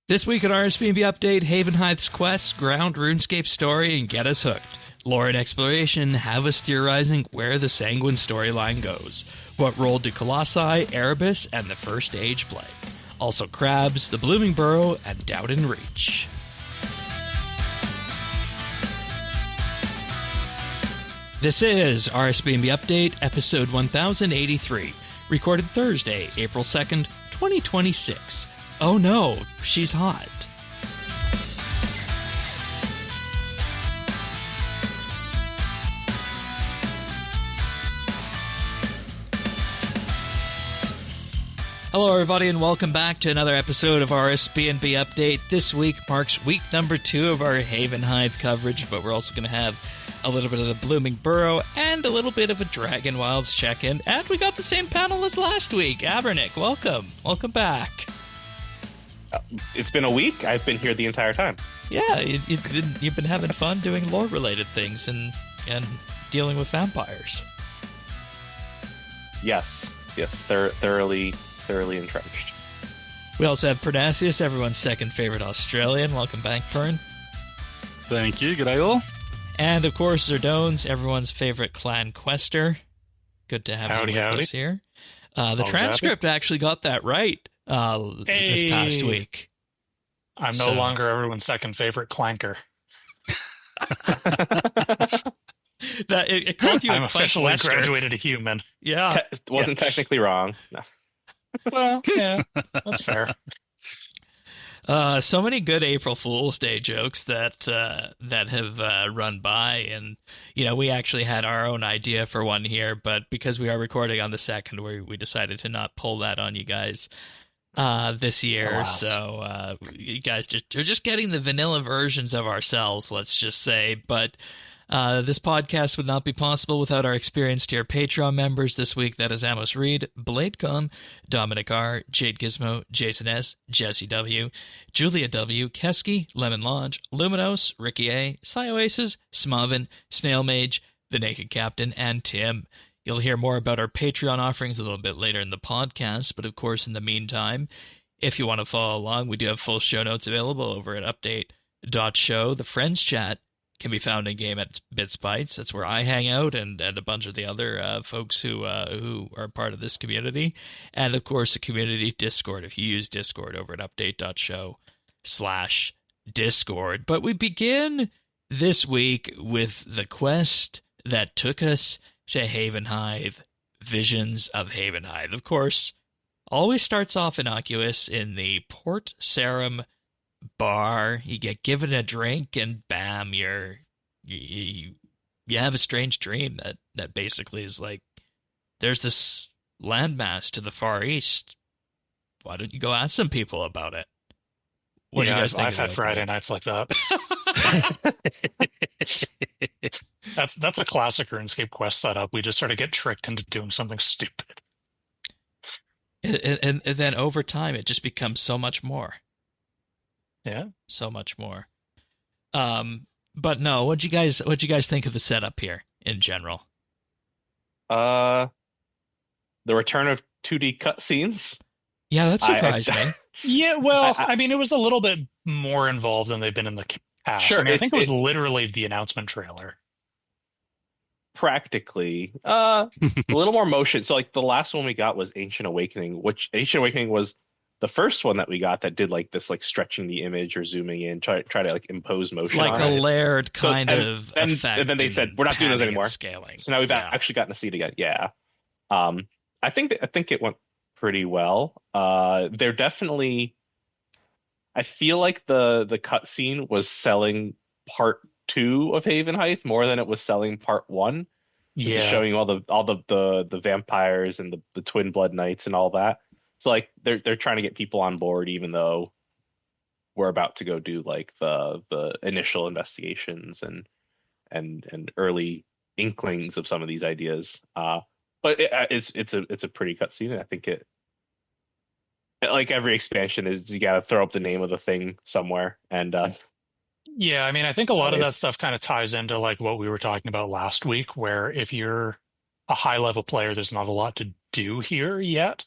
This week on RSBANDB Update, Havenhythe's quests, ground RuneScape story, and get us hooked. Lore and exploration have us theorizing where the Sanguine storyline goes. What role do Colossi, Erebus, and the First Age play? Also crabs, the Blooming Burrow, and Dowdun Reach. This is RSBANDB Update, episode 1083, recorded Thursday, April 2nd, 2026. Oh no, she's hot. Hello everybody and welcome back to another episode of RSBANDB Update. This week marks week number 2 of our Havenhythe coverage, but we're also going to have a little bit of the Blooming Burrow and a little bit of a Dragonwilds check-in. And we got the same panel as last week. Abernick, welcome. Welcome back. It's been a week. I've been here the entire time. Yeah, you've been having fun doing lore-related things and dealing with vampires. Yes, thoroughly entrenched. We also have Pernasius, everyone's second favorite Australian. Welcome back, Pern. Thank you. G'day all. And of course, Zerdones, everyone's favorite clan quester. Good to have you with us here. The transcript actually got that right. This past week. I'm no longer everyone's second favorite clanker. It called you. I'm officially graduated a human. Yeah, wasn't technically wrong. No. Well, yeah, that's fair. So many good April Fool's Day jokes that have run by, and we actually had our own idea for one here, but because we are recording on the 2nd, we decided to not pull that on you guys this year. Alas. So you guys are just getting the vanilla versions of ourselves, let's just say. But this podcast would not be possible without our experienced tier Patreon members this week. That is Amos Reed, Bladecom, Dominic R, Jade Gizmo, Jason S, Jesse W, Julia W, Kesky, Lemon Lodge, Luminos, Ricky A, Oasis, Smavin, Snail Mage, The Naked Captain, and Tim. You'll hear more about our Patreon offerings a little bit later in the podcast, but of course, in the meantime, if you want to follow along, we do have full show notes available over at update.show. The Friends Chat can be found in-game at BitsBytes. That's where I hang out and a bunch of the other folks who are part of this community. And, of course, the community Discord, if you use Discord over at update.show/Discord. But we begin this week with the quest that took us to Havenhythe, Visions of Havenhythe. Of course, always starts off innocuous in the Port Sarum bar. You get given a drink and bam, you have a strange dream that basically is like, there's this landmass to the far east. Why don't you go ask some people about it? What do you guys think? I've had Friday nights like that. That's a classic RuneScape quest setup. We just sort of get tricked into doing something stupid. And then over time, it just becomes so much more. Yeah, so much more. But no, what'd you guys think of the setup here in general? The return of 2D cutscenes. Yeah, that surprised me. Yeah, well, I mean, it was a little bit more involved than they've been in the past. Sure, I think it was literally the announcement trailer. Practically, a little more motion. So, like the last one we got was Ancient Awakening, which Ancient Awakening was the first one that we got that did like this, like stretching the image or zooming in, try to like impose motion, like on a it. layered kind of effect. And then they said we're not doing those anymore. Scaling. So now we've actually gotten to see it again. Yeah, I think it went pretty well. They're definitely. I feel like the cutscene was selling part 2 of Havenhythe more than it was selling part 1. Yeah, Just showing all the vampires and the twin blood knights and all that. So like they're trying to get people on board, even though we're about to go do like the initial investigations and early inklings of some of these ideas. But it's a pretty cutscene. I think it, like every expansion, is you got to throw up the name of the thing somewhere. And yeah, I mean, I think a lot of that stuff kind of ties into like what we were talking about last week, where if you're a high level player, there's not a lot to do here yet.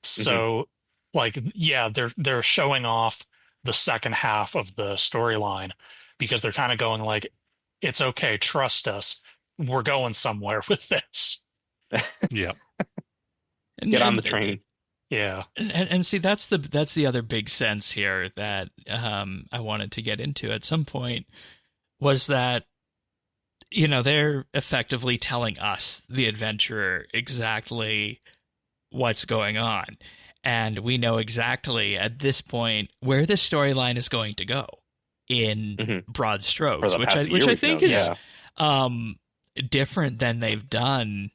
So like, yeah, they're showing off the second half of the storyline, because they're kind of going like, it's okay, trust us. We're going somewhere with this. Yeah. Get on the train. Yeah. And see, that's the other big sense here that I wanted to get into at some point, was that, you know, they're effectively telling us, the adventurer, exactly what's going on. And we know exactly at this point where this storyline is going to go in broad strokes, which I think is different than they've done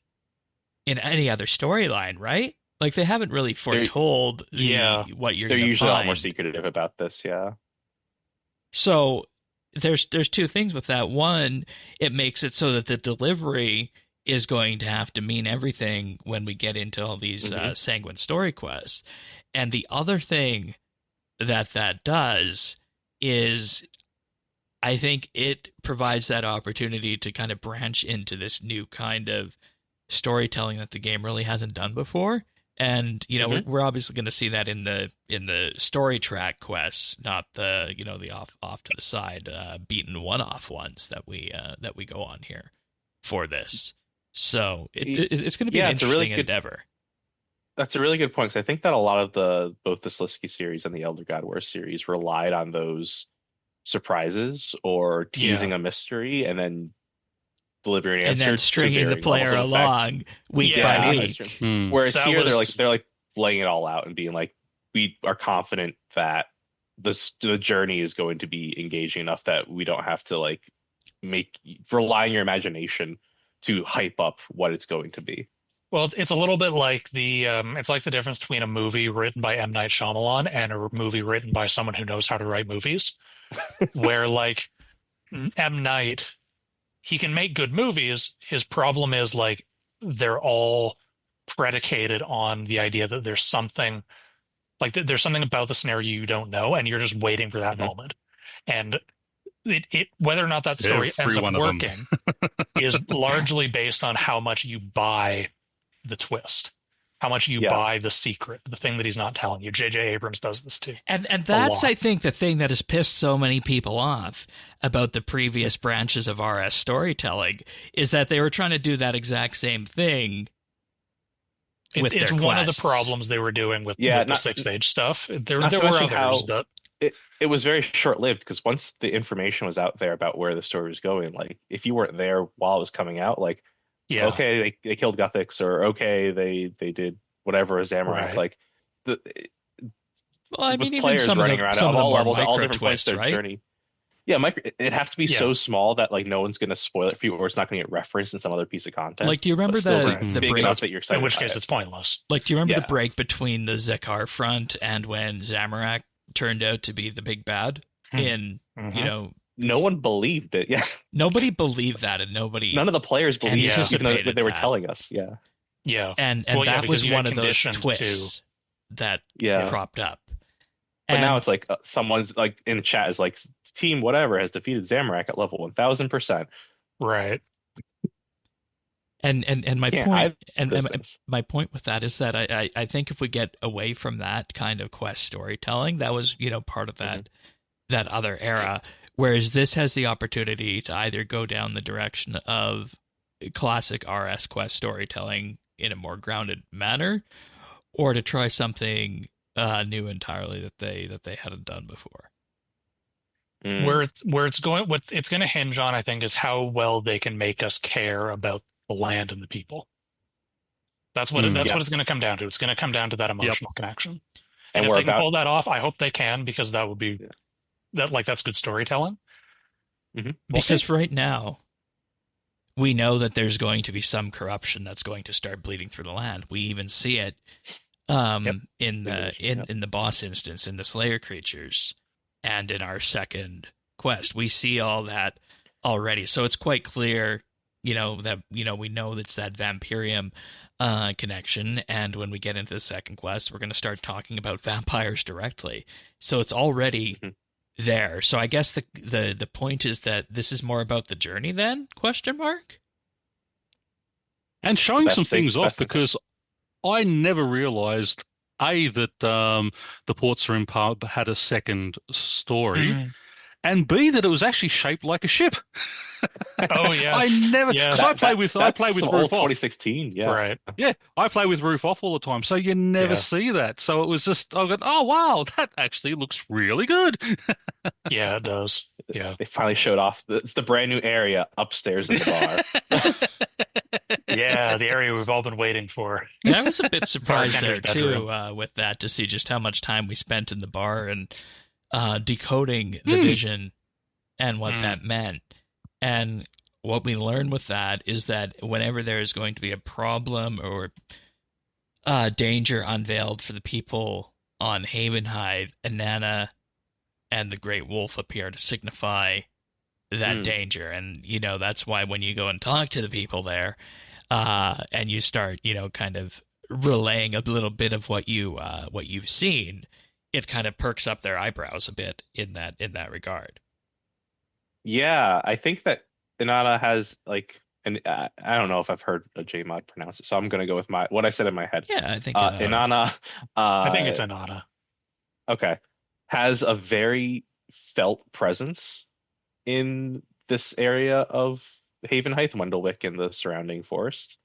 in any other storyline, right? Like, they haven't really foretold what you're going to find. They're usually a lot more secretive about this, yeah. So there's two things with that. One, it makes it so that the delivery is going to have to mean everything when we get into all these Sanguine story quests. And the other thing that does is, I think it provides that opportunity to kind of branch into this new kind of storytelling that the game really hasn't done before. And, you know, we're obviously going to see that in the story track quests, not the, you know, the off to the side beaten one-off ones that we go on here for this. So it's going to be an interesting endeavor. That's a really good point, because I think that a lot of both the Slisky series and the Elder God Wars series relied on those surprises or teasing a mystery and then delivering answers, and then stringing the player along week by week. Whereas here they're like laying it all out and being like, we are confident that the journey is going to be engaging enough that we don't have to like rely on your imagination to hype up what it's going to be. Well, it's a little bit like it's like the difference between a movie written by M. Night Shyamalan and a movie written by someone who knows how to write movies, where like M. Night, he can make good movies. His problem is like they're all predicated on the idea that there's something about the scenario you don't know, and you're just waiting for that moment. And it whether or not that story ends up working is largely based on how much you buy the twist, how much you buy the secret, the thing that he's not telling you. J.J. Abrams does this too. And that's, I think, the thing that has pissed so many people off about the previous branches of RS storytelling, is that they were trying to do that exact same thing with their It's one of the quests. problems they were doing with the six-stage stuff. There were others, but... It was very short-lived, because once the information was out there about where the story was going, like, if you weren't there while it was coming out, like, okay, they killed Guthix, or okay, they did whatever as Zamorak. Like, well, I mean, even players some running of around some at of the all more levels, at all different twists, points of their right? journey. Yeah, it'd have to be so small that like no one's going to spoil it for you, or it's not going to get referenced in some other piece of content. Like, do you remember the big break? enough that you're excited? In which case, it's pointless. Like, do you remember the break between the Zekar front and when Zamorak turned out to be the big bad? You know, no one believed it. Yeah, nobody believed that, and none of the players believed it, even though they were telling us. And that was one of those twists that cropped up. But now it's like someone's like in the chat is like, team whatever has defeated Zamorak at level 1000%. Right. And my point my point with that is that I think if we get away from that kind of quest storytelling, that was, you know, part of that other era, whereas this has the opportunity to either go down the direction of classic RS quest storytelling in a more grounded manner, or to try something new entirely that they hadn't done before. Where it's going, what it's going to hinge on, I think, is how well they can make us care about the land and the people. That's what it's going to come down to. It's going to come down to that emotional connection. And if they can pull that off, I hope they can, because that would be that's good storytelling. Because right now, we know that there's going to be some corruption that's going to start bleeding through the land. We even see it in the boss instance, in the Slayer creatures, and in our second quest. We see all that already. So it's quite clear, we know it's that Vampyrium connection, and when we get into the second quest, we're going to start talking about vampires directly. So it's already there. So I guess the point is that this is more about the journey then? ? And showing some things off, because I never realized that the Port Sarim pub had a second story, Mhm. and B, that it was actually shaped like a ship. Oh yeah, I never, yeah, because I play with That's Roof some old Off. 2016. Yeah. right. Yeah, I play with Roof Off all the time, so you never Yeah. see that. So it was just, I got, oh wow, that actually looks really good. Yeah, it does. Yeah, They finally showed off. It's the brand new area upstairs in the bar. yeah, the area we've all been waiting for. And I was a bit surprised there Bartender's too bedroom. with that to see just how much time we spent in the bar and decoding the vision and what that meant. And what we learned with that is that whenever there is going to be a problem or danger unveiled for the people on Havenhythe, Inanna and the Great Wolf appear to signify that danger. And, you know, that's why when you go and talk to the people there and you start, you know, kind of relaying a little bit of what you've seen, it kind of perks up their eyebrows a bit in that regard. Yeah, I think that Inanna has like, and I don't know if I've heard a Jmod pronounce it, so I'm gonna go with what I said in my head. Yeah, I think Inanna. I think it's Inanna. Okay, has a very felt presence in this area of Havenhythe, Wendelwick, and the surrounding forest.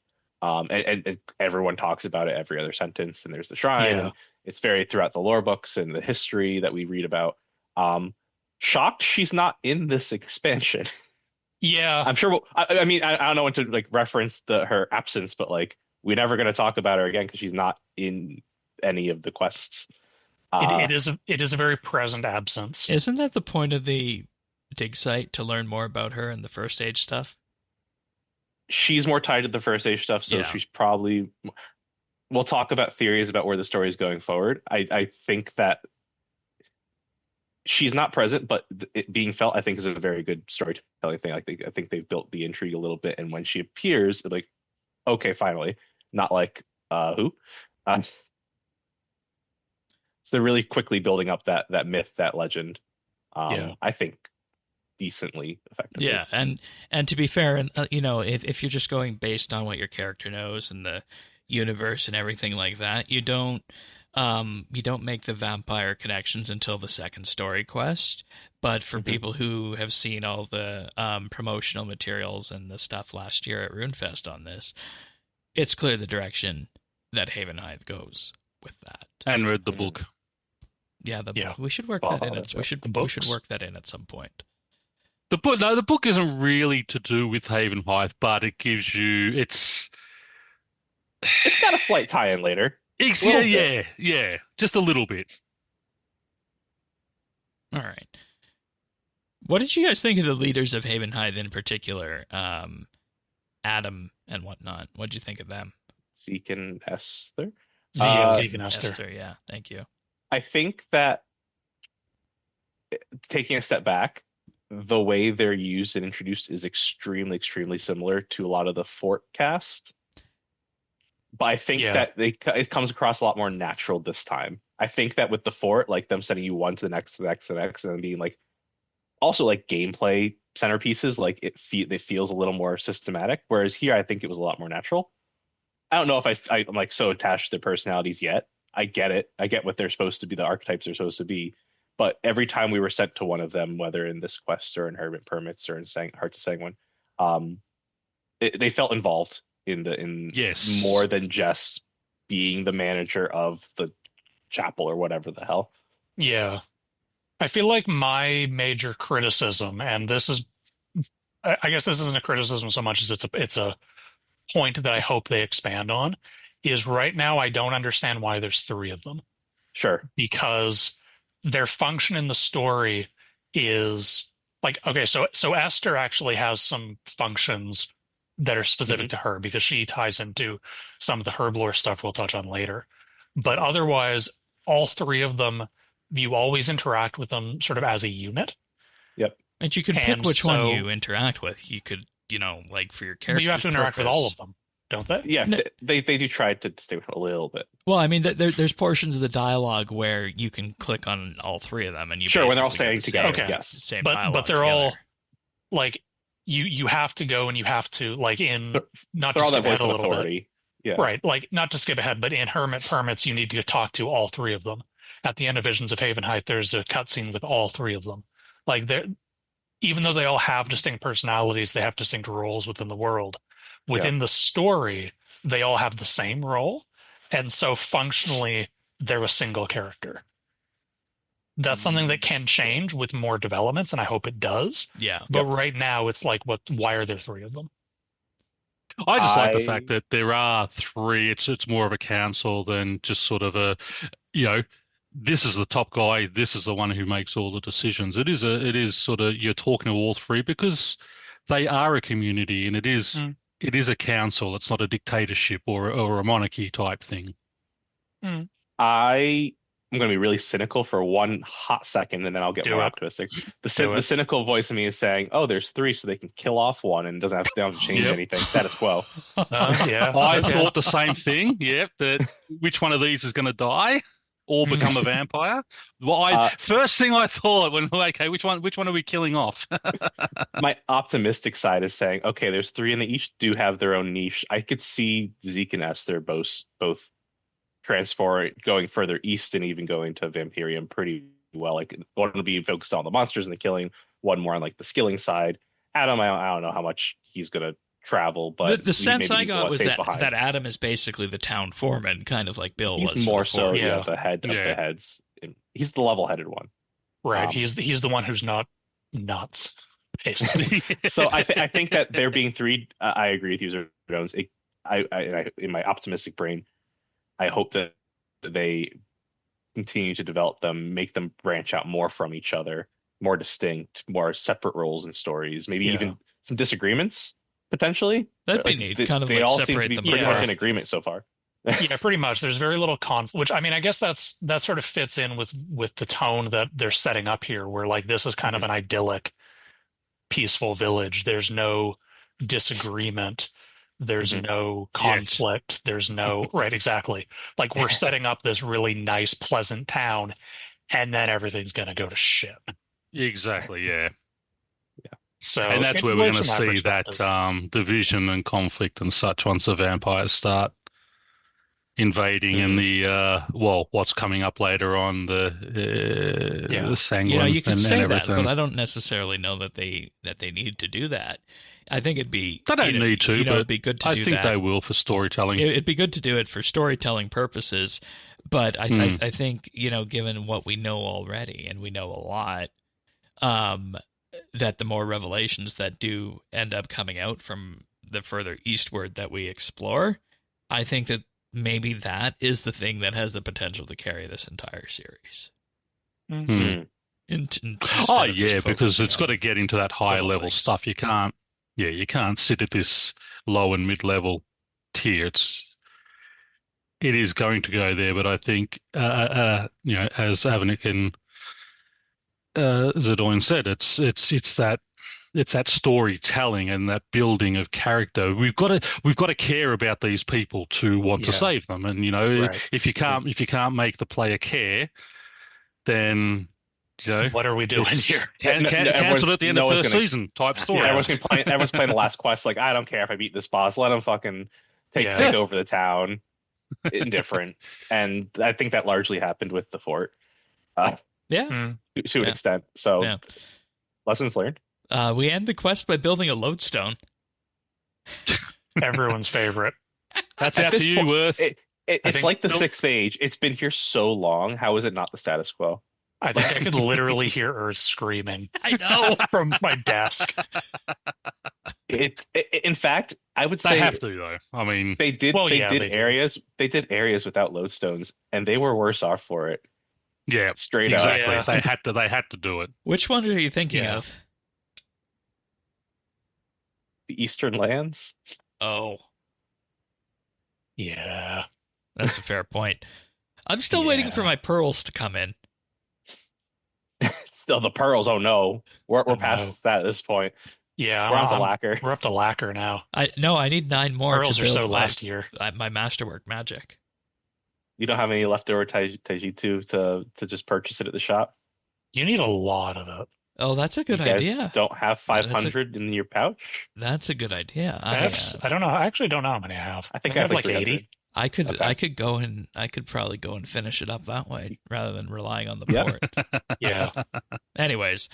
And everyone talks about it every other sentence, and there's the shrine, Yeah. and it's very throughout the lore books and the history that we read about. Shocked she's not in this expansion. Yeah, I'm sure. I mean, I don't know when to like reference her absence, but like we're never going to talk about her again because she's not in any of the quests. it is a very present absence. isn't that the point of the dig site, to learn more about her and the first age stuff? She's more tied to the first age stuff, so Yeah. she's probably. We'll talk about theories about where the story is going forward. I think that she's not present, but it being felt, I think, is a very good storytelling thing. I think they've built the intrigue a little bit, and when she appears, like, okay, finally, not like who. So they're really quickly building up that myth, that legend. Yeah. I think decently effectively. Yeah, and to be fair, and you know, if you're just going based on what your character knows and the universe and everything like that, you don't make the vampire connections until the second story quest. But for people who have seen all the promotional materials and the stuff last year at RuneFest on this, it's clear the direction that Havenhythe goes with that. And read the book. Yeah, Yeah. we should work that in. that's We should work that in at some point. The book isn't really to do with Havenhythe, but it gives you It's got a slight tie-in later. Little bit. yeah, just a little bit. All right. What did you guys think of the leaders of Havenhythe in particular? Adam and whatnot. What did you think of them? Zeke and Esther. Zeke and Esther. Esther, yeah, thank you. I think that taking a step back, the way they're used and introduced is extremely, extremely similar to a lot of the Fort cast. But I think that it comes across a lot more natural this time. I think that with the Fort, like them sending you one to the next, to the next, to the next, and then being like, also like gameplay centerpieces, like it feels a little more systematic. Whereas here, I think it was a lot more natural. I don't know if I'm like so attached to their personalities yet. I get it. I get what they're supposed to be, the archetypes they're supposed to be. But every time we were sent to one of them, whether in this quest or in Hermit Permits or in Hearts of Sanguine, they felt involved in Yes. more than just being the manager of the chapel or whatever the hell. Yeah. I feel like my major criticism, and this is, I guess this isn't a criticism so much as it's a point that I hope they expand on, is right now I don't understand why there's three of them. Sure. Because their function in the story is like, okay, so Esther actually has some functions that are specific to her because she ties into some of the herblore stuff we'll touch on later. But otherwise, all three of them, you always interact with them sort of as a unit. Yep. And you could pick which one you interact with. You could, you know, like for your character. But you have to interact with all of them, don't they? Yeah, they do try to stay with a little bit. Well, I mean, there's portions of the dialogue where you can click on all three of them, and you sure when they're all basically staying get the together. Okay. Yes, same But dialogue they're all together. like you have to go and you have to like in not they're all just that skip ahead voice a of little bit. authority. Yeah. Right. Like, not to skip ahead, but in Hermit Permits, you need to talk to all three of them. At the end of Visions of Havenhythe, there's a cutscene with all three of them. Like, even though they all have distinct personalities, they have distinct roles within the world. Within the story, they all have the same role. And so functionally, they're a single character. That's something that can change with more developments, and I hope it does. Yeah. But right now, it's like, why are there three of them? I just like the fact that there are three. It's more of a council than just sort of a, this is the top guy. This is the one who makes all the decisions. It is sort of, you're talking to all three because they are a community, and it is a council. It's not a dictatorship or a monarchy type thing. I'm going to be really cynical for one hot second, and then I'll get more optimistic. The cynical voice of me is saying, "Oh, there's three, so they can kill off one and they don't have to change anything." Status quo. I thought the same thing. Yep. That which one of these is going to die or become a vampire? Well, first thing I thought when which one are we killing off? My optimistic side is saying, okay, there's three, and they each do have their own niche. I could see Zeke and Esther both transfer going further east and even going to Vampyrium pretty well. Like, one will be focused on the monsters and the killing, one more on like the skilling side. Adam, I don't know how much he's gonna travel, but the sense I got was that Adam is basically the town foreman, kind of like Bill was. He's more so the head of the heads. He's the level-headed one, right? He's the one who's not nuts. So I think that there being three, I agree with you, Jones. I in my optimistic brain, I hope that they continue to develop them, make them branch out more from each other, more distinct, more separate roles and stories, maybe even some disagreements, potentially. That'd be neat. They all seem to be pretty much in agreement so far. Yeah, pretty much. There's very little conflict, which, I mean, I guess that sort of fits in with the tone that they're setting up here, where like this is kind of an idyllic, peaceful village. There's no disagreement. There's no conflict. There's no right, exactly. Like, we're setting up this really nice, pleasant town, and then everything's going to go to shit. Exactly. Yeah. So, and that's where we're going to see that division and conflict and such once the vampires start invading and the what's coming up later on, the Sanguine. You can say everything. that, but I don't necessarily know that they need to do that. I think it'd be they don't need to, but it'd be good to do that. I think they will for storytelling. It'd be good to do it for storytelling purposes, but I think given what we know already, and we know a lot, that the more revelations that do end up coming out from the further eastward that we explore, I think that maybe that is the thing that has the potential to carry this entire series. Because it's got to get into that higher level stuff. You can't sit at this low and mid level tier. It is going to go there, but I think as Havenhythe and Zadoin said, it's that storytelling and that building of character. We've got to care about these people to want to save them, and if you can't make the player care, then what are we doing here? Cancel at the end of first season type story. Yeah, everyone's playing the last quest. Like, I don't care if I beat this boss. Let him fucking take over the town. Indifferent, and I think that largely happened with the fort. To an extent. So, lessons learned. We end the quest by building a lodestone. Everyone's favorite. That's out to you, Worth. It's like the Sixth Age. It's been here so long. How is it not the status quo? I think I could literally hear Earth screaming. I know. From my desk. In fact, I would say they have to, though. I mean, they did. They did areas without lodestones, and they were worse off for it. Yeah, straight up. Yeah. They had to do it. Which one are you thinking of? The Eastern Lands. Oh, yeah, that's a fair point. I'm still waiting for my pearls to come in. Still the pearls. Oh no, we're past that at this point. Yeah, we're on to lacquer. We're up to lacquer now. I need 9 more. Pearls are so last year. My masterwork magic. You don't have any leftover Taiji to just purchase it at the shop? You need a lot of it. Oh, that's a good You guys idea. don't have Yeah, that's 500 in your pouch? That's a good idea. I don't know. I actually don't know how many I have. I think I I have have like 80. I could Okay. I could go and I could probably go and finish it up that way rather than relying on the Yeah. port. Yeah. Anyways,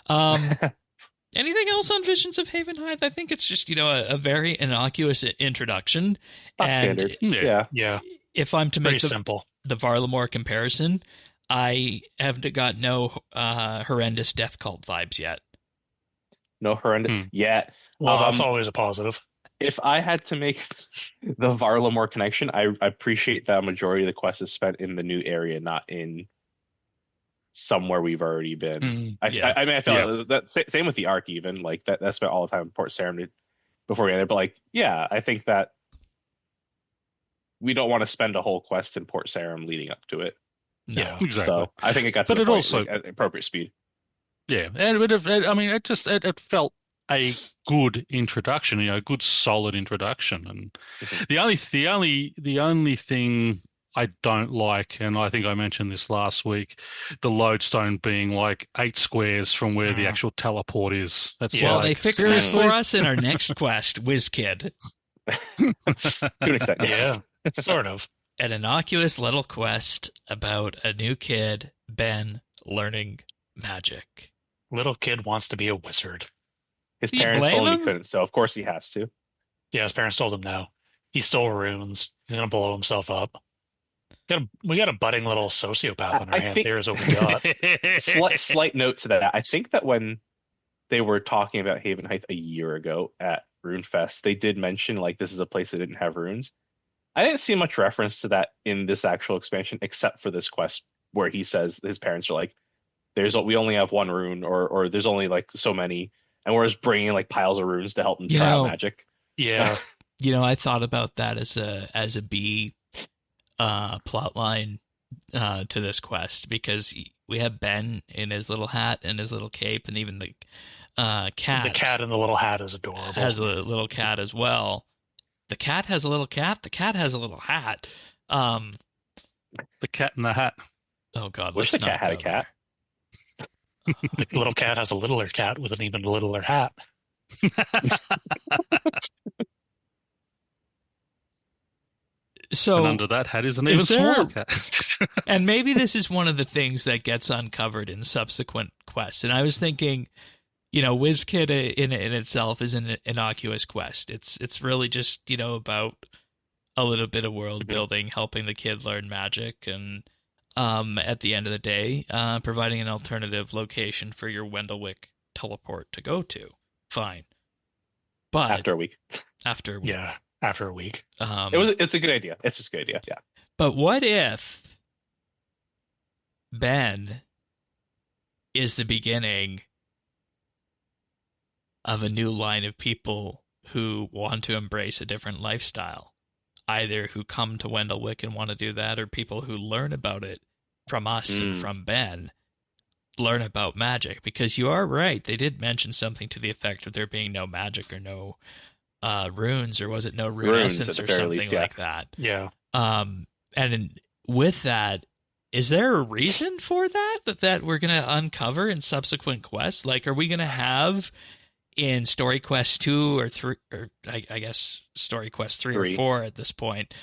anything else on Visions of Havenhythe? I think it's just a very innocuous introduction. Stock And standard. Yeah. Yeah. if I'm to Pretty make simple. the Varlamore comparison, I have got no horrendous death cult vibes yet. No horrendous yet. Well, that's always a positive. If I had to make the Varlamore connection, I appreciate that a majority of the quest is spent in the new area, not in somewhere we've already been. I mean, I felt that same with the Ark, even like that spent all the time in Port Sarim before we ended. But like, yeah, I think that we don't want to spend a whole quest in Port Sarim leading up to it. No. Yeah. Exactly. So I think it got to But the it point, also- like, at appropriate speed. Yeah, and I mean, it felt a good introduction, a good solid introduction. And the only thing I don't like, and I think I mentioned this last week, the lodestone being like 8 squares from where the actual teleport is. That's Well, like, they fixed that seriously? for us in our next quest, Wiz Kid. To an extent, Yeah. Sort of. An innocuous little quest about a new kid, Ben, learning magic. Little kid wants to be a wizard. His Do you parents blame told him him? he couldn't, so of course he has to. Yeah, his parents told him no. He stole runes. He's gonna blow himself up. We got a budding little sociopath on our I hands think- here is what we got. Slight note to that. I think that when they were talking about Havenhythe a year ago at RuneFest, they did mention like this is a place that didn't have runes. I didn't see much reference to that in this actual expansion, except for this quest where he says his parents are like, we only have 1 rune, or there's only like so many, and we're just bringing like piles of runes to help them try out magic. Yeah. I thought about that as a B plot line to this quest, because we have Ben in his little hat and his little cape, and even the cat. The cat in the little hat is adorable. Has a little cat as well. The cat has a little cat. The cat has a little hat. The cat in the hat. Oh God! Wish let's the cat not had a go cat. The little cat has a littler cat with an even littler hat. So And under that hat is an is even there- smaller cat. And maybe this is one of the things that gets uncovered in subsequent quests. And I was thinking, Wiz Kid in itself is an innocuous quest. It's really just, about a little bit of world building, helping the kid learn magic, and at the end of the day, providing an alternative location for your Wendellwick teleport to go to. Fine. But After a week, after Yeah, after a week. it's a good idea. It's just a good idea. Yeah. But what if Ben is the beginning of a new line of people who want to embrace a different lifestyle? Either who come to Wendellwick and want to do that, or people who learn about it from us and from Ben, learn about magic. Because you are right, they did mention something to the effect of there being no magic or no runes, or was it no rune Runes, essence at or the very something least, yeah. like that. Yeah. And with that, is there a reason for that we're going to uncover in subsequent quests? Like, are we going to have in Story Quest 2 or 3, or I guess Story Quest 3 or 4 at this point,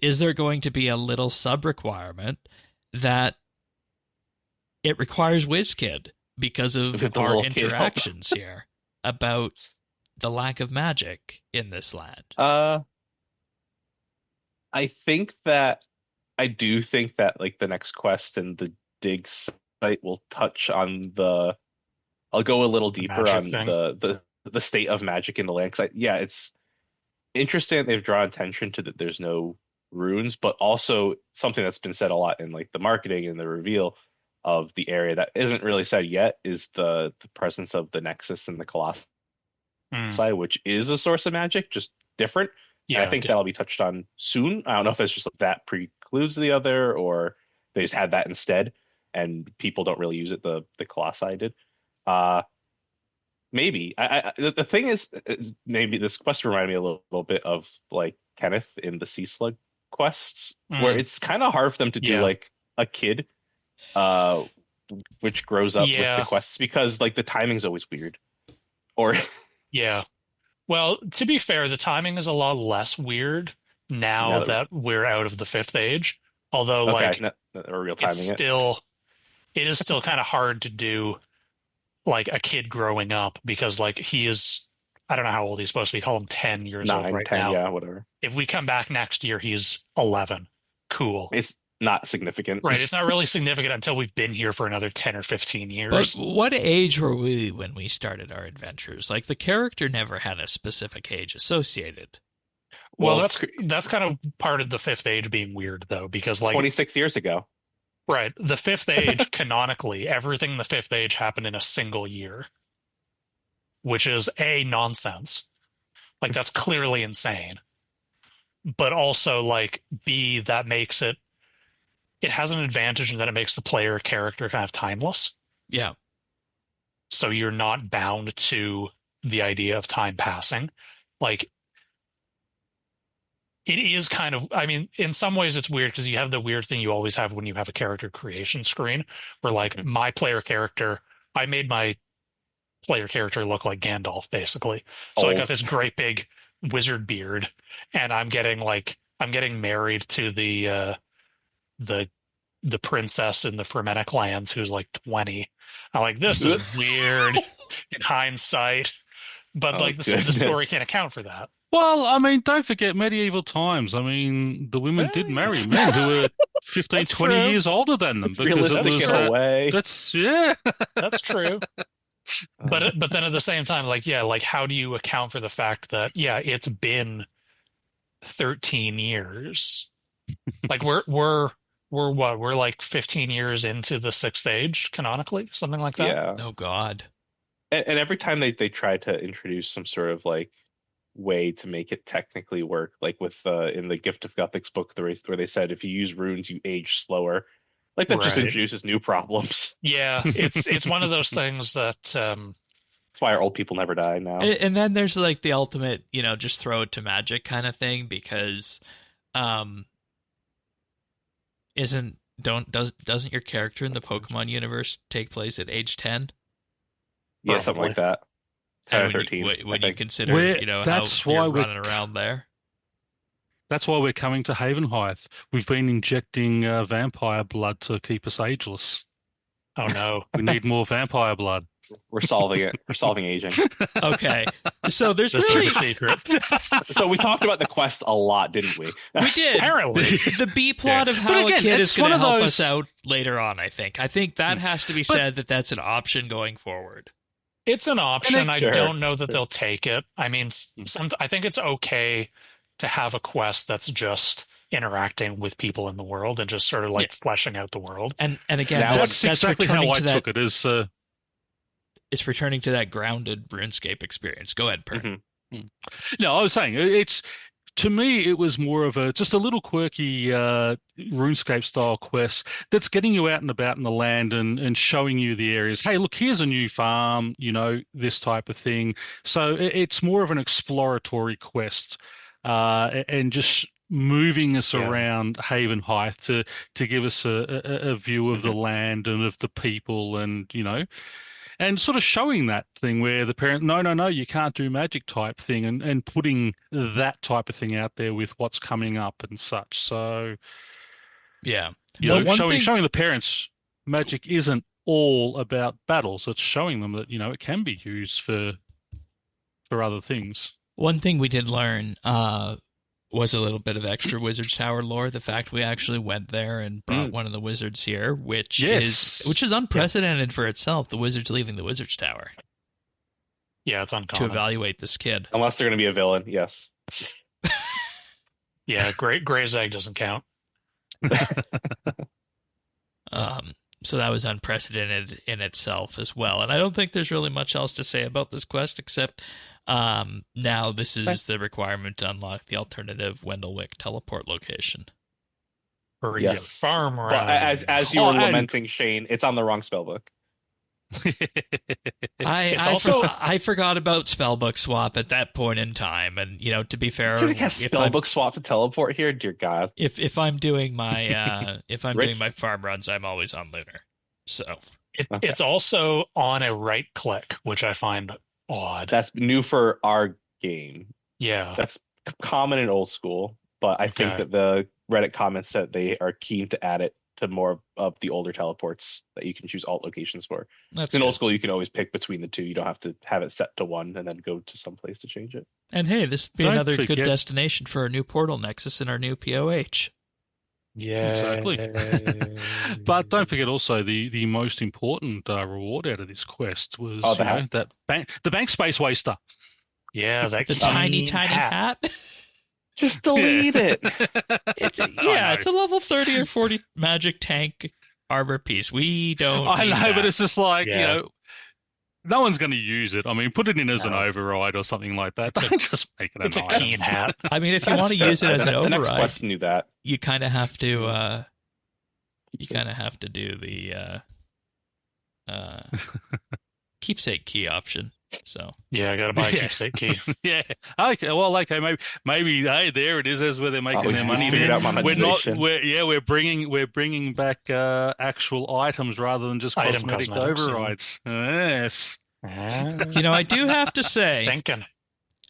is there going to be a little sub-requirement that it requires Wiz Kid because of With the our little kid. interactions here about the lack of magic in this land? I do think that like the next quest and the dig site will touch on I'll go a little deeper magic on thing. the state of magic in the land. 'Cause it's interesting that they've drawn attention to that there's no runes, but also something that's been said a lot in like the marketing and the reveal of the area that isn't really said yet is the presence of the Nexus and the Colossi, which is a source of magic, just different. Yeah, I think that'll be touched on soon. I don't know if it's just like that precludes the other, or they just had that instead, and people don't really use it. The Colossi did. Maybe. The thing is, maybe this quest reminded me a little bit of like Kenneth in the Sea Slug quests, where it's kind of hard for them to do Yeah. like a kid which grows up with Yeah. the quests because like the timing's always weird. Or Yeah. Well, to be fair, the timing is a lot less weird now that we're out of the fifth age. Although, like, or real timing it is still kind of hard to do like a kid growing up because like he is, I don't know how old he's supposed to be. Call him 10 years old right 10, now. yeah, whatever. If we come back next year, he's 11. Cool. It's not significant. Right. It's not really significant until we've been here for another 10 or 15 years. But what age were we when we started our adventures? Like the character never had a specific age associated. Well, that's kind of part of the fifth age being weird though, because like 26 years ago. Right. The fifth age, canonically, everything in the fifth age happened in a single year, which is A, nonsense. Like, that's clearly insane. But also, like, B, that makes it has an advantage in that it makes the player character kind of timeless. Yeah. So you're not bound to the idea of time passing. Like, it is kind of, I mean, in some ways it's weird because you have the weird thing you always have when you have a character creation screen where like my player character, I made my player character look like Gandalf basically. So I got this great big wizard beard and I'm getting married to the princess in the Fremennik lands who's like 20. I'm like, this is weird in hindsight, but like the story can't account for that. Well, I mean, don't forget medieval times. I mean, the women did marry men who were 15, 20 years older than them. Because realistic in a way. That's true. But then at the same time, like, yeah, like how do you account for the fact that, yeah, it's been 13 years. Like we're what? We're like 15 years into the sixth age canonically, something like that. Yeah. Oh God. And every time they try to introduce some sort of like way to make it technically work, like with in the Gift of Gothic's book where they said if you use runes you age slower, like that just introduces new problems. Yeah, it's one of those things that that's why our old people never die now. And then there's like the ultimate, just throw it to magic kind of thing because doesn't your character in the Pokemon universe take place at age 10? Yeah, something like that. 10 or 13. When you consider, that's how you're running around there. That's why we're coming to Havenhythe. We've been injecting vampire blood to keep us ageless. Oh no. We need more vampire blood. We're solving it. We're solving aging. Okay. So this is the secret. So we talked about the quest a lot, didn't we? We did. Apparently. The B plot of how a kid is going to help us out later on, I think. I think that has to be said that's an option going forward. It's an option. I don't know that they'll take it. I mean, I think it's okay to have a quest that's just interacting with people in the world and just sort of like fleshing out the world. And again, that's exactly how I took it. It's returning to that grounded RuneScape experience. Go ahead, Per. Mm-hmm. No, I was saying to me, it was more of just a little quirky RuneScape style quest that's getting you out and about in the land and showing you the areas. Hey, look, here's a new farm, this type of thing. So it's more of an exploratory quest and just moving us around Havenhythe to give us a view of the land and of the people and sort of showing that thing where the parent, no, you can't do magic type thing and putting that type of thing out there with what's coming up and such. So, yeah, showing the parents magic isn't all about battles. It's showing them that, it can be used for other things. One thing we did learn was a little bit of extra Wizard's Tower lore. The fact we actually went there and brought one of the wizards here, which is unprecedented for itself. The wizards leaving the Wizard's Tower. Yeah, it's uncommon. To evaluate this kid. Unless they're going to be a villain, yes. Yeah, Grey's Egg doesn't count. So that was unprecedented in itself as well. And I don't think there's really much else to say about this quest except now this is the requirement to unlock the alternative Wendelwick teleport location. Yes. Farm but as you were lamenting, Shane, it's on the wrong spellbook. I forgot about spellbook swap at that point in time, and to be fair, you have spellbook swap to teleport here, dear God. If I'm doing my doing my farm runs, I'm always on Lunar. So Okay. It's also on a right click, which I find odd. That's new for our game. Yeah. That's common in old school, but I think Okay. that the Reddit comments said they are keen to add it to more of the older teleports that you can choose alt locations for. that's In good. old school, you can always pick between the two. You don't have to have it set to one and then go to some place to change it. And hey, this would be Don't another good forget- destination for our new portal nexus and our new POH. Yeah. Exactly. But don't forget also the most important reward out of this quest was Oh, the hat? the bank space waster. Yeah, that The tiny, keen tiny hat. Just delete it. It's I yeah, know. it's a level 30 or 40 magic tank armor piece. We don't. I need know, that. but it's just like, Yeah. no one's going to use it. I mean, put it in as an No. override or something like that. It's a- Don't just make it an It's a item. keen hat. I mean, if you That's want to fair. use it as an The next override, quest knew that. you kind of have to. You kind of have to do the keepsake key option. So Yeah, I gotta buy a Yeah. keepsake key. Yeah. Okay. Well, okay. Maybe. Hey, there it is. That's where they're making we their money. figured There. out We're not. monetization. We're bringing back actual items rather than just Item cosmetic cosmetics, yeah. overrides. Yes. you know, I do have to say, Thinking.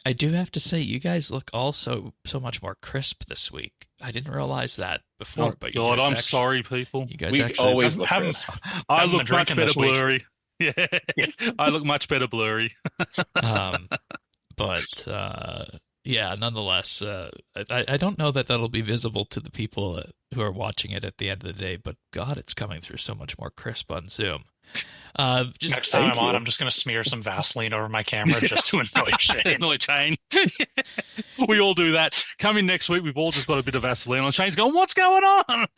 you guys look all so much more crisp this week. I didn't realize that before, Oh, but you God, guys I'm actually- sorry, people. You guys We actually always look haven't- crisp. I haven't look been much drinking better this week. blurry. Yeah. I look much better blurry. But yeah, nonetheless, I don't know that that'll be visible to the people who are watching it at the end of the day, but God, it's coming through so much more crisp on Zoom. Just, Next time Thank I'm on, you. I'm just gonna smear some Vaseline over my camera just to annoy Shane. Annoy Shane. We all do that. Coming next week, we've all just got a bit of Vaseline on. Shane's going, what's going on?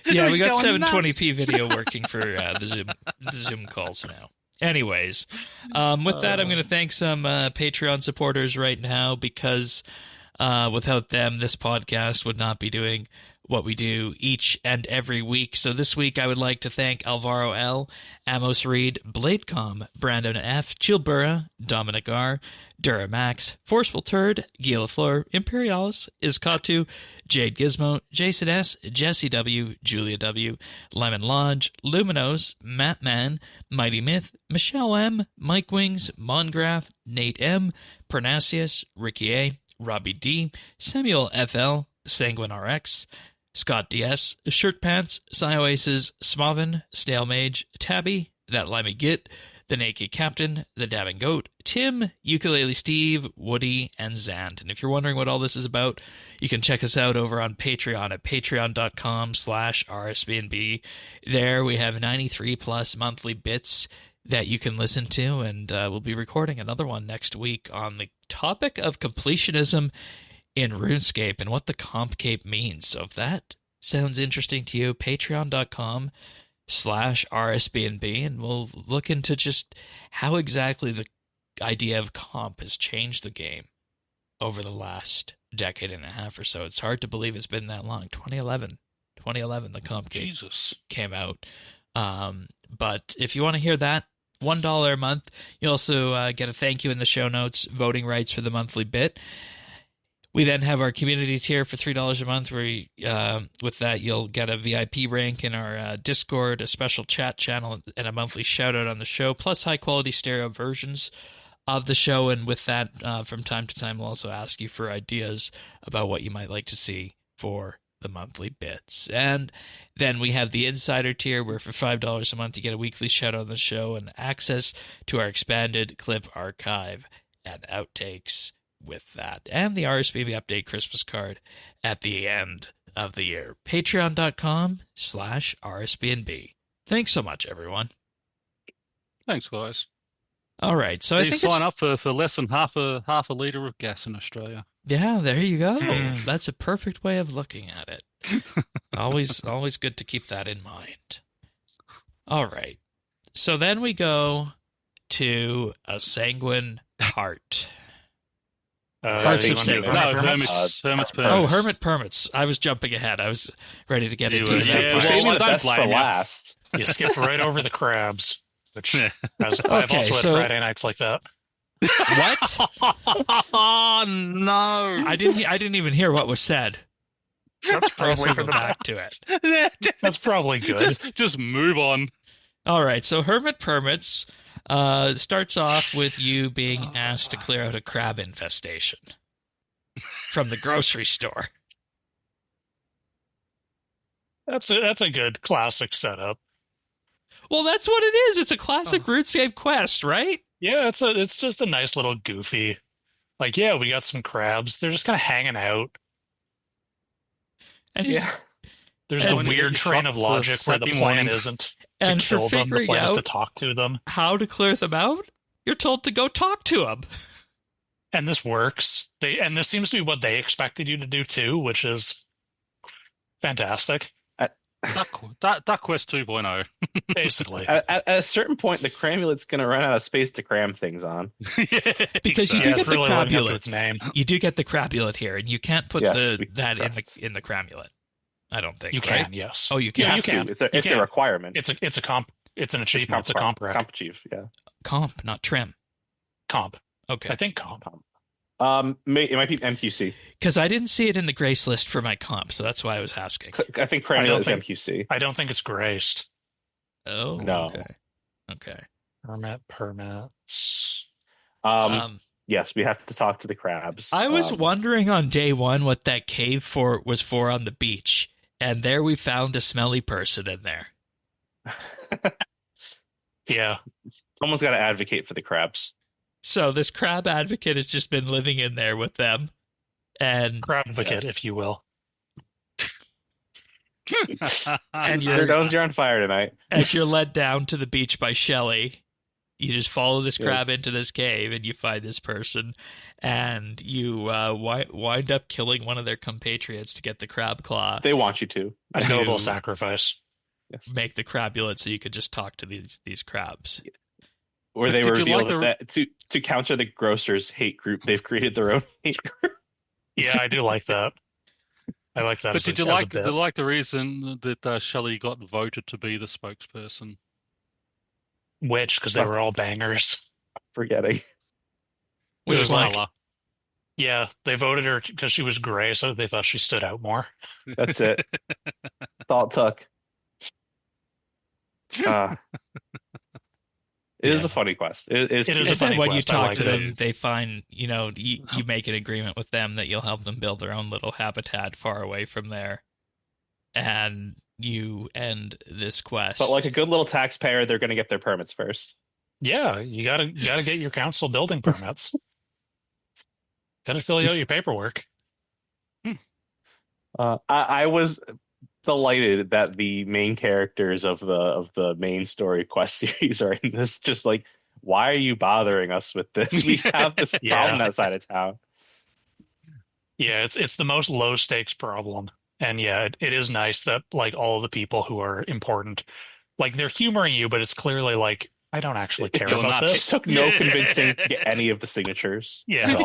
yeah, we He's got going 720p video working for the Zoom calls now. Anyways, with that, I'm going to thank some Patreon supporters right now because without them, this podcast would not be doing what we do each and every week. So this week, I would like to thank Alvaro L., Amos Reed, Bladecom, Brandon F., Chilbura, Dominic R., Duramax, Forceful Turd, Guy Lafleur, Imperialis, Iskatu, Jade Gizmo, Jason S., Jesse W., Julia W., Lemon Lodge, Luminos, Matt Man, Mighty Myth, Michelle M., Mike Wings, Mongraph, Nate M., Pernasius, Ricky A., Robbie D., Samuel FL, Sanguine RX, Scott DS, Shirt Pants, Sioaces, Smavin, Snail Mage, Tabby, That Limey Git, The Naked Captain, The Dabbing Goat, Tim, Ukulele Steve, Woody, and Zand. And if you're wondering what all this is about, you can check us out over on Patreon at patreon.com/RSBANDB. There we have 93 plus monthly bits that you can listen to, and we'll be recording another one next week on the topic of completionism in RuneScape and what the comp cape means. So if that sounds interesting to you, patreon.com/RSBNB, and we'll look into just how exactly the idea of comp has changed the game over the last decade and a half or so. It's hard to believe it's been that long. 2011, the comp cape Jesus. came out. But if you want to hear that, $1 a month. You also get a thank you in the show notes, voting rights for the monthly bit. We then have our community tier for $3 a month, where with that you'll get a VIP rank in our Discord, a special chat channel, and a monthly shout-out on the show, plus high-quality stereo versions of the show. And with that, from time to time, we'll also ask you for ideas about what you might like to see for the monthly bits. And then we have the insider tier, where for $5 a month you get a weekly shout-out on the show and access to our expanded clip archive and outtakes with that, and the RSBANDB update Christmas card at the end of the year. Patreon.com/RSBANDB. Thanks so much, everyone. Thanks, guys. All right, so I You think sign up for less than half a liter of gas in Australia. yeah, there you go. Hmm. That's a perfect way of looking at it. always good to keep that in mind. All right, so then we go to a sanguine heart. Hearts you of wanna do Sanguine. Hermit No, Permits? Hermit's Oh, Permits. Hermit Permits. I was jumping ahead. I was ready to get You into were- that. yeah, We're well, saving the don't best for blame you. last. You skip right over the crabs, which Yeah. I've Okay, also had so- Friday nights like that. What? Oh no! I didn't even hear what was said. That's I guess probably we'll for go the back to best. it. That's probably good. Just move on. All right, so Hermit Permits starts off with you being asked to clear out a crab infestation from the grocery store. That's a good classic setup. Well, that's what it is. It's a classic RuneScape quest, right? Yeah, it's just a nice little goofy. Like, yeah, we got some crabs. They're just kind of hanging out. And Yeah. There's the weird train of logic where the plan isn't to kill them. The plan is to talk to them. How to clear them out? You're told to go talk to them. And this works. And this seems to be what they expected you to do too, which is fantastic. Duck Quest 2.0. Basically. At a certain point, the cramulet's going to run out of space to cram things on. Yeah, Because you do get really the living up to cramulet. its name. You do get the crabulet here, and you can't put that in the cramulet. I don't think You right? can, yes. Oh, you can. Yeah, you can. It's a requirement. It's a comp. It's an achievement. It's a comp rec. Comp achieve, yeah. Comp, not trim. Comp. Okay. I think comp. It might be MQC. Because I didn't see it in the grace list for my comp, so that's why I was asking. I think cramulet is MQC. I don't think it's graced. Oh, No. Okay. Hermit Permits. Yes, we have to talk to the crabs. I was wondering on day one what that cave was for on the beach, and there we found a smelly person in there. Yeah. Someone's got to advocate for the crabs. So this crab advocate has just been living in there with them, and Crab advocate, if you will. and You're on fire tonight. as you're led down to the beach by Shelley, you just follow this crab into this cave, and you find this person, and you wind up killing one of their compatriots to get the crab claw. They want you to. A noble sacrifice. Yes. Make the crabulet so you could just talk to these crabs. Where they reveal that to counter the grocers' hate group, they've created their own hate group. Yeah, I do like that. I like that. But did you like the reason that Shelley got voted to be the spokesperson? Which, because they were all bangers. Forgetting. Which was like, yeah, they voted her because she was gray, so they thought she stood out more. That's it. That's all it took. It is a funny quest. It is a funny when quest. you talk to them, they find, you make an agreement with them that you'll help them build their own little habitat far away from there. And you end this quest. But like a good little taxpayer, they're going to get their permits first. Yeah, you gotta get your council building permits. Gotta fill out your paperwork. I was delighted that the main characters of the main story quest series are in this. Just like, why are you bothering us with this? We have this problem outside of town. Yeah, it's the most low stakes problem. And yeah, it is nice that like all of the people who are important, like they're humoring you, but it's clearly like, I don't actually care about this. It took no convincing to get any of the signatures. Yeah. At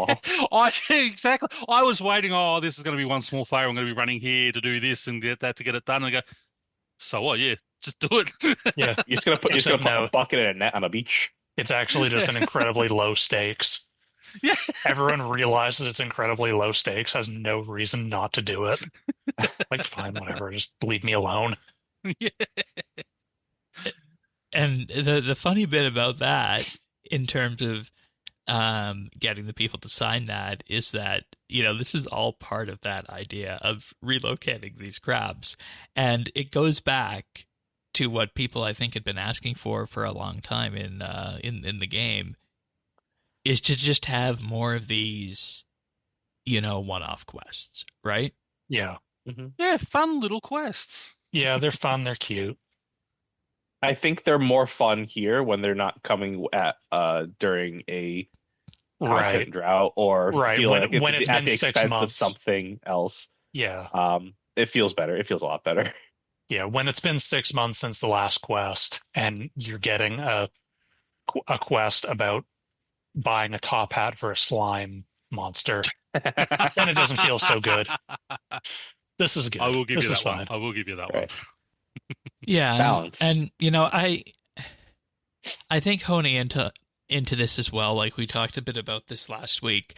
all. Exactly. I was waiting, this is going to be one small fire. I'm going to be running here to do this and get that to get it done. And I go, so what? Yeah, just do it. Yeah. You're just going to put a bucket and a net on a beach. It's actually just an incredibly low stakes. Yeah. Everyone realizes it's incredibly low stakes, has no reason not to do it. Like, fine, whatever, just leave me alone. Yeah. And the funny bit about that, in terms of getting the people to sign that, is that, this is all part of that idea of relocating these crabs. And it goes back to what people, I think, had been asking for a long time in the game, is to just have more of these, one-off quests, right? Yeah. Mm-hmm. Yeah, fun little quests. Yeah, they're fun, they're cute. I think they're more fun here when they're not coming at during a content drought or feel like it's at the 6 expense months of something else. Yeah. It feels better. It feels a lot better. Yeah, when it's been 6 months since the last quest and you're getting a quest about buying a top hat for a slime monster, then it doesn't feel so good. This is good. I will give you that fine. one. I will give you that right. one. Yeah. Balance. And I think honing into into this as well, like we talked a bit about this last week,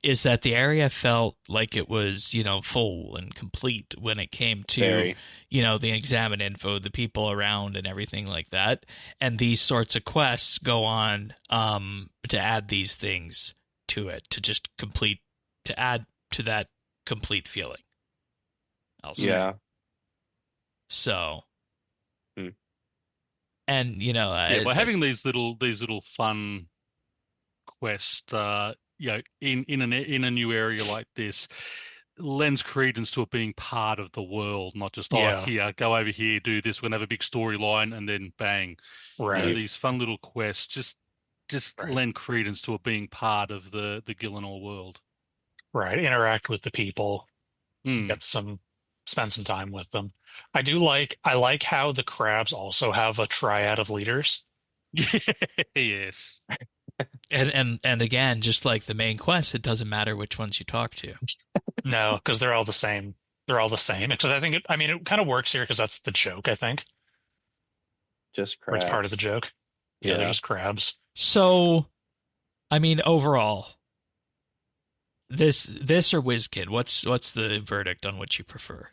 is that the area felt like it was, full and complete when it came to, the examine info, the people around and everything like that. And these sorts of quests go on to add these things to it, to add to that complete feeling, I'll say. Yeah. So... Hmm. And having these little fun quests, in a new area like this, lends credence to it being part of the world, not just here, go over here, do this. We're gonna have a big storyline, and then bang. Right. These fun little quests just lend credence to it being part of the Gillinor world. Right. Interact with the people. Spend some time with them. I like how the crabs also have a triad of leaders. Yes. And again, just like the main quest, it doesn't matter which ones you talk to. No, because they're all the same. They're all the same. Except I think it kind of works here because that's the joke, I think. Just Or crabs. it's part of the joke. Yeah, they're just crabs. So, overall, this or Wiz Kid, what's the verdict on which you prefer?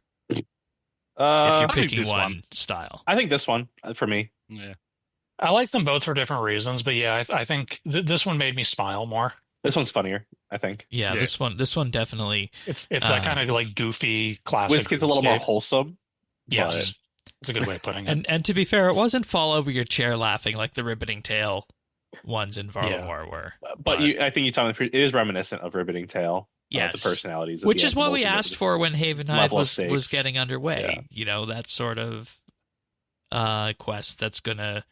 If you're picking one style. I think this one for me. Yeah. I like them both for different reasons, but yeah, I think this one made me smile more. This one's funnier, I think. Yeah, this one definitely. It's that kind of like goofy classic. Wiz Kid's a little more wholesome. Yes, it's a good way of putting it. And to be fair, it wasn't fall over your chair laughing like the Ribbiting Tail ones in Varlamore were. But I think it is reminiscent of Ribbiting Tail. Yes, the personalities, which is what we asked for when Havenhythe was getting underway. Yeah. That sort of quest that's gonna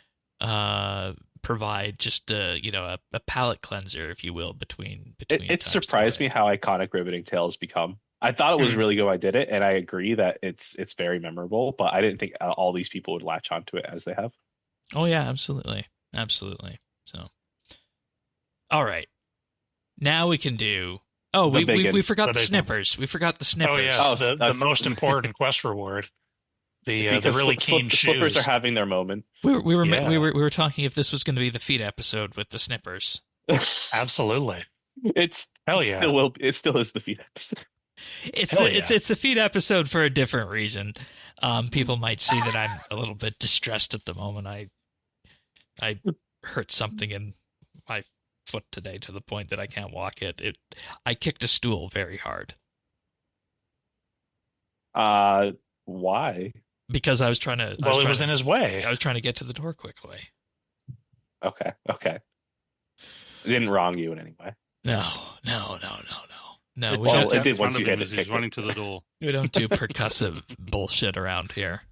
provide just a palate cleanser, if you will, between. It surprised me how iconic Ribbiting Tail has become. I thought it was really good when I did it, and I agree that it's very memorable. But I didn't think all these people would latch onto it as they have. Oh yeah, absolutely. So, all right, now we can do. Oh, we forgot the snippers. We forgot the snippers. Oh yeah, the most important quest reward. The really keen shoes. Slippers are having their moment. We were talking if this was going to be the feet episode with the snippers. Absolutely. Hell yeah. It still is the feet episode. It's the feet episode for a different reason. People might see that I'm a little bit distressed at the moment. I hurt something in my foot today to the point that I can't walk it. I kicked a stool very hard. Why? Because I was trying to. It was in his way. I was trying to get to the door quickly. Okay. I didn't wrong you in any way. No. It did once you hit it. He's running to the door. We don't do percussive bullshit around here.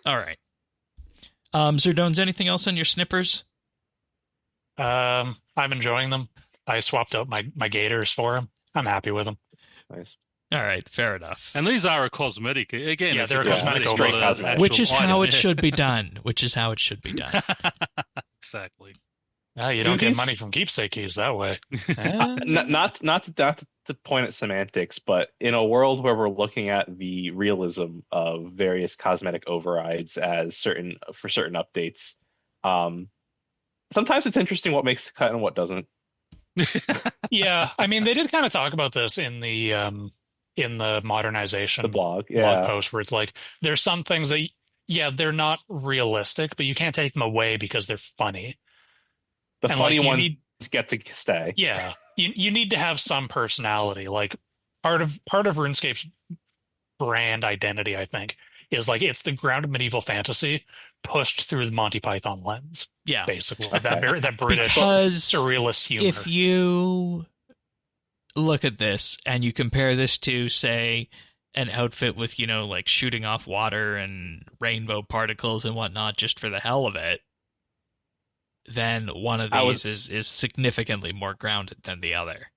All right. Zerdones, anything else on your snippers? I'm enjoying them. I swapped out my gators for them. I'm happy with them. Nice. All right, fair enough. And these are a cosmetic. Again, yeah, they're a cosmetic. Which is how it should be done. Exactly. You don't get money from keepsake keys that way. Not to point at semantics, but in a world where we're looking at the realism of various cosmetic overrides for certain updates, sometimes it's interesting what makes the cut and what doesn't. Yeah, they did kind of talk about this in the modernization blog post, where it's like there's some things that they're not realistic, but you can't take them away because they're funny. The funny ones get to stay. Yeah, you need to have some personality. Like part of RuneScape's brand identity, I think, is like it's the ground of medieval fantasy pushed through the Monty Python lens. Yeah, basically that British surrealist humor. If you look at this and you compare this to, say, an outfit with like shooting off water and rainbow particles and whatnot just for the hell of it, then one of these is significantly more grounded than the other.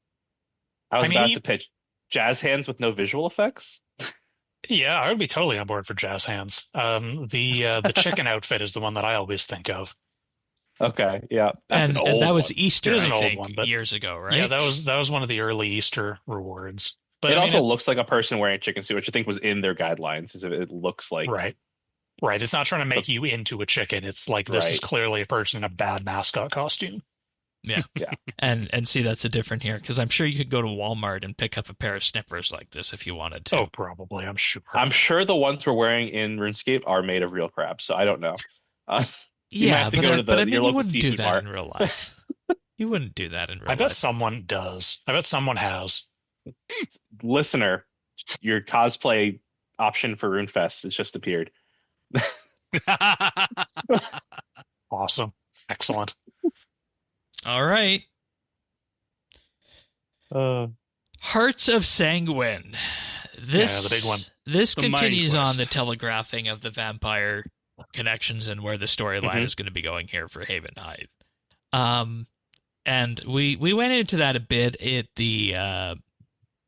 I was about to pitch jazz hands with no visual effects. Yeah, I would be totally on board for jazz hands. The chicken outfit is the one that I always think of. Okay, yeah, and that was one. Easter. It is an I old think, one, but years ago, right? Yeah, that was one of the early Easter rewards. But it also looks like a person wearing a chicken suit, which I think was in their guidelines. As if it looks like right. Right. It's not trying to make you into a chicken. It's like this is Right. clearly a person in a bad mascot costume. Yeah. Yeah. And see, that's the different here, because I'm sure you could go to Walmart and pick up a pair of snippers like this if you wanted to. Oh, probably. I'm sure. I'm sure the ones we're wearing in RuneScape are made of real crabs, so I don't know. You might Yeah, have to go to but I mean, your you local wouldn't do seafood that mart. in real life. You wouldn't do that in real I bet life. someone does. I bet someone has. Listener, your cosplay option for RuneFest has just appeared. Awesome. Excellent. All right. Uh, Hearts of Sanguine. Yeah, the big one. This The main continues on quest. the telegraphing of the vampire connections and where the storyline Mhm. is going to be going here for Havenhythe. And we went into that a bit at the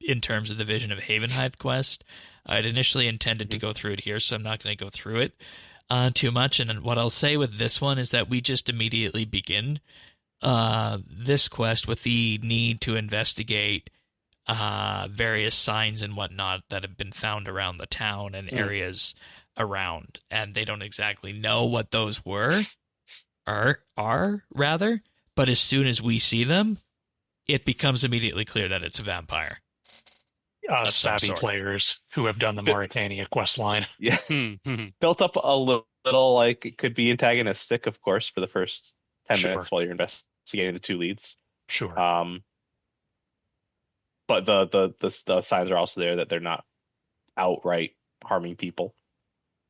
in terms of the Vision of Havenhythe quest. I'd initially intended to go through it here, so I'm not going to go through it too much. And what I'll say with this one is that we just immediately begin this quest with the need to investigate various signs and whatnot that have been found around the town and areas around, and they don't exactly know what those are rather, but as soon as we see them, it becomes immediately clear that it's a vampire. Of some Savvy sort. players who have done the Mauritania quest line. yeah, built up a little like it could be antagonistic, of course, for the first 10 Sure. minutes while you're investigating the two leads. Sure. But the signs are also there that they're not outright harming people,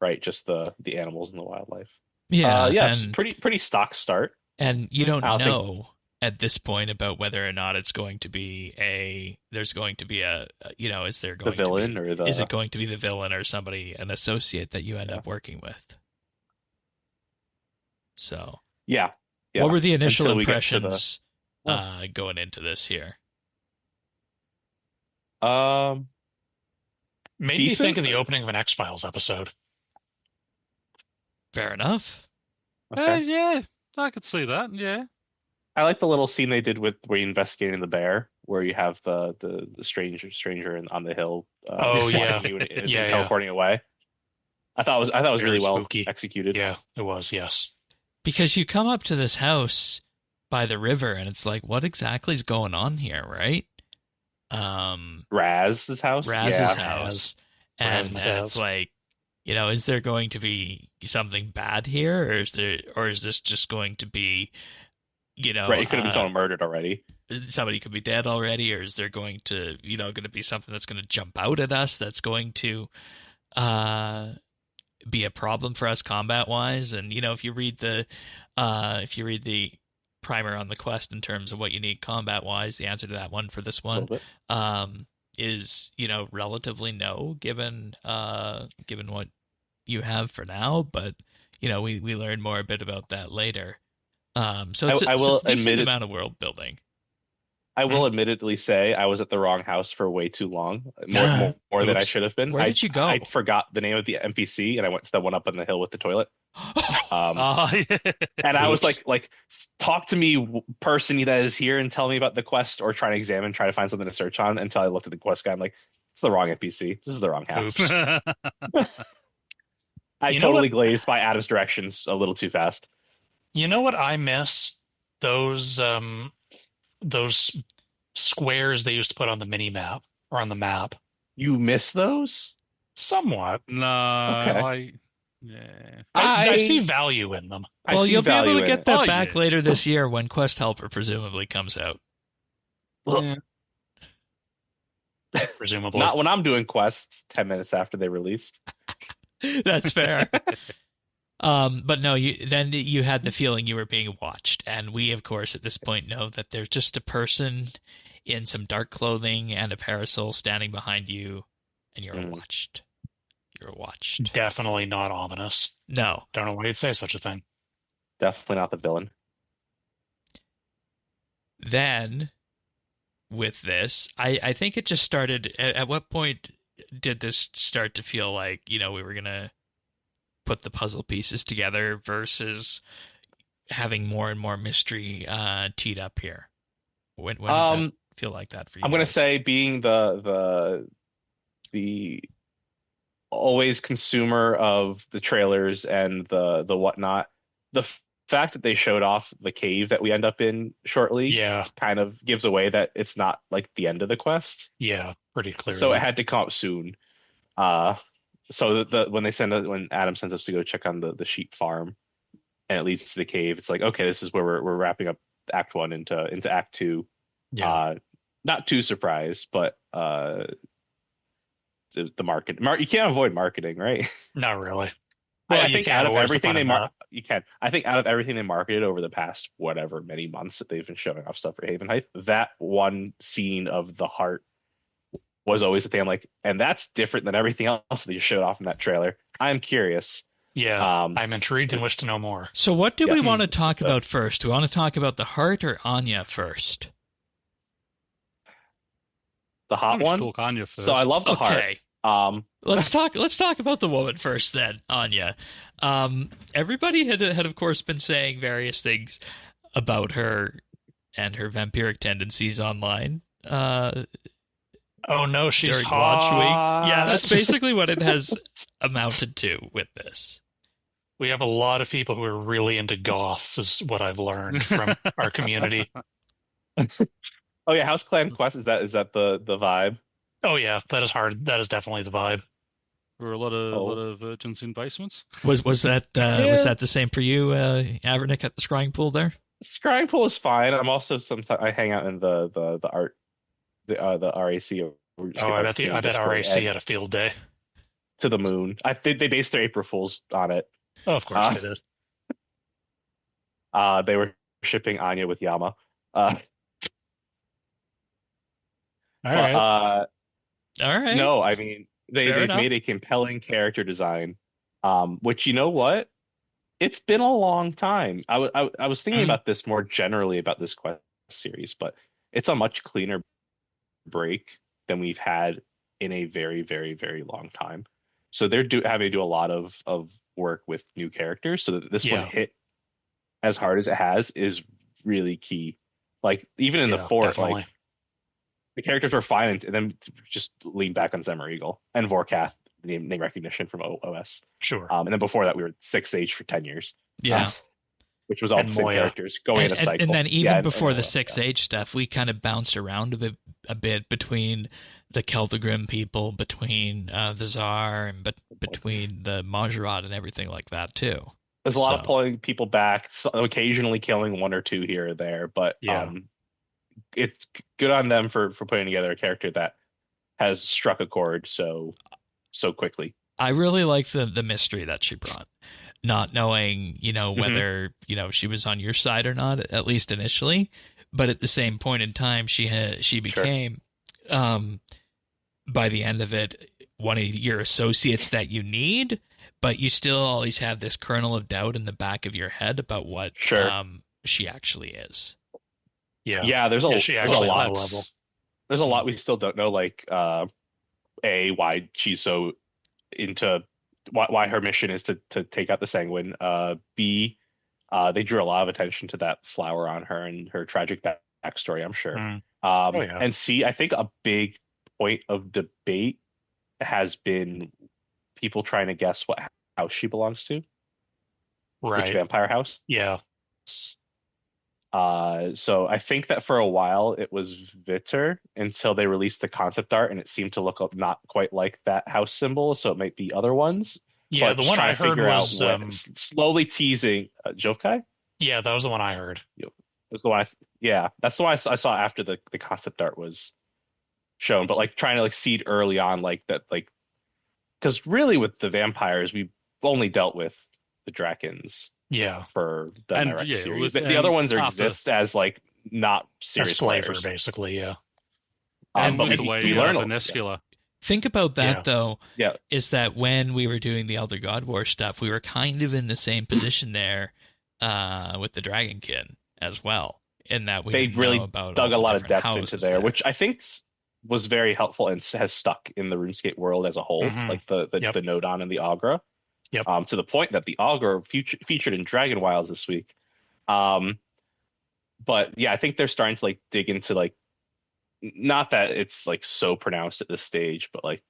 right? Just the animals and the wildlife. Yeah, it's and pretty stock start. and you don't I don't know at this point about whether or not it's going to be there's going to be is there going The villain to be, or the is it going to be the villain or somebody, an associate that you end Yeah. up working with? So yeah. what were the initial Until we get to the- impressions going into this here? Made me decent. think of the opening of an X-Files episode. Fair enough. Okay. Yeah, I could see that. Yeah. I like the little scene they did with where you investigating the bear, where you have the stranger on the hill. Oh, yeah. walking you and Yeah, teleporting away. I thought it was Very really well spooky. executed. Yeah, it was. Yes. Because you come up to this house by the river and it's like, what exactly is going on here, right? Raz's house. Raz's yeah. house. Raz And Mataz. it's like, is there going to be something bad here, or is this just going to be, Right, it could have been someone murdered already. somebody could be dead already, or is there going to, going to be something that's going to jump out at us that's going to be a problem for us combat wise? And if you read the primer on the quest in terms of what you need combat wise, the answer to that one for this A one little bit. is relatively no, given what you have for now. But we learn more a bit about that later. So it's, I will it's a decent admit it- amount of world building. I will admittedly say I was at the wrong house for way too long, more than I Oops. should have been. Where did you go? I forgot the name of the NPC, and I went to the one up on the hill with the toilet. Yeah. And I was Oops. like, talk to me, person that is here, and tell me about the quest, or try to find something to search on. Until I looked at the quest guy, I'm like, it's the wrong NPC. This is the wrong house. Oops. I You know totally what? glazed by Adam's directions a little too fast. You know what I miss? Those squares they used to put on the mini map or on the map. You miss those? Somewhat. No, Okay. yeah. I see value in them. I Well, see you'll be able value to in get it. that Oh, back yeah. later this year when Quest Helper presumably comes out. Well, Presumably. not when I'm doing quests 10 minutes after they released. That's fair. But no, you had the feeling you were being watched, and we, of course, at this point know that there's just a person in some dark clothing and a parasol standing behind you, and you're watched. You're watched. Definitely not ominous. No. Don't know why you'd say such a thing. Definitely not the villain. Then, with this, I think it just started. At what point did this start to feel like we were gonna put the puzzle pieces together versus having more and more mystery teed up here? When did that feel like that for you? I'm gonna guys? say being the always consumer of the trailers and the whatnot. The fact that they showed off the cave that we end up in shortly Yeah, kind of gives away that it's not like the end of the quest. yeah, pretty So it clearly. had to come up soon. Uh, so when Adam sends us to go check on the sheep farm and it leads to the cave, it's like, okay, this is where we're wrapping up Act 1 into Act 2. Yeah. Not too surprised, but the you can't avoid marketing, right? Not really. I Well, you think can, out but of where's the everything fun they in that? you can. I think out of everything they marketed over the past whatever many months that they've been showing off stuff for Havenhythe, that one scene of the heart was always the thing. I'm like, and that's different than everything else that you showed off in that trailer. I'm curious. Yeah, I'm intrigued and wish to know more. So what do we Yes. want to talk So- about first? Do we want to talk about the heart or Anya first? The hot We should one. talk Anya first. So I love the heart. Okay. Um, Let's talk about the woman first then, Anya. Everybody had of course been saying various things about her and her vampiric tendencies online. Oh no, she's During launch hot. week. Yeah, that's basically what it has amounted to with this. We have a lot of people who are really into goths, is what I've learned from our community. oh yeah, House Clan Quest is that the vibe? Oh yeah, that is hard. That is definitely the vibe. There were a lot Oh. of virgins in basements. Was that was that the same for you, Avernick, at the scrying pool there? Scrying pool is fine. I'm also sometimes I hang out in the art the RAC. Oh, I bet RAC had a field day. to the moon. I think they based their April Fools on it. Oh, of course Uh, they did. They were shipping Anya with Yama. All right. All right. No, I mean Fair they've enough. made a compelling character design. Which you know what? It's been a long time. I was thinking Mhm. about this more generally about this quest series, but it's a much cleaner break than we've had in a very, very, very long time. So they're having to do a lot of work with new characters. So that this one Yeah. hit as hard as it has is really key. Like even in the Yeah, fort, definitely. like the characters were fine, and then just lean back on Zemmer and Vorkath, name recognition from OS. Sure. And then before that, we were 6th Age for 10 years. Yeah. Which was all And the same Moya. characters going in a cycle. And then even Yeah, and before the Moya, 6th yeah. Age stuff, we kind of bounced around a bit between the Celtigrim people, between the Tsar, and between the Majorat and everything like that too. There's a lot of So- pulling people back, occasionally killing one or two here or there, but Yeah. it's good on them for putting together a character that has struck a chord so quickly. I really like the mystery that she brought. Not knowing, Mm-hmm. whether, she was on your side or not, at least initially. But at the same point in time, she became, by the end of it, one of your associates that you need, but you still always have this kernel of doubt in the back of your head about what Sure. she actually is. Yeah. Yeah, there's she there's a actually on lot. the level. There's a lot we still don't know, like why she's so into why her mission is to take out the Sanguine. B, they drew a lot of attention to that flower on her and her tragic backstory, I'm sure. Mm. Oh, yeah. And C, I think a big point of debate has been people trying to guess what house she belongs to, which Right. vampire house. Yeah. So I think that for a while it was Vitter until they released the concept art and it seemed to look not quite like that house symbol. So it might be other ones. Yeah, But the just one trying I to heard figure out was what- slowly teasing Jovkai. yeah, that was the one I heard. Was the one that's the one I saw after the concept art was shown, but like trying to like seed early on like that, like because really with the vampires we've only dealt with the Drakens Yeah. for the And, direct yeah, series. with- The other ones and exist as like not serious As flavor, players. basically, yeah. And But with the we way learn Venescula. Think about that, Yeah. though, Yeah. is that when we were doing the Elder God War stuff, we were kind of in the same position there with the Dragonkin as well, in that we They didn't really know about dug all a the lot of different depth into houses there, which I think was very helpful and has stuck in the RuneScape world as a whole, Mhm. like the Yep. Nodon and the Augra. Yep. To the point that the Augra featured in Dragonwilds this week. But yeah, I think they're starting to like dig into like, not that it's like so pronounced at this stage, but like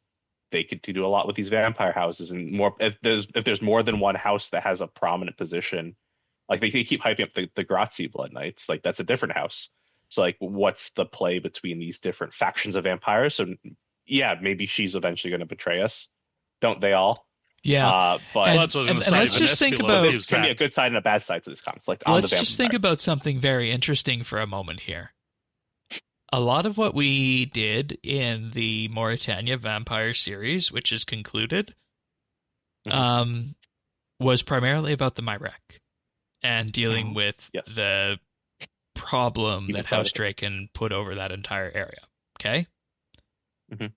they could do a lot with these vampire houses, and more if there's more than one house that has a prominent position. Like they keep hyping up the Grazi Blood Knights, like that's a different house. So like, what's the play between these different factions of vampires? So yeah, maybe she's eventually going to betray us. Don't they all? Yeah. But Well, that's what I was and gonna let's say. just think Vanessa about- there's going to be a good side and a bad side to this conflict on Let's the just think vampire. about something very interesting for a moment here. A lot of what we did in the Mauritania Vampire series, which is concluded, was primarily about the Myrek and dealing with Yes. the problem Evil that side House of it. Draken put over that entire area. Okay? Mhm.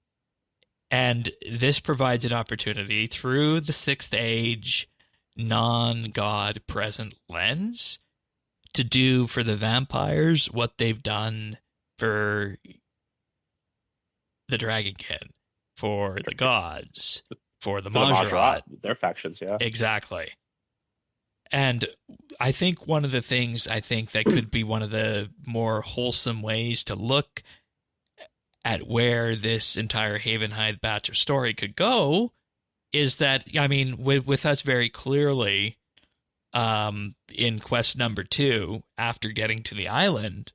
And this provides an opportunity through the Sixth Age non-god present lens to do for the vampires what they've done for the Dragonkin, for the gods, for the For the Majorat. their factions, yeah. Exactly. And I think one of the things that could be one of the more wholesome ways to look at where this entire Havenhythe batch of story could go is that, I mean, with us very clearly in quest number 2, after getting to the island,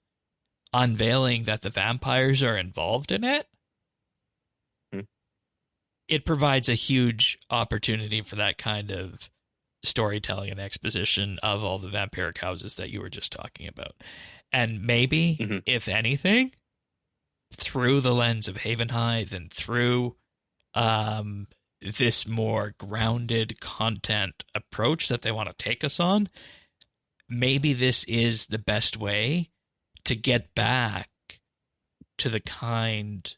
unveiling that the vampires are involved in it, it provides a huge opportunity for that kind of storytelling and exposition of all the vampiric houses that you were just talking about. And maybe, if anything, through the lens of Havenhythe and through this more grounded content approach that they want to take us on, maybe this is the best way to get back to the kind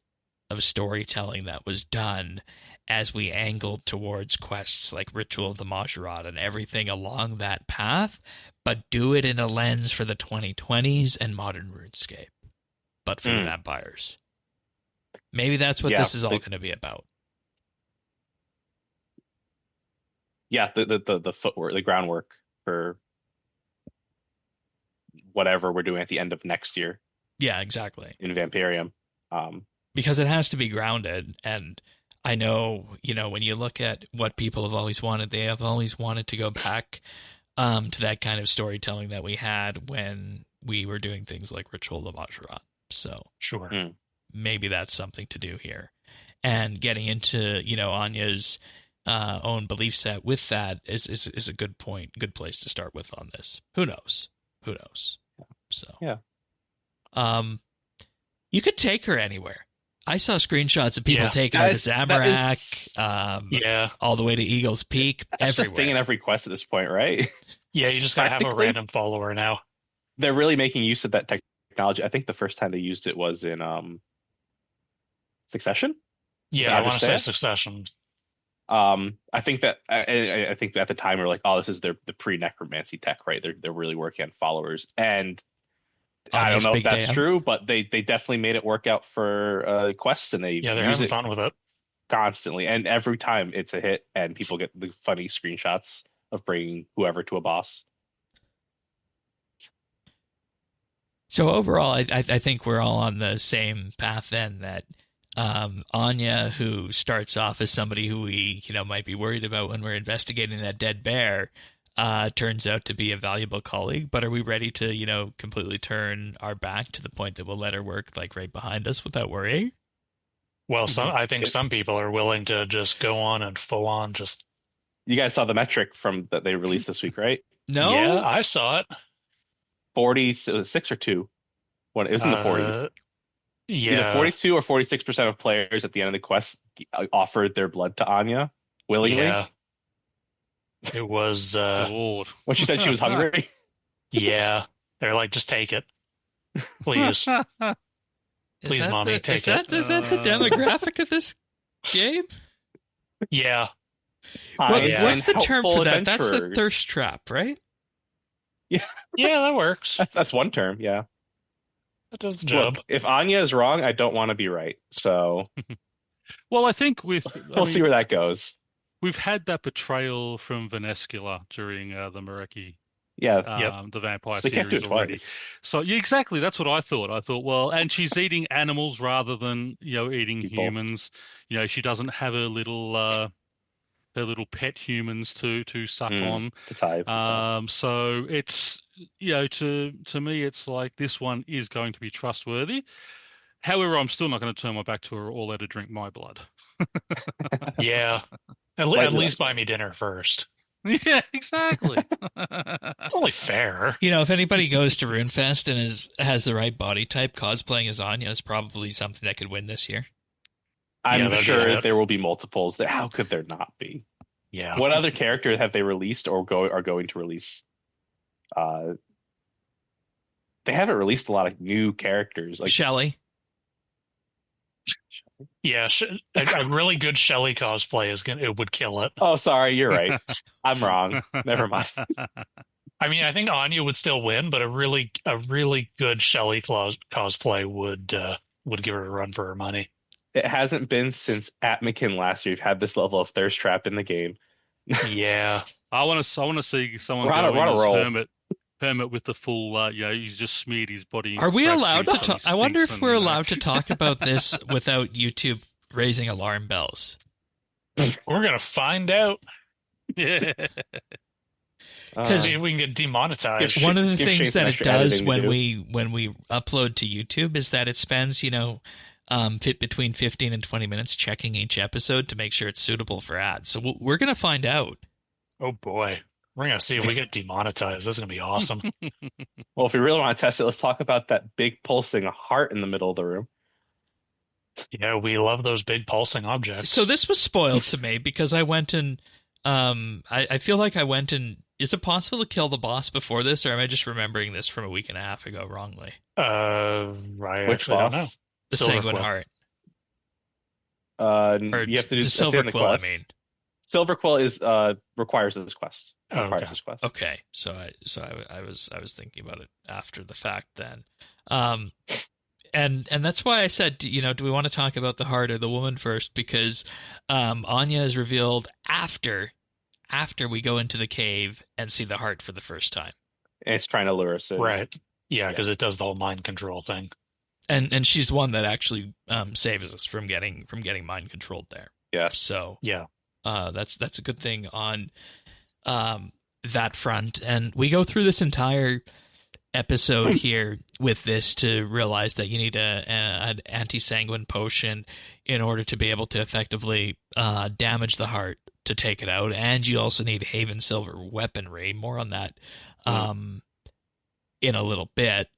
of storytelling that was done as we angled towards quests like Ritual of the Majorat and everything along that path, but do it in a lens for the 2020s and modern RuneScape, but for the vampires. Maybe that's what this is all going to be about. Yeah, the footwork, the groundwork for whatever we're doing at the end of next year. Yeah, exactly. In Vampyrium. Because it has to be grounded, and I know, when you look at what people have always wanted, they have always wanted to go back to that kind of storytelling that we had when we were doing things like Ritual of the Majorat. So Sure. Maybe that's something to do here. And getting into, Anya's own belief set with that is a good place to start with on this. Who knows? So yeah. You could take her anywhere. I saw screenshots of people taking her to Zamorak, all the way to Eagle's Peak, that's everywhere. the thing in every quest at this point, right? Yeah, you just gotta have a random follower now. They're really making use of that technology. I think the first time they used it was in Succession. Yeah, I want to say Succession. I think that I think at the time we were like, oh, this is the pre-necromancy tech, right? They're really working on followers, and I don't know if that's true, but they definitely made it work out for quests, and they're having fun with it constantly, and every time it's a hit, and people get the funny screenshots of bringing whoever to a boss. So overall, I think we're all on the same path then, that Anya, who starts off as somebody who we might be worried about when we're investigating that dead bear, turns out to be a valuable colleague. But are we ready to completely turn our back to the point that we'll let her work like right behind us without worrying? Well, I think some people are willing to just go on and full on just. You guys saw the metric that they released this week, right? No. Yeah, I saw it. 46 or 2. It was in the 40s. Yeah, either 42 or 46% of players at the end of the quest offered their blood to Anya willingly. Yeah. It was when she said she was hungry. Yeah, they're like, just take it, please. Please, mommy, take it. Is that the demographic of this game? Yeah. What's the term for that? That's the adventurers. thirst trap, right? Yeah, that works. That's one term. Yeah, that does the job. Look, if Anya is wrong, I don't want to be right. So, well, I think we'll see where that goes. We've had that betrayal from Venescula during the Mareki Yeah. the vampire So they can't do series it already. twice. So yeah, exactly, that's what I thought. I thought, well, and she's eating animals rather than eating People. humans. She doesn't have her little pet humans to suck on. It's Hive. So it's to me it's like this one is going to be trustworthy. However, I'm still not going to turn my back to her or let her drink my blood. Yeah. At least buy me dinner first. Yeah, exactly. It's only fair. If anybody goes to RuneFest and has the right body type, cosplaying as Anya is probably something that could win this year. I'm sure there will be multiples. How could there not be? Yeah. What other character have they released or are going to release? They haven't released a lot of new characters. Like Shelly. Yeah, a really good Shelly cosplay it would kill it. Oh, sorry, you're right. I'm wrong. Never mind. I mean, I think Anya would still win, but a really good Shelly cosplay would give her a run for her money. It hasn't been since Atmakin last year. You've had this level of thirst trap in the game. Yeah, I want to see someone We're go on a in as roll. Hermit with the full, he's just smeared his body. Are we allowed to talk? I wonder if we're allowed to talk about this without YouTube raising alarm bells. we're gonna find out. Yeah. See if we can get demonetized. One of the things that it does when do. we upload to YouTube is that it spends, between 15 and 20 minutes checking each episode to make sure it's suitable for ads. So we're going to find out. Oh boy, we're gonna see if we get demonetized. This is gonna be awesome. Well, if we really want to test it, let's talk about that big pulsing heart in the middle of the room. Yeah, we love those big pulsing objects. So this was spoiled to me because I went and I feel like I went and is it possible to kill the boss before this, or am I just remembering this from a week and a half ago wrongly? I Which actually boss? don't know. The Silver Sanguine Quill. Heart. You have to do the Silver the Quill, quest. I mean. Silver Quill is requires this quest. Oh, Requires okay. this quest. Okay, so I was thinking about it after the fact then, and that's why I said, do we want to talk about the heart or the woman first? Because Anya is revealed after we go into the cave and see the heart for the first time, And it's trying to lure us in. Right. Yeah, because it does the whole mind control thing. and she's one that actually saves us from getting mind controlled there. Yes. So Yeah. that's a good thing on that front. And we go through this entire episode here with this to realize that you need an anti-sanguine potion in order to be able to effectively damage the heart to take it out. And you also need Haven Silver weaponry. More on that in a little bit.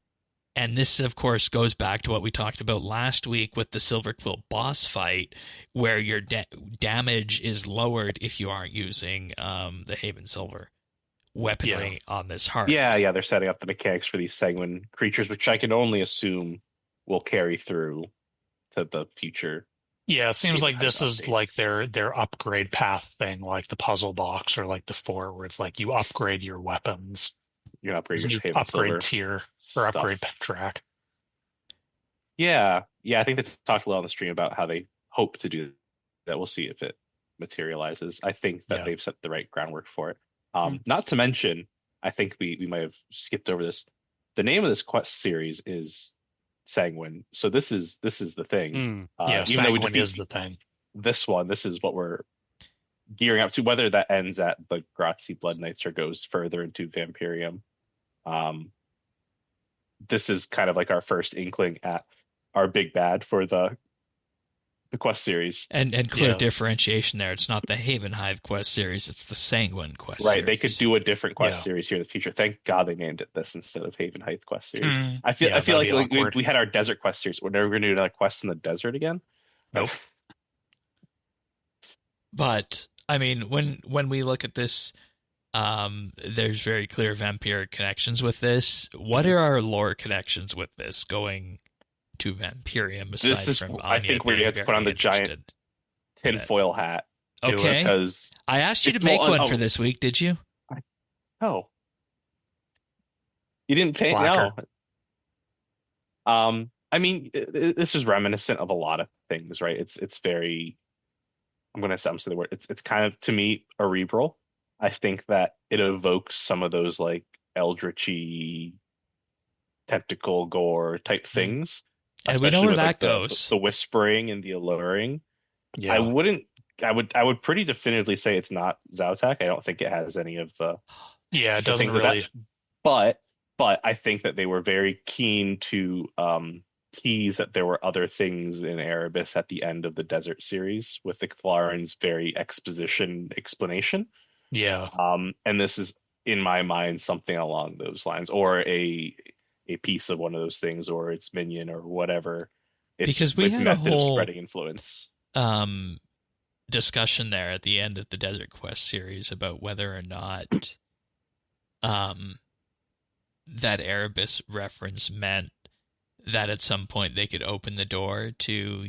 And this, of course, goes back to what we talked about last week with the Silver Quill boss fight, where your damage is lowered if you aren't using the Haven Silver weaponry on this heart. Yeah, they're setting up the mechanics for these sanguine creatures, which I can only assume will carry through to the future. Yeah, it seems like this is updates. like their upgrade path thing, like the puzzle box or like the 4, where it's like you upgrade your weapons. You can upgrade your You Haven upgrade Silver tier or stuff. upgrade track. Yeah, I think they talked a lot on the stream about how they hope to do that. We'll see if it materializes. I think that they've set the right groundwork for it. Not to mention, I think we might have skipped over this. The name of this quest series is Sanguine, so this is the thing. Yeah, even though we Sanguine defeat is the thing. this is what we're gearing up to. Whether that ends at the Grazi Blood Knights or goes further into Vampyrium, this is kind of like our first inkling at our big bad for the quest series. And clear differentiation there. It's not the Havenhythe quest series, it's the Sanguine quest series. Right, they could do a different quest series here in the future. Thank God they named it this instead of Havenhythe quest series. I feel like we had our desert quest series. We're never going to do another quest in the desert again. Nope. But I mean, when we look at this, there's very clear vampiric connections with this. What are our lore connections with this going to Vampyrium? This is, from I think, where you have to put on the giant tinfoil hat. Okay. Because I asked you to make one for this week. Did you? No. You didn't pay? Slacker. No. I mean, this is reminiscent of a lot of things, right? It's very. I'm saying the word. It's kind of, to me, cerebral. I think that it evokes some of those like eldritchy tentacle gore type things. And we know where that with goes. the whispering and the alluring. Yeah. I would pretty definitively say it's not Zautak. I don't think it has any of the Yeah, it the doesn't things of that. really. But I think that they were very keen to tease that there were other things in Erebus at the end of the Desert series with the Thlarans' very explanation. Yeah. And this is, in my mind, something along those lines, or a piece of one of those things, or its minion, or whatever. Because we its had method a whole of spreading influence. Discussion there at the end of the Desert Quest series about whether or not that Erebus reference meant that at some point they could open the door to,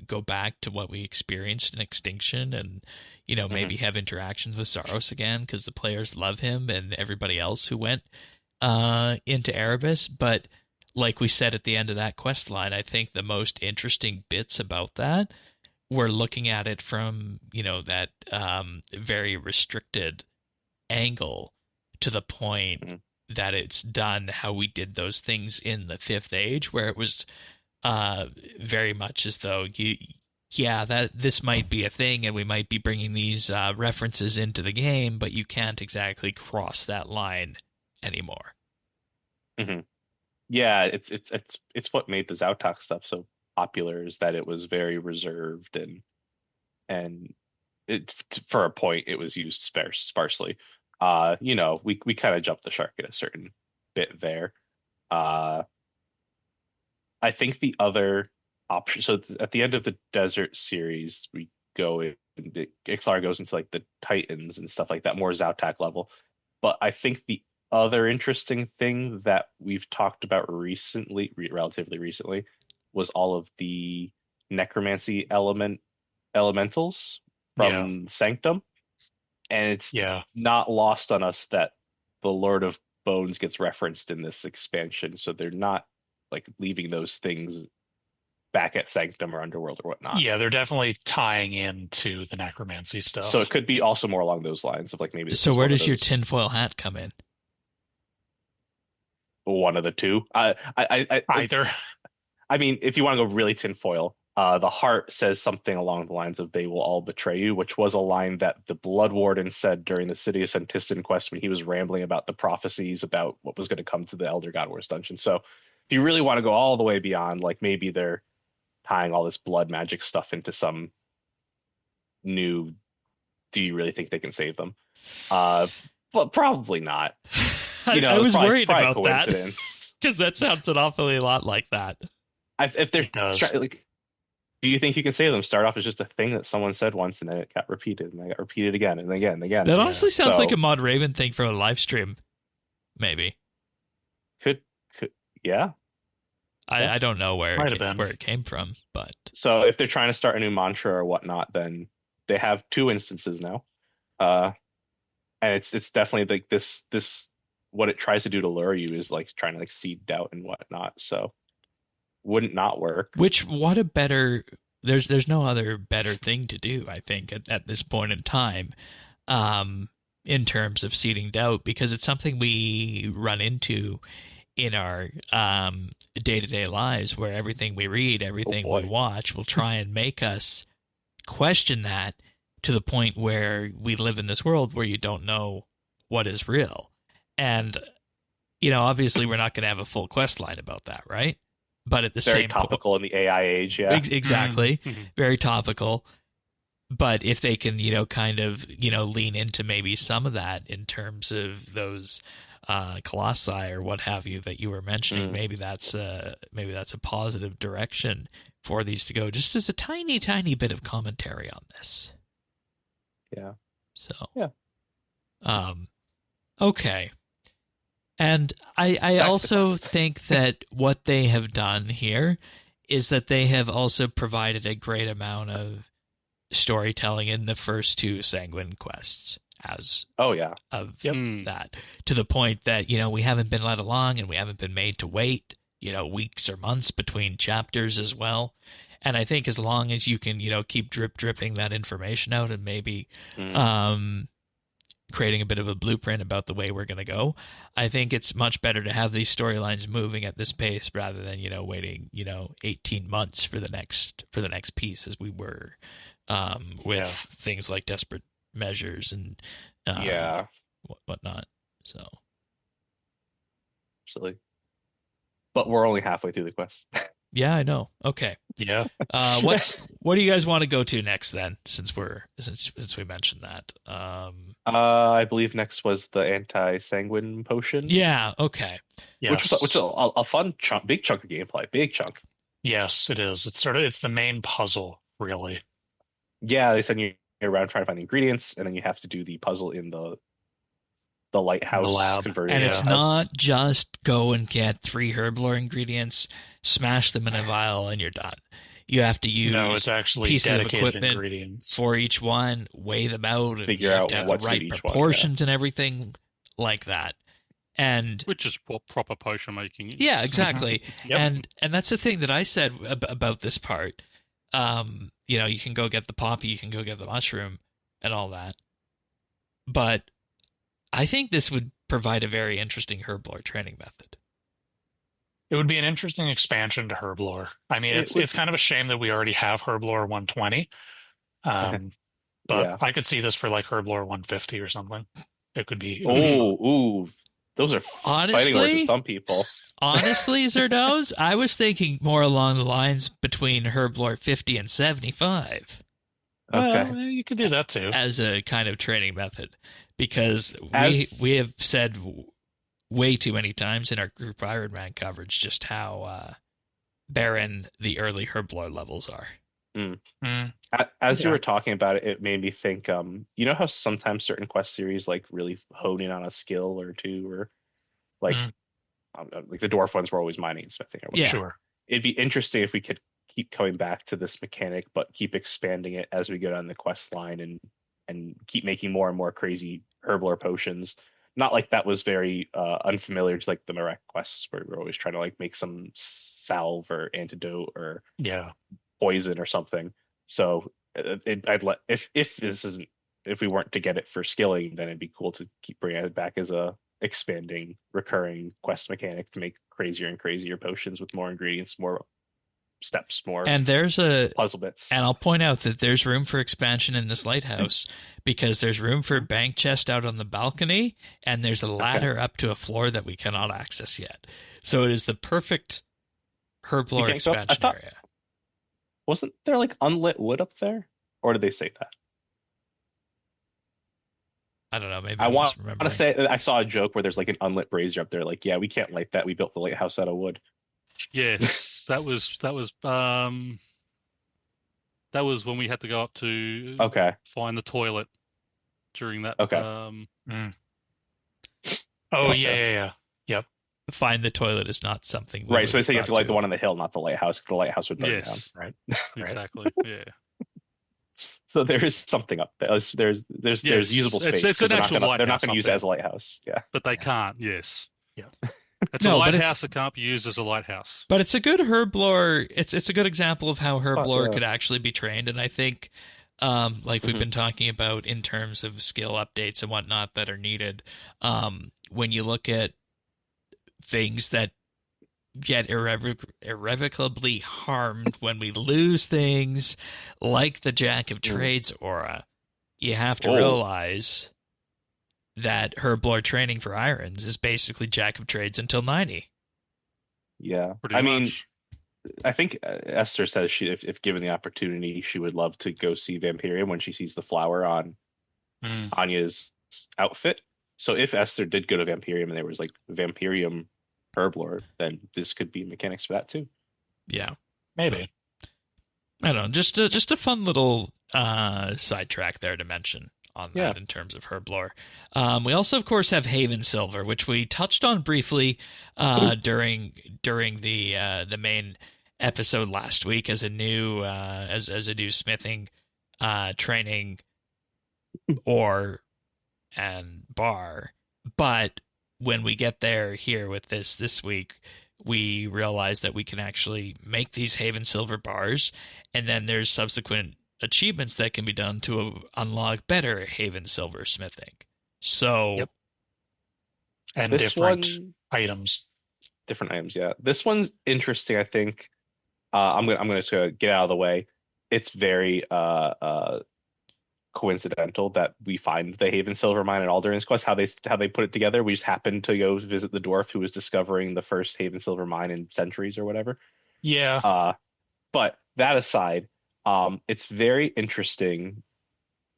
go back to what we experienced in Extinction and, maybe have interactions with Zaros again because the players love him and everybody else who went into Erebus. But like we said at the end of that quest line, I think the most interesting bits about that were looking at it from, that very restricted angle to the point that it's done how we did those things in the Fifth Age, where it was very much as though that this might be a thing and we might be bringing these references into the game, but you can't exactly cross that line anymore. Mm-hmm. Yeah, it's what made the Zautak stuff so popular, is that it was very reserved and it, for a point it was used sparsely. We kind of jumped the shark at a certain bit there. I think the other option. So at the end of the Desert series, we go in. Ixalar goes into like the Titans and stuff like that, more Zautak level. But I think the other interesting thing that we've talked about recently, relatively recently, was all of the necromancy elementals from Sanctum. And it's not lost on us that the Lord of Bones gets referenced in this expansion, so they're not like leaving those things back at Sanctum or Underworld or whatnot. Yeah, they're definitely tying into the necromancy stuff. So it could be also more along those lines of like maybe. So where does your tinfoil hat come in? One of the two. Either. I mean, if you want to go really tinfoil, the heart says something along the lines of "They will all betray you," which was a line that the Blood Warden said during the City of Santistan quest when he was rambling about the prophecies about what was going to come to the Elder God Wars dungeon. So, if you really want to go all the way beyond, like maybe they're tying all this blood magic stuff into some new. Do you really think they can save them? But probably not. I was worried about that because that sounds an awfully lot like that. If they're like. Do you think you can save them? Start off as just a thing that someone said once, and then it got repeated, and then it got repeated again and again and again. That honestly sounds like a Mod Raven thing from a live stream, maybe. Could yeah. I don't know where it came from, but so if they're trying to start a new mantra or whatnot, then they have two instances now, and it's definitely like this what it tries to do to lure you is like trying to like seed doubt and whatnot. So. Wouldn't not work. There's no other better thing to do, I think, at this point in time, in terms of seeding doubt, because it's something we run into in our day-to-day lives, where everything we read, everything we watch will try and make us question that to the point where we live in this world where you don't know what is real. And, obviously we're not going to have a full quest line about that, right? But at the very same topical in the AI age, yeah. Exactly. Very topical. But if they can, kind of, lean into maybe some of that in terms of those colossi or what have you that you were mentioning, maybe that's a positive direction for these to go, just as a tiny, tiny bit of commentary on this. Yeah. So. Yeah. Okay. And I also think that what they have done here is that they have also provided a great amount of storytelling in the first two Sanguine quests that, to the point that, we haven't been led along and we haven't been made to wait, weeks or months between chapters as well. And I think as long as you can, keep dripping that information out and maybe creating a bit of a blueprint about the way we're going to go. I think it's much better to have these storylines moving at this pace rather than, waiting, 18 months for the next piece, as we were with things like Desperate Measures and whatnot. So absolutely. But we're only halfway through the quest. Yeah, I know. Okay. Yeah. What do you guys want to go to next then? Since we mentioned that. I believe next was the anti-sanguine potion. Yeah. Okay. Yes. Which is a fun chunk, big chunk of gameplay. Big chunk. Yes, it is. It's the main puzzle, really. Yeah, they send you around trying to find the ingredients, and then you have to do the puzzle in the lighthouse lab. converted. And it's house. not just go and get 3 herblore ingredients, smash them in a vial, and you're done. You have to use it's actually pieces of dedicated equipment ingredients for each one, weigh them out, and Figure you have out to have what's the in right each one, proportions and everything like that. And which is what proper potion making is. yeah, exactly. Yep. And that's the thing that I said about this part. You can go get the poppy, you can go get the mushroom, and all that. But I think this would provide a very interesting herblore training method. It would be an interesting expansion to herblore. I mean, it's kind of a shame that we already have herblore 120. But I could see this for like herblore 150 or something. It could be. Ooh, those are fighting words for some people. Honestly, Zerdos, I was thinking more along the lines between herblore 50 and 75. Okay, well, you could do that too as a kind of training method, because we have said way too many times in our group Iron Man coverage just how barren the early herblore levels are. As you were talking about it, it made me think. You know how sometimes certain quest series like really hone in on a skill or two, or like the dwarf ones were always mining and smithing. Or yeah, sure. It'd be interesting if we could keep coming back to this mechanic, but keep expanding it as we go down the quest line and keep making more and more crazy herblore potions. Not like that was very unfamiliar to like the Marek quests, where we're always trying to like make some salve or antidote or poison or something. So if we weren't to get it for skilling, then it'd be cool to keep bringing it back as a expanding recurring quest mechanic to make crazier and crazier potions with more ingredients, more steps, more and there's a puzzle bits. And I'll point out that there's room for expansion in this lighthouse because there's room for a bank chest out on the balcony, and there's a ladder up to a floor that we cannot access yet. So it is the perfect herblore expansion area. Wasn't there like unlit wood up there, or did they say that? I don't know. Maybe I want to say I saw a joke where there's like an unlit brazier up there. Like, yeah, we can't light that. We built the lighthouse out of wood. Yes, that was when we had to go up to find the toilet during that. Yep. Find the toilet is not something. Right. So they say you have to light the one on the hill, not the lighthouse. The lighthouse would burn down. Right. Exactly. Yeah. So there is something up there. There's usable space. It's an actual lighthouse. They're not going to use it as a lighthouse. Yeah. But they can't. Yes. Yeah. It's a lighthouse that can't be used as a lighthouse. But it's a good herblore. It's a good example of how herblore could actually be trained, and I think, we've been talking about in terms of skill updates and whatnot that are needed. When you look at things that get irrevocably harmed when we lose things, like the Jack of Trades aura, you have to realize that herblore training for irons is basically Jack of Trades until 90. Yeah. Pretty mean, much. I think Esther says if given the opportunity, she would love to go see Vampyrium when she sees the flower on Anya's outfit. So if Esther did go to Vampyrium and there was like Vampyrium herblore, then this could be mechanics for that too. Yeah. Maybe. I don't know. Just a fun little sidetrack there to mention on that in terms of herblore. We also, of course, have Haven Silver, which we touched on briefly during the main episode last week as a new as a new smithing training ore and bar. But when we get there here with this week, we realize that we can actually make these Haven Silver bars, and then there's subsequent achievements that can be done to unlock better Haven Silver smithing. So, Yep. And This different one, items. different items, yeah. This one's interesting, I think. I'm gonna just get out of the way. It's very coincidental that we find the Haven Silver Mine in Alderaan's Quest. How they put it together. We just happened to go visit the dwarf who was discovering the first Haven Silver Mine in centuries or whatever. Yeah. But that aside, it's very interesting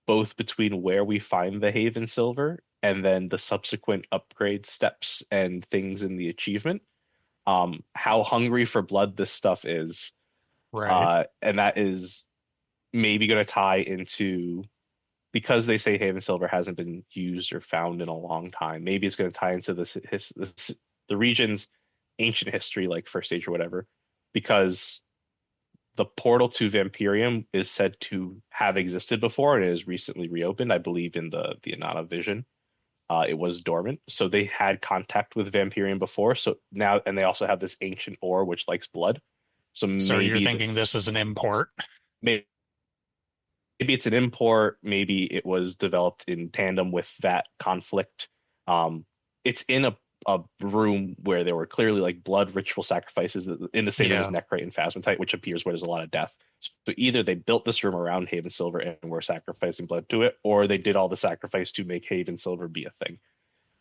both between where we find the Haven Silver and then the subsequent upgrade steps and things in the achievement. How hungry for blood this stuff is. Right. And that is maybe going to tie into, because they say Haven Silver hasn't been used or found in a long time. Maybe it's going to tie into the region's ancient history, like First Age or whatever, because the portal to Vampyrium is said to have existed before and it is recently reopened. I believe in the Inanna Vision. It was dormant, so they had contact with Vampyrium before. So now, and they also have this ancient ore which likes blood. So So you're maybe thinking this is an import? maybe it's an import. Maybe it was developed in tandem with that conflict. It's in a room where there were clearly like blood ritual sacrifices in the same room as Yeah. Necrite and Phasmatite, which appears where there's a lot of death. So either they built this room around Haven Silver and were sacrificing blood to it, or they did all the sacrifice to make Haven Silver be a thing.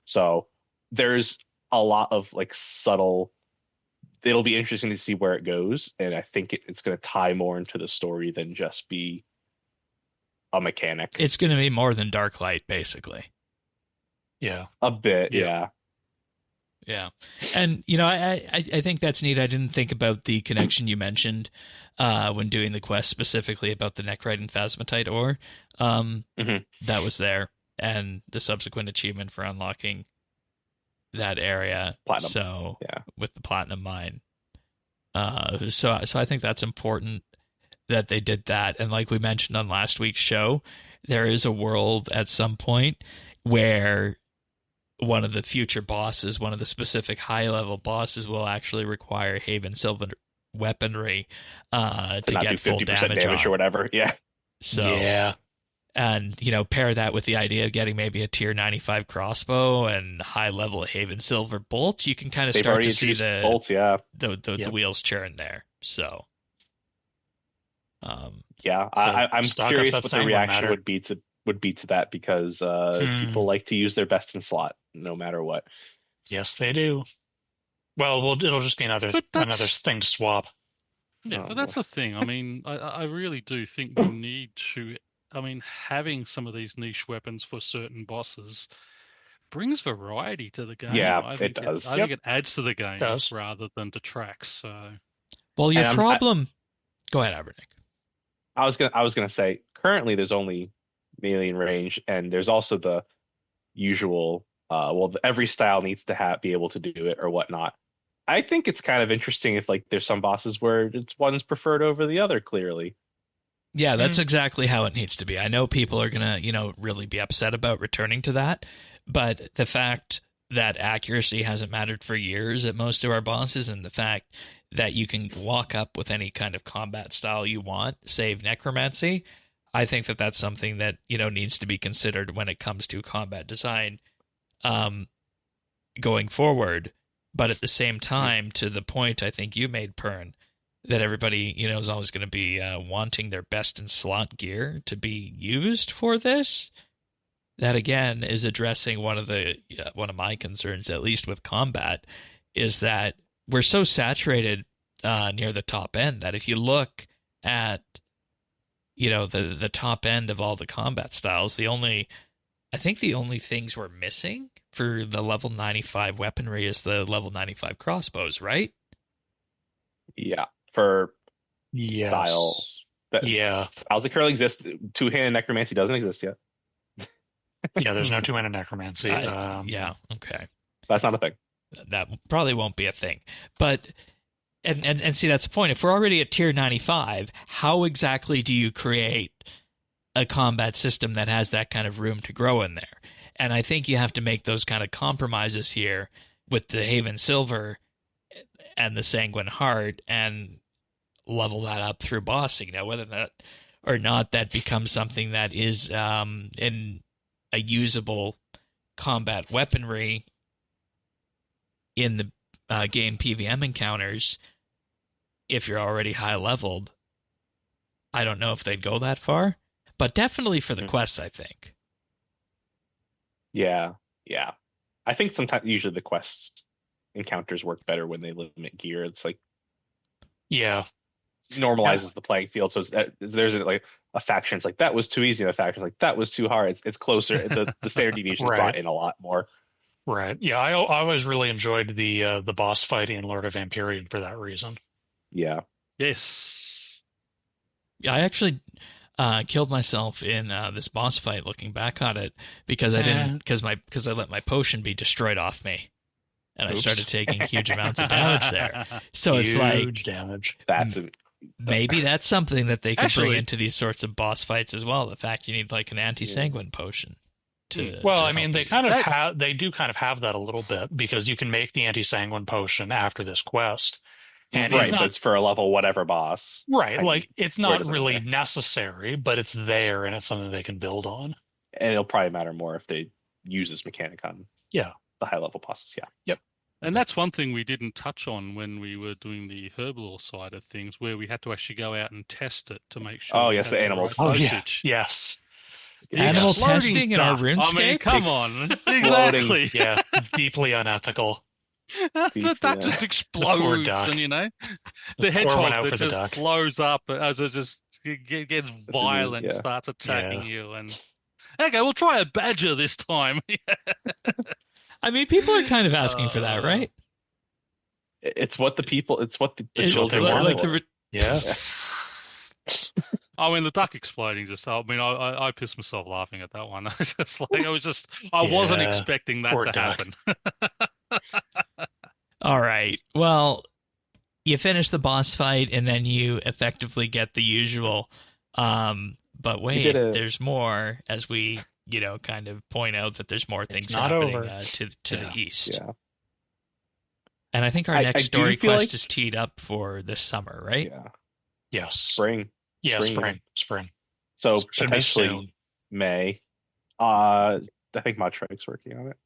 So there's a lot of like subtle. It'll be interesting to see where it goes, and I think it's going to tie more into the story than just be a mechanic. it's going to be more than Darklight, basically. Yeah. A bit, Yeah. yeah. Yeah. And, I think that's neat. I didn't think about the connection you mentioned when doing the quest specifically about the Necrite and Phasmatite ore. That was there. And the subsequent achievement for unlocking that area. Platinum. So, Yeah. with the Platinum Mine. So I think that's important that they did that. And like we mentioned on last week's show, there is a world at some point where one of the future bosses, one of the specific high-level bosses, will actually require Haven Silver weaponry to not get do full 50% damage or on. whatever. Yeah. So, Yeah. and pair that with the idea of getting maybe a tier 95 crossbow and high-level Haven Silver bolt, you can kind of They've start already to see introduced bolts, yeah. the Yep. wheels churn there. So, Yeah. So I'm stock up curious that what the Sanguine reaction matter. would be to that, because people like to use their best in slot no matter what. Yes, they do. Well, it'll just be another But that's thing to swap. Yeah, Oh, but that's boy. the thing. I mean, I really do think we need to. I mean, having some of these niche weapons for certain bosses brings variety to the game. Yeah, I it think does. I think it adds to the game Does. rather than detracts. So well, your And problem. Go ahead, Abernick. I was gonna say currently there's only melee range, and there's also the usual every style needs to be able to do it or whatnot. I think it's kind of interesting if like there's some bosses where it's one's preferred over the other clearly. Yeah, that's exactly how it needs to be. I know people are going to, really be upset about returning to that, but the fact that accuracy hasn't mattered for years at most of our bosses, and the fact that you can walk up with any kind of combat style you want, save necromancy, I think that that's something that, needs to be considered when it comes to combat design going forward. But at the same time, to the point I think you made, Pern, that everybody, is always going to be wanting their best in slot gear to be used for this. That again is addressing one of my concerns, at least with combat, is that we're so saturated near the top end that if you look at, the top end of all the combat styles, I think the only things we're missing for the level 95 weaponry is the level 95 crossbows, right? Yeah, for Yes. style. Yeah. Styles that currently exist. Two-handed necromancy doesn't exist yet. Yeah, there's no two-handed necromancy. Yeah, okay. That's not a thing. That probably won't be a thing. But and see, that's the point. If we're already at tier 95, how exactly do you create a combat system that has that kind of room to grow in there? And I think you have to make those kind of compromises here with the Haven Silver and the Sanguine Heart and level that up through bossing. Now, whether that or not that becomes something that is in a usable combat weaponry in the game PVM encounters, if you're already high leveled, I don't know if they'd go that far, but definitely for the quests, I think. Yeah. I think sometimes, usually the quest encounters work better when they limit gear. It's like normalizes the playing field. So there's like a faction. It's like that was too easy. And a faction like that was too hard. It's closer. The standard deviation is brought in a lot more. Right. Yeah. I always really enjoyed the boss fight in Lord of Vampyrium for that reason. Yeah. Yes. Yeah, I actually killed myself in this boss fight. Looking back on it, because I didn't, because I let my potion be destroyed off me, and I started taking huge amounts of damage there. So it's like huge damage. Maybe that's something that they could bring into these sorts of boss fights as well. The fact you need like an anti-sanguine potion. I mean, they do kind of have that a little bit, because you can make the anti-sanguine potion after this quest. And it's for a level whatever boss. Right, like it's not really necessary, but it's there and it's something they can build on. And it'll probably matter more if they use this mechanic on the high level bosses. Yeah. Yep. And that's one thing we didn't touch on when we were doing the herbal side of things, where we had to actually go out and test it to make sure. Oh, yes, the animals. Yes. Animal testing in our RuneScape? I mean, come on. Exactly. Yeah, deeply unethical. The duck just explodes, and the hedgehog that just blows up as it just gets violent and starts attacking you. And okay, we'll try a badger this time. I mean, people are kind of asking for that, right? It's what the children want. Yeah. I mean, the duck exploding I pissed myself laughing at that one. I wasn't expecting that to happen. All right. Well, you finish the boss fight and then you effectively get the usual. But wait, there's more, as we, kind of point out that there's more things happening to the east. Yeah. And I think our next story quest is teed up for this summer, right? Yeah. Yes. Spring. Yeah, spring. So potentially May. I think Modtrik's working on it.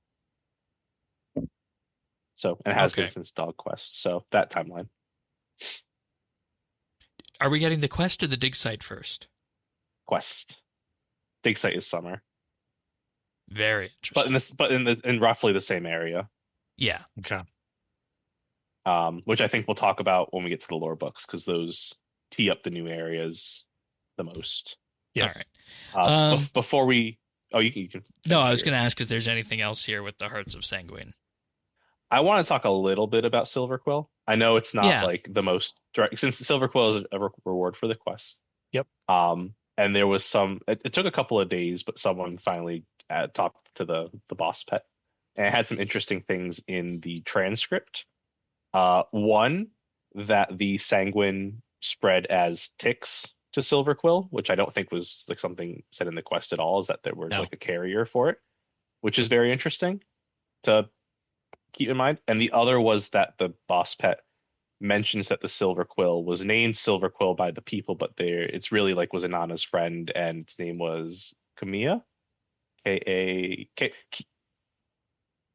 So, and it has been since Dog Quest. So that timeline. Are we getting the quest or the dig site first? Quest. Dig site is summer. Very interesting. But in roughly the same area. Yeah. Okay. Which I think we'll talk about when we get to the lore books, because those tee up the new areas the most. Yeah. All right. Before we, you can. No, I was going to ask if there's anything else here with the Hearts of Sanguine. I want to talk a little bit about Silverquill. I know it's not like the most direct, since Silverquill is a reward for the quest. Yep. And there was it took a couple of days, but someone finally talked to the boss pet, and it had some interesting things in the transcript. One, that the Sanguine spread as ticks to Silverquill, which I don't think was like something said in the quest at all, is that there was like a carrier for it, which is very interesting to keep in mind. And the other was that the boss pet mentions that the Silverquill was named Silverquill by the people, but it's really like was Inanna's friend, and its name was Kamiya,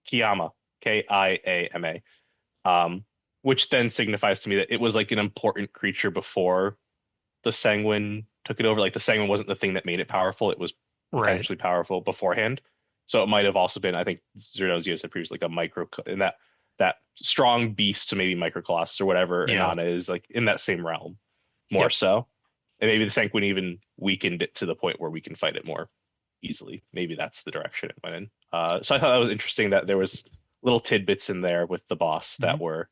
Kiama, Kiama, which then signifies to me that it was like an important creature before the Sanguine took it over. Like the Sanguine wasn't the thing that made it powerful; it was potentially powerful beforehand. So it might have also been, I think Zernosia said previously, like a micro, in that strong beast to maybe Micro Colossus or whatever Inanna is, like in that same realm, more so. And maybe the Sanguine even weakened it to the point where we can fight it more easily. Maybe that's the direction it went in. So I thought that was interesting that there was little tidbits in there with the boss that were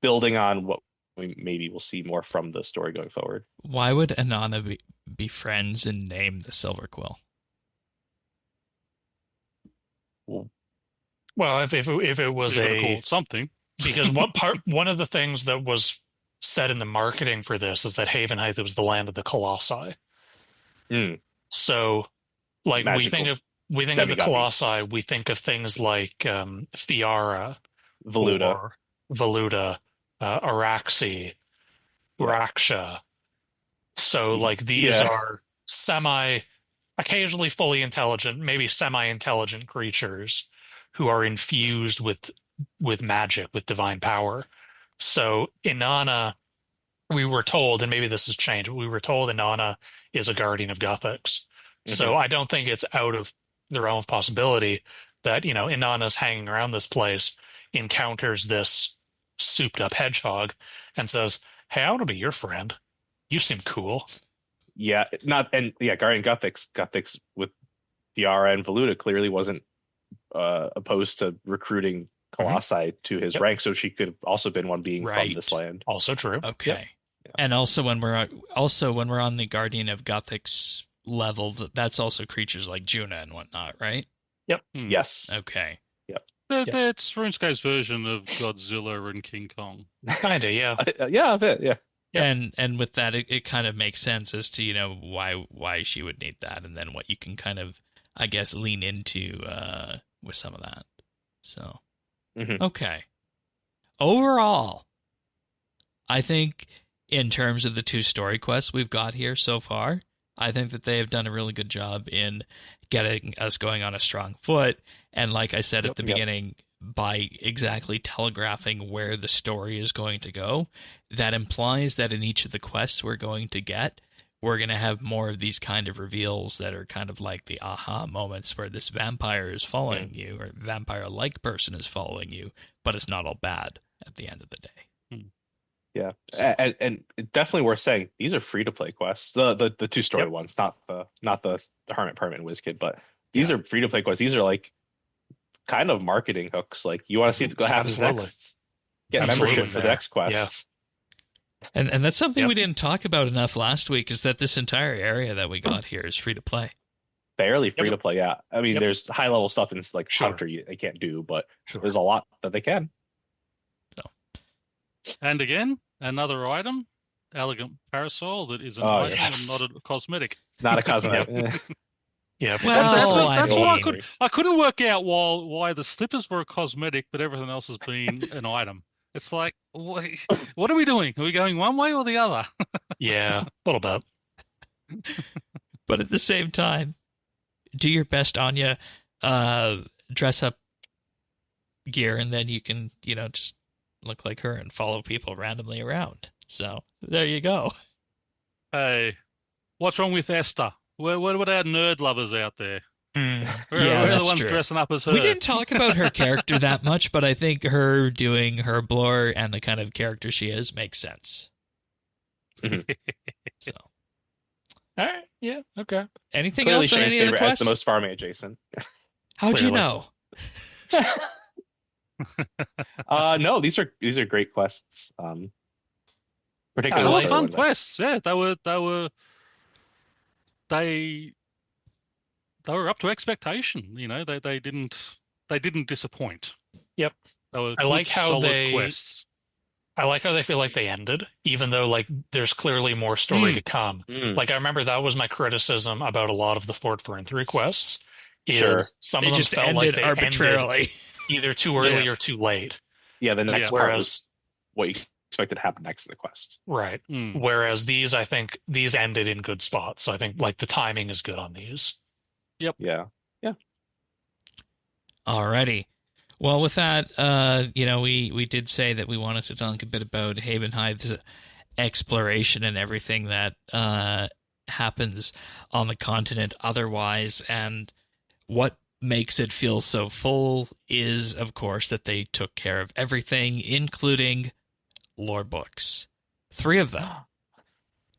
building on what we maybe will see more from the story going forward. Why would Inanna be friends and name the Silverquill? Well, if it was something, because one of the things that was said in the marketing for this is that Havenhythe was the land of the Colossi. So, like we think of the Colossi, we think of things like Fiara, Voluta, Araxi, Raksha. So, like these are occasionally fully intelligent, maybe semi-intelligent creatures who are infused with magic, with divine power. So Inanna, we were told, and maybe this has changed, but we were told Inanna is a guardian of Guthix. So I don't think it's out of the realm of possibility that, Inanna's hanging around this place, encounters this souped up hedgehog, and says, "Hey, I want to be your friend. You seem cool." Yeah, Guardian Guthix with Fiara and Valuta clearly wasn't opposed to recruiting Colossi to his rank, so she could have also been one being from this land. Also true. Okay. Yep. Yeah. And also when we're on the Guardian of Guthix level, that's also creatures like Juna and whatnot, right? Yep. Yes. Okay. Yep. That's RuneScape's version of Godzilla and King Kong. Kinda, yeah. Yeah, a bit, yeah. Yep. And with that, it kind of makes sense as to why she would need that, and then what you can kind of, I guess, lean into with some of that. So, okay. Overall, I think in terms of the 2 story quests we've got here so far, I think that they have done a really good job in getting us going on a strong foot. And like I said at the beginning, by exactly telegraphing where the story is going to go, that implies that in each of the quests we're going to get, we're going to have more of these kind of reveals that are kind of like the aha moments where this vampire is following you, or vampire-like person is following you, but it's not all bad at the end of the day. Yeah, so. and definitely worth saying, these are free-to-play quests. The 2-story ones, not the Hermit Permit and Wiz Kid, but these are free-to-play quests. These are like kind of marketing hooks. Like, you want to see what happens next, get membership for the next quest. Yeah. And that's something we didn't talk about enough last week, is that this entire area that we got here is free-to-play. Barely free-to-play, yeah. I mean, there's high-level stuff in like Hunter they can't do, but there's a lot that they can. And again, another item, elegant parasol that is an item and not a cosmetic. Not a cosmetic. Yeah, well, that's what I couldn't work out why the slippers were a cosmetic, but everything else has been an item. It's like, what are we doing? Are we going one way or the other? Yeah, a little bit. But at the same time, do your best, Anya. Dress up gear, and then you can, just look like her and follow people randomly around. So there you go. Hey, what's wrong with Esther? What about our nerd lovers out there? We're the ones dressing up as her. We didn't talk about her character that much, but I think her doing her blur and the kind of character she is makes sense. So, all right, yeah, okay. Anything Clearly else on Shane's any other favorite quests? as the most farming adjacent. How'd you know? No, these are great quests. Particularly fun quests. Yeah, they were up to expectation. They didn't disappoint. Yep. They were I like how solid quests. I like how they feel like they ended, even though like there's clearly more story to come. Like I remember that was my criticism about a lot of the Fort Fern 3 quests. Some of them just felt like they arbitrarily ended either too early or too late. Yeah, the next part was what you expected to happen next in the quest. Right. Whereas these, I think these ended in good spots. So I think like the timing is good on these. Yep. Yeah. Alrighty. Well, with that, we did say that we wanted to talk a bit about Havenhythe's exploration and everything that happens on the continent otherwise, and what makes it feel so full is, of course, that they took care of everything, including lore books. 3 of them.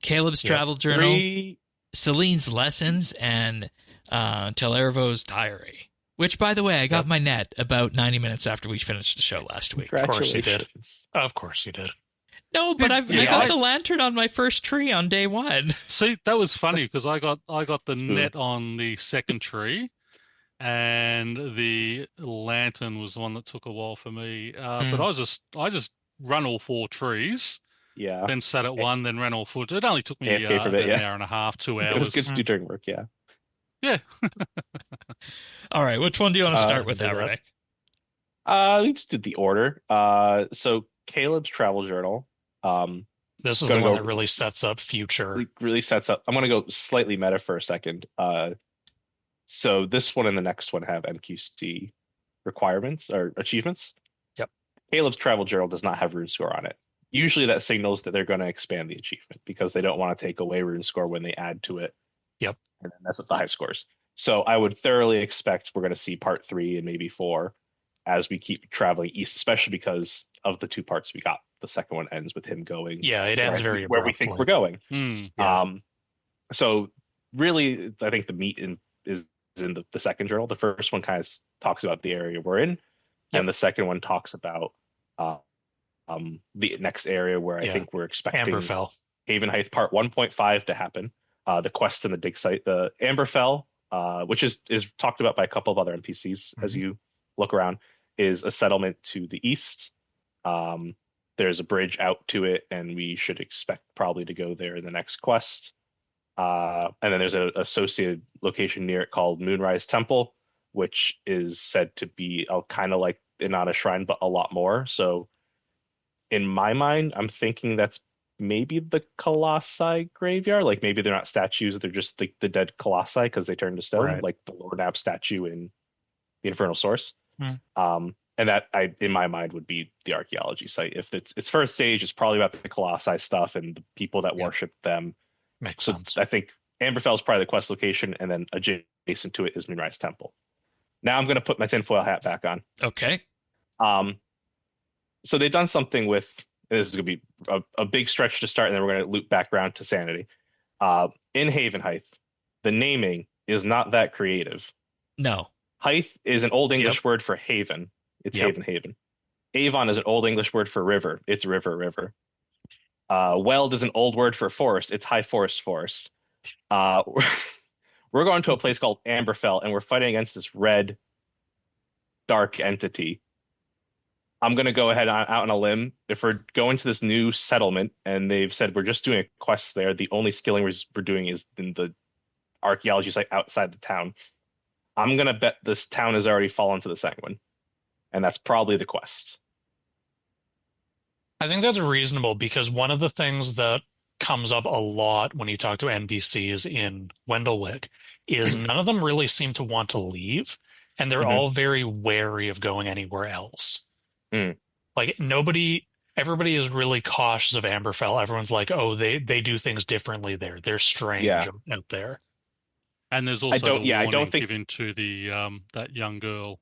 Caleb's travel journal, 3... Celine's lessons, and Telerevo's diary. Which, by the way, I got my net about 90 minutes after we finished the show last week. Of course you did. Of course you did. No, but I got the lantern on my first tree on day 1. See, that was funny because I got the net on the second tree, and the lantern was the one that took a while for me. But I just run all 4 trees. Yeah. Then sat at one, then ran all 4. It only took me an hour and a half, 2 hours. It was good to do during work. Yeah. Yeah. All right. Which one do you want to start with, Havenhythe? We just did the order. So Caleb's travel journal. This is the one that really sets up future. Really sets up. I'm going to go slightly meta for a second. So this one and the next one have MQC requirements or achievements. Yep. Caleb's travel journal does not have rune score on it. Usually that signals that they're going to expand the achievement because they don't want to take away rune score when they add to it. Yep. And then mess up the high scores. So I would thoroughly expect we're going to see part 3 and maybe 4 as we keep traveling east, especially because of the 2 parts we got. The second one ends with him going. Yeah, it ends very where we think we're going. Yeah. So really, I think the meat is in the second journal. The first one kind of talks about the area we're in, and the second one talks about the next area where I think we're expecting Amberfell. Havenhythe Part 1.5 to happen. The quest in the dig site, the Amberfell, which is talked about by a couple of other NPCs as you look around, is a settlement to the east. There's a bridge out to it, and we should expect probably to go there in the next quest. And then there's an associated location near it called Moonrise Temple, which is said to be kind of like Inanna Shrine, but a lot more. So in my mind, I'm thinking that's maybe the Colossi graveyard. Like maybe they're not statues, they're just the dead Colossi because they turned to stone, like the Lord Nab statue in the Infernal Source. And that, in my mind, would be the archaeology site. If it's first stage, it's probably about the Colossi stuff and the people that worship them. Makes sense. I think Amberfell is probably the quest location, and then adjacent to it is Moonrise Temple. Now I'm going to put my tinfoil hat back on. Okay. So they've done something with, this is going to be a big stretch to start, and then we're going to loop back around to sanity. In Havenhythe, the naming is not that creative. No. Hythe is an Old English word for haven. It's haven. Avon is an Old English word for river. It's river. Weld is an old word for forest. It's high forest. We're going to a place called Amberfell, and we're fighting against this red, dark entity. I'm going to go ahead out on a limb. If we're going to this new settlement, and they've said we're just doing a quest there, the only skilling we're doing is in the archaeology site outside the town. I'm going to bet this town has already fallen to the Sanguine, and that's probably the quest. I think that's reasonable because one of the things that comes up a lot when you talk to NPCs in Wendelwick is none of them really seem to want to leave, and they're all very wary of going anywhere else. Like everybody is really cautious of Amberfell. Everyone's like, oh, they do things differently there. They're strange out there. And there's also I don't think given to the that young girl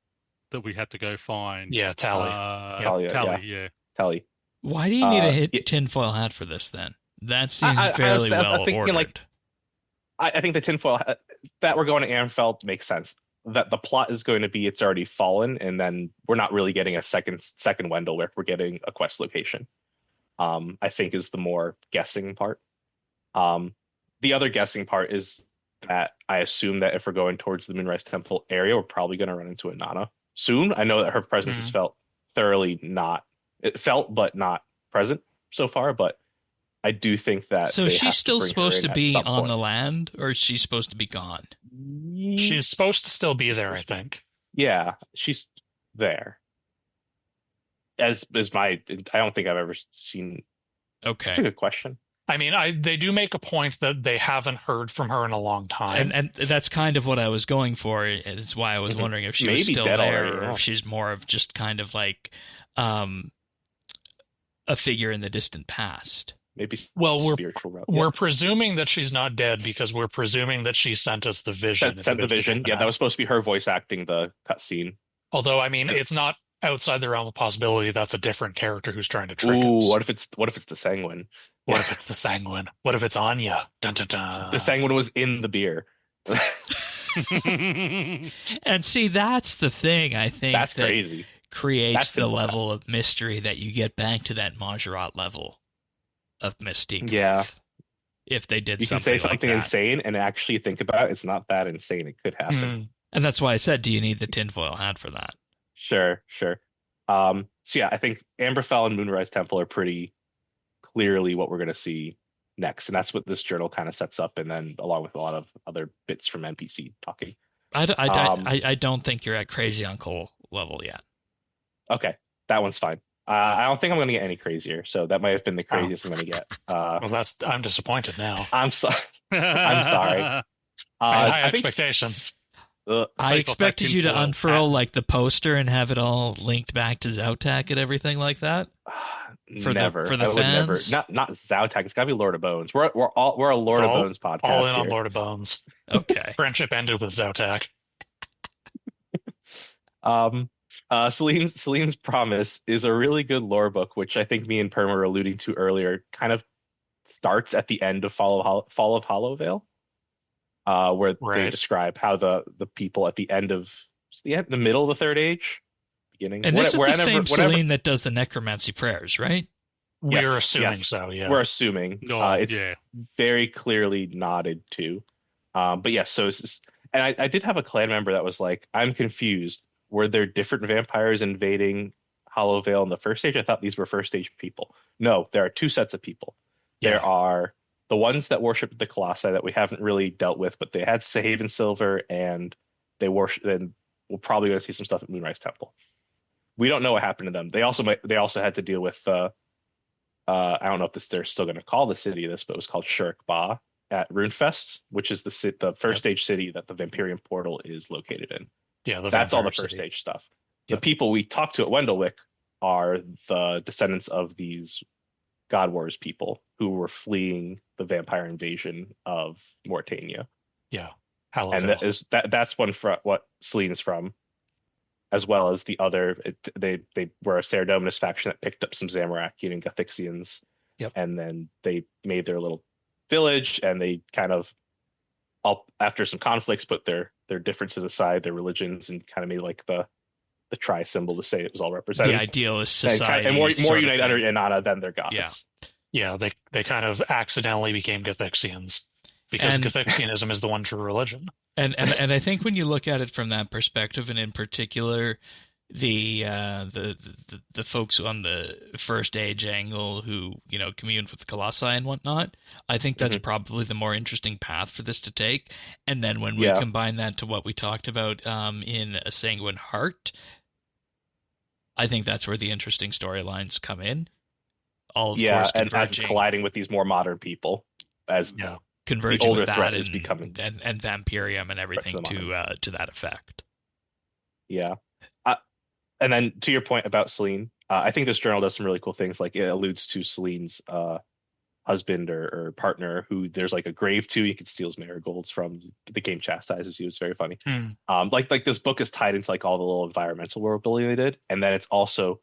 that we had to go find. Yeah, Tally. Tally. Why do you need a tinfoil hat for this then? That seems fairly well ordered. I think the tinfoil hat, that we're going to Amberfell makes sense. That the plot is going to be it's already fallen, and then we're not really getting a second Wendelwick. We're getting a quest location. I think is the more guessing part. The other guessing part is that I assume that if we're going towards the Moonrise Temple area, we're probably going to run into Inanna soon. I know that her presence has felt but not present so far, but I do think that. So she's still supposed to be on the land, or is she supposed to be gone? She's supposed to still be there, I think. Yeah, she's there. I don't think I've ever seen. Okay, that's a good question. I mean, they do make a point that they haven't heard from her in a long time, and that's kind of what I was going for. Is why I was wondering if she was still there, already, or if she's more of just kind of like a figure in the distant past. Maybe. Well, spiritual route. We're presuming that she's not dead because we're presuming that she sent us the vision. Sent the vision. Yeah, that was supposed to be her voice acting the cutscene. Although, I mean, it's not outside the realm of possibility. That's a different character who's trying to trick us. What if it's the Sanguine? What if it's the Sanguine? What if it's Anya? Dun, dun, dun. The Sanguine was in the beer. And see, that's the thing. I think that's crazy. Creates the level of mystery that you get back to that Majorat level of mystique. Yeah. If they did you something can say something like insane and actually think about it, it's not that insane. It could happen. And that's why I said, do you need the tinfoil hat for that? Sure. So yeah, I think Amberfell and Moonrise Temple are pretty clearly what we're going to see next. And that's what this journal kind of sets up. And then along with a lot of other bits from NPC talking. I don't think you're at crazy uncle level yet. Okay. That one's fine. I don't think I'm going to get any crazier. So that might have been the craziest I'm going to get. Well, I'm disappointed now. I'm sorry. I'm sorry. I had high expectations. I Take off that expected you to tinfoil unfurl hat. like the poster and have it all linked back to Zautak and everything like that. For Never. the I would never. fans? Not Zautak. It's got to be Lord of Bones. We're a Lord of Bones podcast all in here. on Lord of Bones. Okay. Friendship ended with Zautak. Celine's Promise is a really good lore book, which I think me and Perma were alluding to earlier. Kind of starts at the end of Fall of Hollowvale, where they describe how the people at the end of the middle of the Third Age, beginning. And this is the same Celine that does the necromancy prayers, right? We're assuming so. Yeah, we're assuming. It's very clearly nodded to. But yes, so it's just, and I did have a clan member that was like, I'm confused. Were there different vampires invading Hollowvale in the first stage? I thought these were first stage people. No, there are two sets of people. Yeah. There are the ones that worship the Colossi that we haven't really dealt with, but they had Haven Silver and they worship. And we'll probably going to see some stuff at Moonrise Temple. We don't know what happened to them. They also had to deal with I don't know if they're still going to call the city this, but it was called Shurk Ba at Runefest, which is the first stage city that the Vampyrium portal is located in. Yeah, that's all the first stage stuff. Yep. The people we talked to at Wendlewick are the descendants of these God Wars people who were fleeing the vampire invasion of Mauritania. Yeah, and that's what Celine is from, as well as the other. They were a Saradominus faction that picked up some Zamorakian and Gothixians, and then they made their little village, and they kind of, after some conflicts, put their differences aside, their religions, and kind of made like the tri symbol to say it was all represented. The idealist society, and more united under Inanna than their gods. Yeah, they kind of accidentally became Gothixians because Gothixianism is the one true religion. And I think when you look at it from that perspective, and in particular, the folks on the first age angle who communed with the Colossi and whatnot, I think that's probably the more interesting path for this to take. And then when we combine that to what we talked about in A Sanguine Heart, I think that's where the interesting storylines come in. All of course, and as it's colliding with these more modern people, as converging the older with that threat is becoming and Vampyrium and everything to that effect. Yeah. And then to your point about Celine, I think this journal does some really cool things. Like it alludes to Celine's husband or partner, who there's like a grave to. You can steal his marigolds from. The game chastises you. It's very funny. Like this book is tied into like all the little environmental world building they did, and then it's also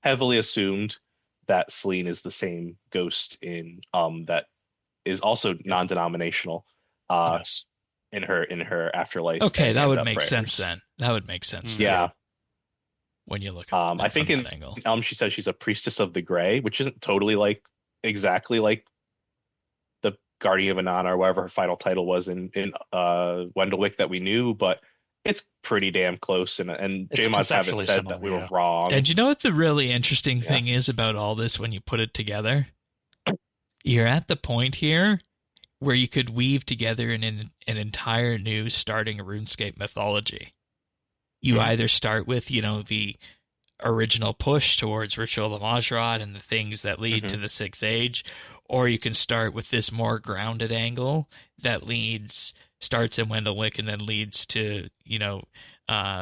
heavily assumed that Celine is the same ghost in that is also non-denominational in her afterlife. Okay, that would make sense then. That would make sense. Yeah. When you look at I think in angle. She says she's a priestess of the Grey, which isn't totally like exactly like the Guardian of Inanna or whatever her final title was in Wendlewick that we knew, but it's pretty damn close. And JMods haven't said that we were wrong. And you know what the really interesting thing is about all this when you put it together? You're at the point here where you could weave together an entire new starting RuneScape mythology. You either start with, the original push towards Ritual of Mazrod and the things that lead to the Sixth Age, or you can start with this more grounded angle that starts in Wendlewick and then leads to,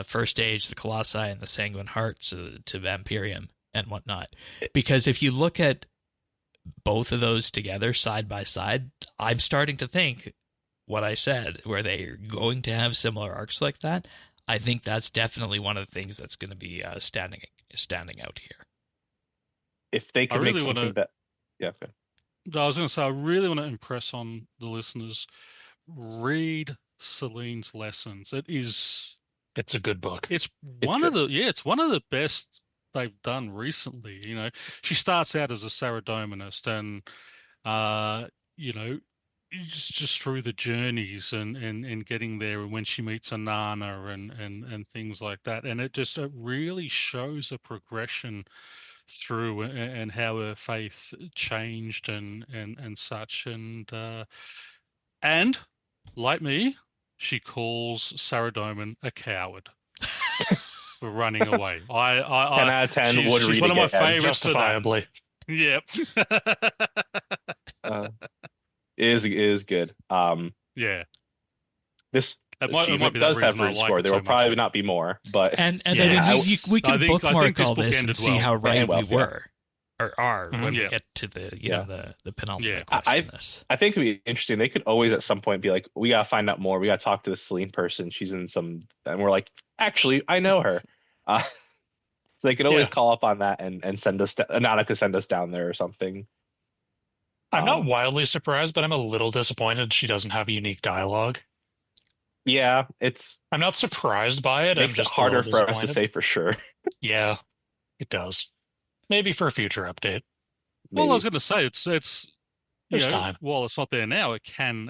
First Age, the Colossi, and the Sanguine Hearts to Vampyrium and whatnot. Because if you look at both of those together side by side, I'm starting to think what I said, where they're going to have similar arcs like that. I think that's definitely one of the things that's going to be standing out here. If they could make something that, okay. I was going to say, I really want to impress on the listeners. Read Celine's Lessons. It's a good book. It's one of the best they've done recently. She starts out as a Saradominist, and just through the journeys and getting there, and when she meets Inanna and things like that, and it really shows a progression through and how her faith changed and such, and like me, she calls Saradomin a coward for running away. 10 out of 10 would read she's one of my favorites, justifiably. Yep. Is good. Yeah. This It might be achievement that does have reason I rune like score. it There so will probably much. not be more, but And Yeah. I mean, we I can think bookmark this all book this and ended see well. how right And well, we were or are when we Yeah. get to the Yeah. the penultimate Yeah. question. This I think it'd be interesting. They could always at some point be like, we gotta find out more. We gotta talk to this Celine person. She's in some, and we're like, actually, I know her. So they could always Yeah. call up on that and send us. Anana send us down there or something. I'm not wildly surprised, but I'm a little disappointed she doesn't have unique dialogue. Yeah, it's I'm not surprised by it. I'm makes it just harder a little for us to disappointed. say for sure. Yeah, it does. Maybe for a future update. Well, I was Maybe. going to say it's There's time. while it's not there now, it can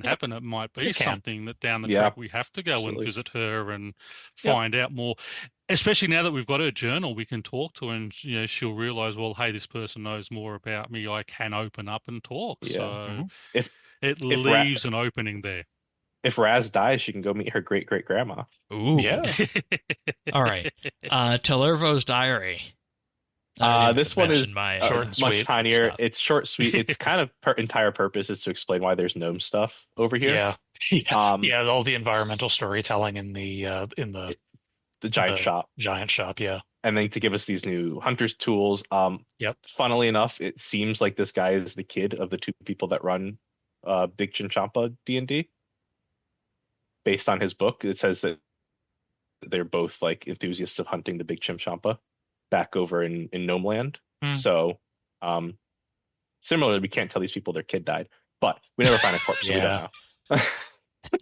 happen. It might be It can. something that down the Yeah, track we have to go absolutely. and visit her and Yep. find out more. Especially now that we've got her journal, we can talk to her and she'll realize, well, hey, this person knows more about me. I can open up and talk. Yeah. So Mhm. If leaves an opening there. if Raz dies, she can go meet her great great grandma. Ooh, Yeah. all right. Tellervo's diary. I didn't This even one is mention my, short and much sweet tinier. stuff. It's short, sweet. Its kind of entire purpose is to explain why there's gnome stuff over here. Yeah. Yeah. Yeah. All the environmental storytelling in the The giant shop, giant shop. Yeah. and then to give us these new hunters tools. Yep. Funnily enough, it seems like this guy is the kid of the two people that run Big Chinchampa D&D. Based on his book, it says that they're both like enthusiasts of hunting the Big Chinchampa back over in Gnome Land. Hmm. So, similarly, we can't tell these people their kid died, but we never find a corpse. So we Yeah. don't know.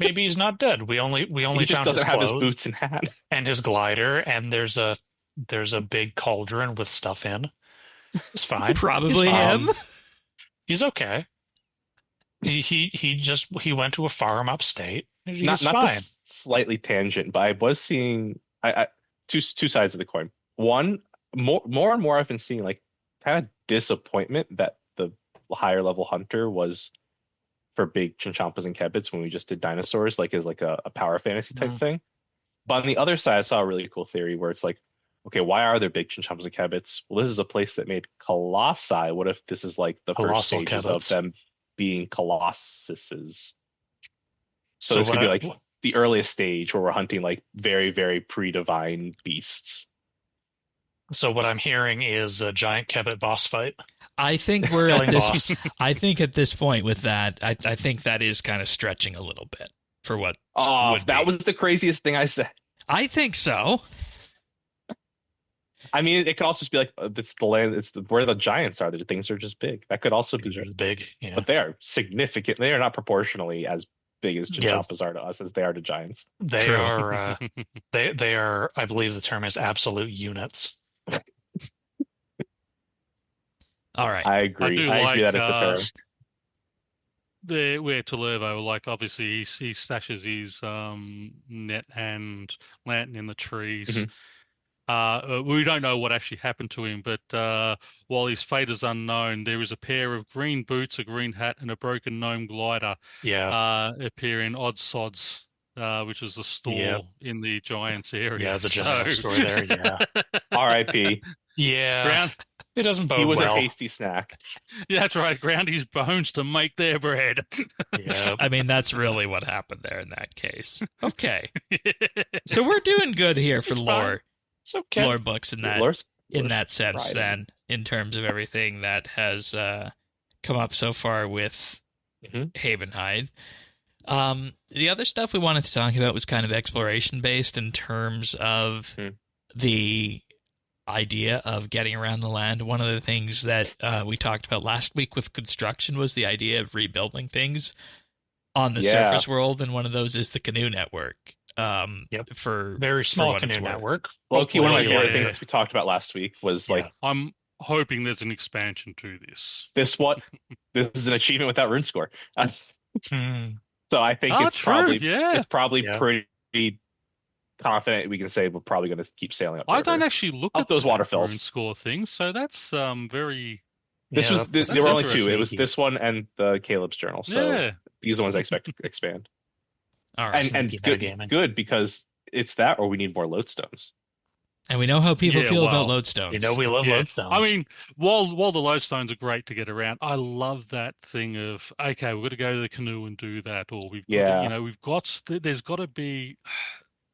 Maybe he's not dead. We only He just found his doesn't have his clothes boots and hat. and his glider, and there's a big cauldron with stuff in. It's fine. Probably He's fine. him. He's okay. He went to a farm upstate. He's Not fine. to slightly tangent, but I was seeing two sides of the coin. One, more and more I've been seeing like kind of disappointment that the higher level hunter was for big Chinchampas and Kebits when we just did dinosaurs, like as like a power fantasy type thing. But on the other side, I saw a really cool theory where it's like, okay, why are there big Chinchampas and Kebits? Well, this is a place that made colossi. What if this is like the first Colossal stages Kebits. of them being colossuses? So So this could what be I- like the earliest stage where we're hunting like very, very pre-divine beasts. So what I'm hearing is a giant Kebbit boss fight. I think we're at Killing this. boss. I think at this point with that, I think that is kind of stretching a little bit for what. Oh, would that be. was the craziest thing I said. I think so. I mean, it could also just be like it's the land, where the giants are. The things are just big. That could also be, These are big. Yeah. but they are significant. They are not proportionally as big as Yeah. Chinchampas are to us as they are to giants. They True. are they are, I believe the term is absolute units. All right. I agree. do I agree like, that is the term. Where Tolervo, like obviously he stashes his net and lantern in the trees. We don't know what actually happened to him, but while his fate is unknown, there is a pair of green boots, a green hat, and a broken gnome glider Yeah. appear in Odd Sods, which is the store Yep. in the Giants area. Yeah, the general store there. Yeah. R.I.P. Yeah. Ground, It doesn't bode He was well. a tasty snack. yeah, that's right. Ground his bones to make their bread. Yeah. I mean, that's really what happened there in that case. Okay. So we're doing good here for It's fine. lore. It's okay. Lore books in that Lore's sense, Friday. then, in terms of everything that has come up so far with Havenhythe. The other stuff we wanted to talk about was kind of exploration based in terms of the idea of getting around the land. One of the things that we talked about last week with construction was the idea of rebuilding things on the surface world, and one of those is the canoe network. Yep. For Very small what it's canoe worth. network. Low-key, one of my Hopefully, favorite yeah. things we talked about last week was like I'm hoping there's an expansion to this. this is an achievement without rune score. Hmm. So I think Oh, it's true, probably yeah. it's probably Yeah. pretty confident we can say we're probably going to keep sailing up. I river. don't actually look Up at those the water rune fills. score things, so that's very This Yeah, was that's there were only interesting. two. It was Sneaky. this one and the Caleb's journal. So yeah. these are the ones I expect to expand. All right. And Sneaky good, metagaming. good because it's that, or we need more lodestones. And we know how people Yeah, feel about well, lodestones. You know we love Yeah. lodestones. I mean, while the lodestones are great to get around, I love that thing of, okay, we've got to go to the canoe and do that, or we've got to, Yeah. you know, there's got to be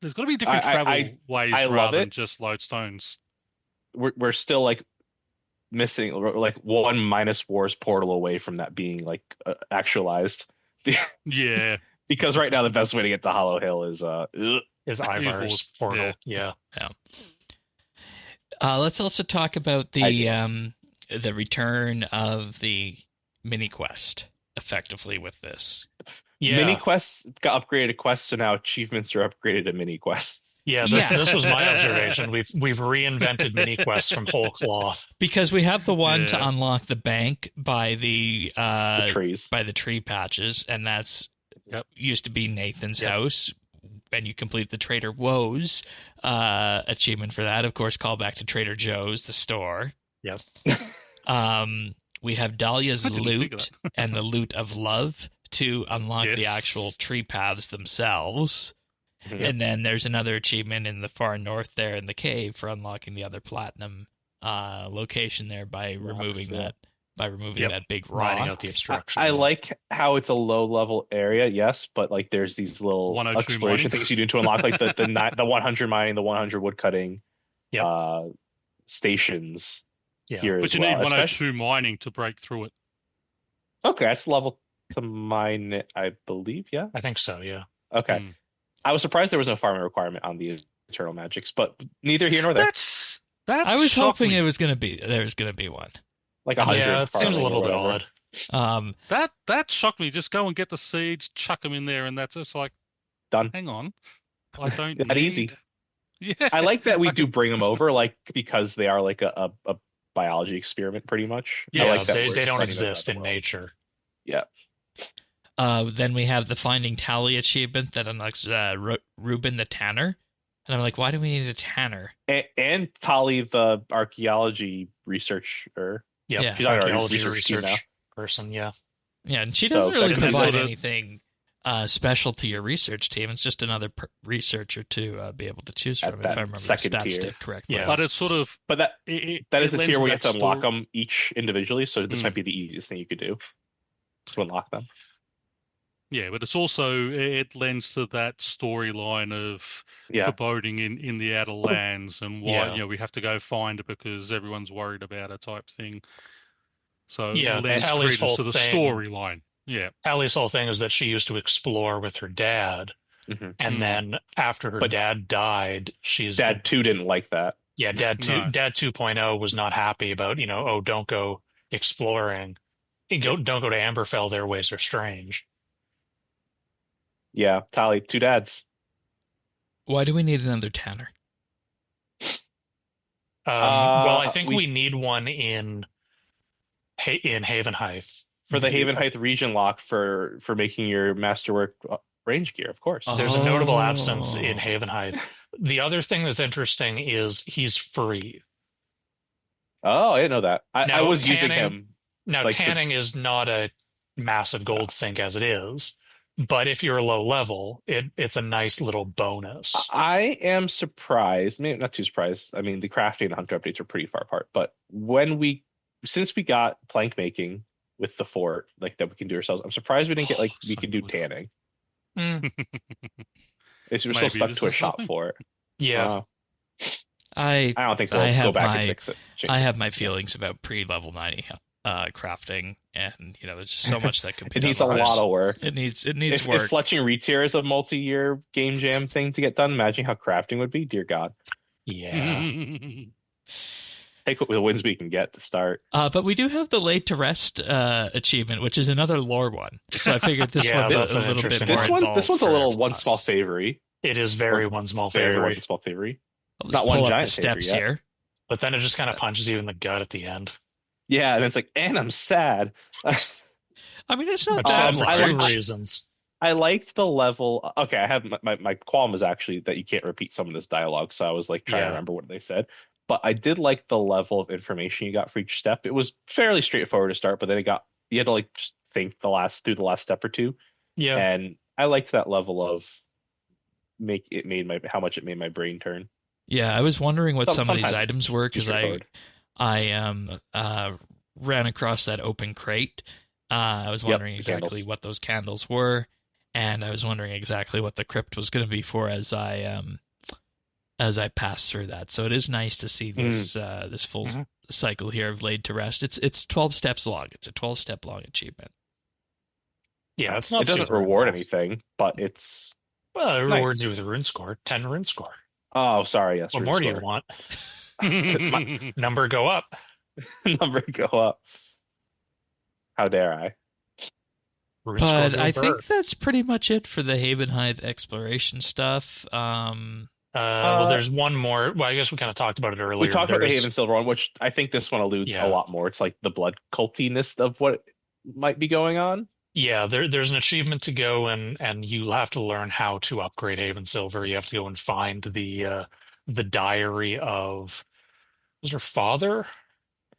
different I travel ways I love rather than it. just lodestones. We're still like missing like one minus wars portal away from that being like actualized. Yeah. Because right now the best way to get to Hollow Hill is Ivar's portal. Yeah. Yeah. Let's also talk about the return of the mini quest effectively with this. Yeah. Mini quests got upgraded to quests, so now achievements are upgraded to mini quests. Yeah, this was my observation. We've reinvented mini quests from whole cloth. Because we have the one to unlock the bank by the trees, by the tree patches, and that's used to be Nathan's house. And you complete the Trader Woe's achievement for that. Of course, call back to Trader Joe's, the store. Yep. We have Dahlia's loot and the loot of love to unlock the actual tree paths themselves. Mm-hmm. And then there's another achievement in the far north there in the cave for unlocking the other platinum location there by removing that big rock. Mining out the obstruction. I like how it's a low level area, yes, but like there's these little exploration things you do to unlock like the 100 mining, the 100 wood cutting stations here but as you well. need 102 mining to break through it. Okay, that's the level to mine it, I believe, yeah? I think so, yeah. Okay. I was surprised there was no farming requirement on the Eternal Magics, but neither here nor there. I was hoping there was going to be one. Like 100. Yeah, it seems a little bit odd. That shocked me. Just go and get the seeds, chuck them in there, and that's just like done. Hang on, I don't that easy. Yeah, I like that we do bring them over, like because they are like a biology experiment, pretty much. Yeah, I like that they don't exist in nature. Yeah. Then we have the Finding Tally achievement that unlocks Reuben the Tanner. And I'm like, why do we need a tanner? And Tali, the archaeology researcher. Yeah, she's not archaeology a research person. Yeah, and she doesn't really provide anything special to your research team. It's just another researcher to be able to choose from, if I remember the stat stick correctly. Yeah, but it's sort of. But that is the tier where you have to unlock them each individually. So this might be the easiest thing you could do to unlock them. Yeah, but it's also, it lends to that storyline of foreboding in the outer lands and why we have to go find it because everyone's worried about it type thing. So it lends credence to the storyline. Yeah. Tally's whole thing is that she used to explore with her dad, and then after her dad died, Dad 2 didn't like that. Yeah, Dad 2.0 was not happy about, don't go exploring. Don't go to Amberfell, their ways are strange. Yeah, Tali, 2 dads. Why do we need another Tanner? Well, I think we need one in Havenhythe. For the Havenhythe region lock for making your masterwork range gear, of course. There's a notable absence in Havenhythe. The other thing that's interesting is he's free. Oh, I didn't know that. I was using him. Now, tanning is not a massive gold sink as it is. But if you're low level, it's a nice little bonus. I am surprised, maybe not too surprised. I mean, the crafting and the hunter updates are pretty far apart. But since we got plank making with the fort, like that we can do ourselves, I'm surprised we didn't get we can do tanning. We're still stuck to a shop for it. Yeah. I don't think they'll go back and fix it. I have my feelings about pre-level 90 crafting, and there's just so much that could be it needs a lot of work. It needs work. If fletching retier is a multi-year game jam thing to get done, imagine how crafting would be. Dear God. Yeah. Take what wins we can get to start. But we do have the Laid to Rest achievement, which is another lore one. So I figured this one's a little bit more This one's a little one small favory. It is very one small favory. One small favory. Not one giant steps here. But then it just kind of punches you in the gut at the end. Yeah, and it's like, and I'm sad. I mean, it's not sad for 2 reasons. I liked the level. Okay, I have my qualm was actually that you can't repeat some of this dialogue, so I was like trying to remember what they said. But I did like the level of information you got for each step. It was fairly straightforward to start, but then you had to just think through the last step or two. Yeah, and I liked that level of how much it made my brain turn. Yeah, I was wondering what some of these sometimes items were it's too because straightforward. I ran across that open crate. I was wondering the exactly candles. what those candles were, and I was wondering exactly what the crypt was going to be for as I passed through that. So it is nice to see this this full cycle here of Laid to Rest. It's 12 steps long. It's a 12-step long achievement. Yeah, it's not. It doesn't super reward involved. anything, but it's Well, it nice. rewards you with a rune score, 10 rune score. Oh, sorry. Yes. What rune more do score. you want? My Number go up. number go up. How dare I? Rune score But go I burr. think that's pretty much it for the Havenhythe exploration stuff. Well, there's one more. Well, I guess we kind of talked about it earlier. We talked about the There's- Haven Silver one, which I think this one alludes Yeah. a lot more. It's like the blood cultiness of what might be going on. Yeah, there's an achievement to go and you have to learn how to upgrade Haven Silver. You have to go and find the diary of, was her father?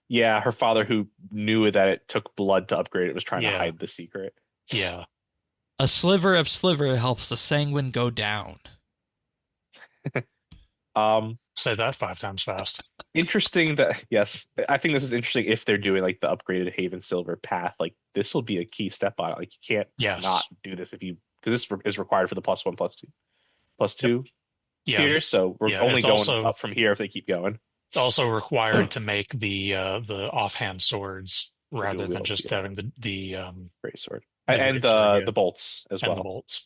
Yeah, her father, who knew that it took blood to upgrade it, was trying to Yeah. hide the secret. Yeah. A sliver of sliver helps the sanguine go down. Say that 5 times fast. Interesting that, yes, I think this is interesting if they're doing like the upgraded Haven Silver path. Like this will be a key step on it. Like you can't Yes. not do this if you, because this is required for the +1, +2 Yeah. tiers. So we're Yeah, only it's going also- up from here if they keep going. It's also required to make the offhand swords rather dual than wield, just yeah. having the Great sword. The And great sword, yeah. the bolts as and the well. bolts.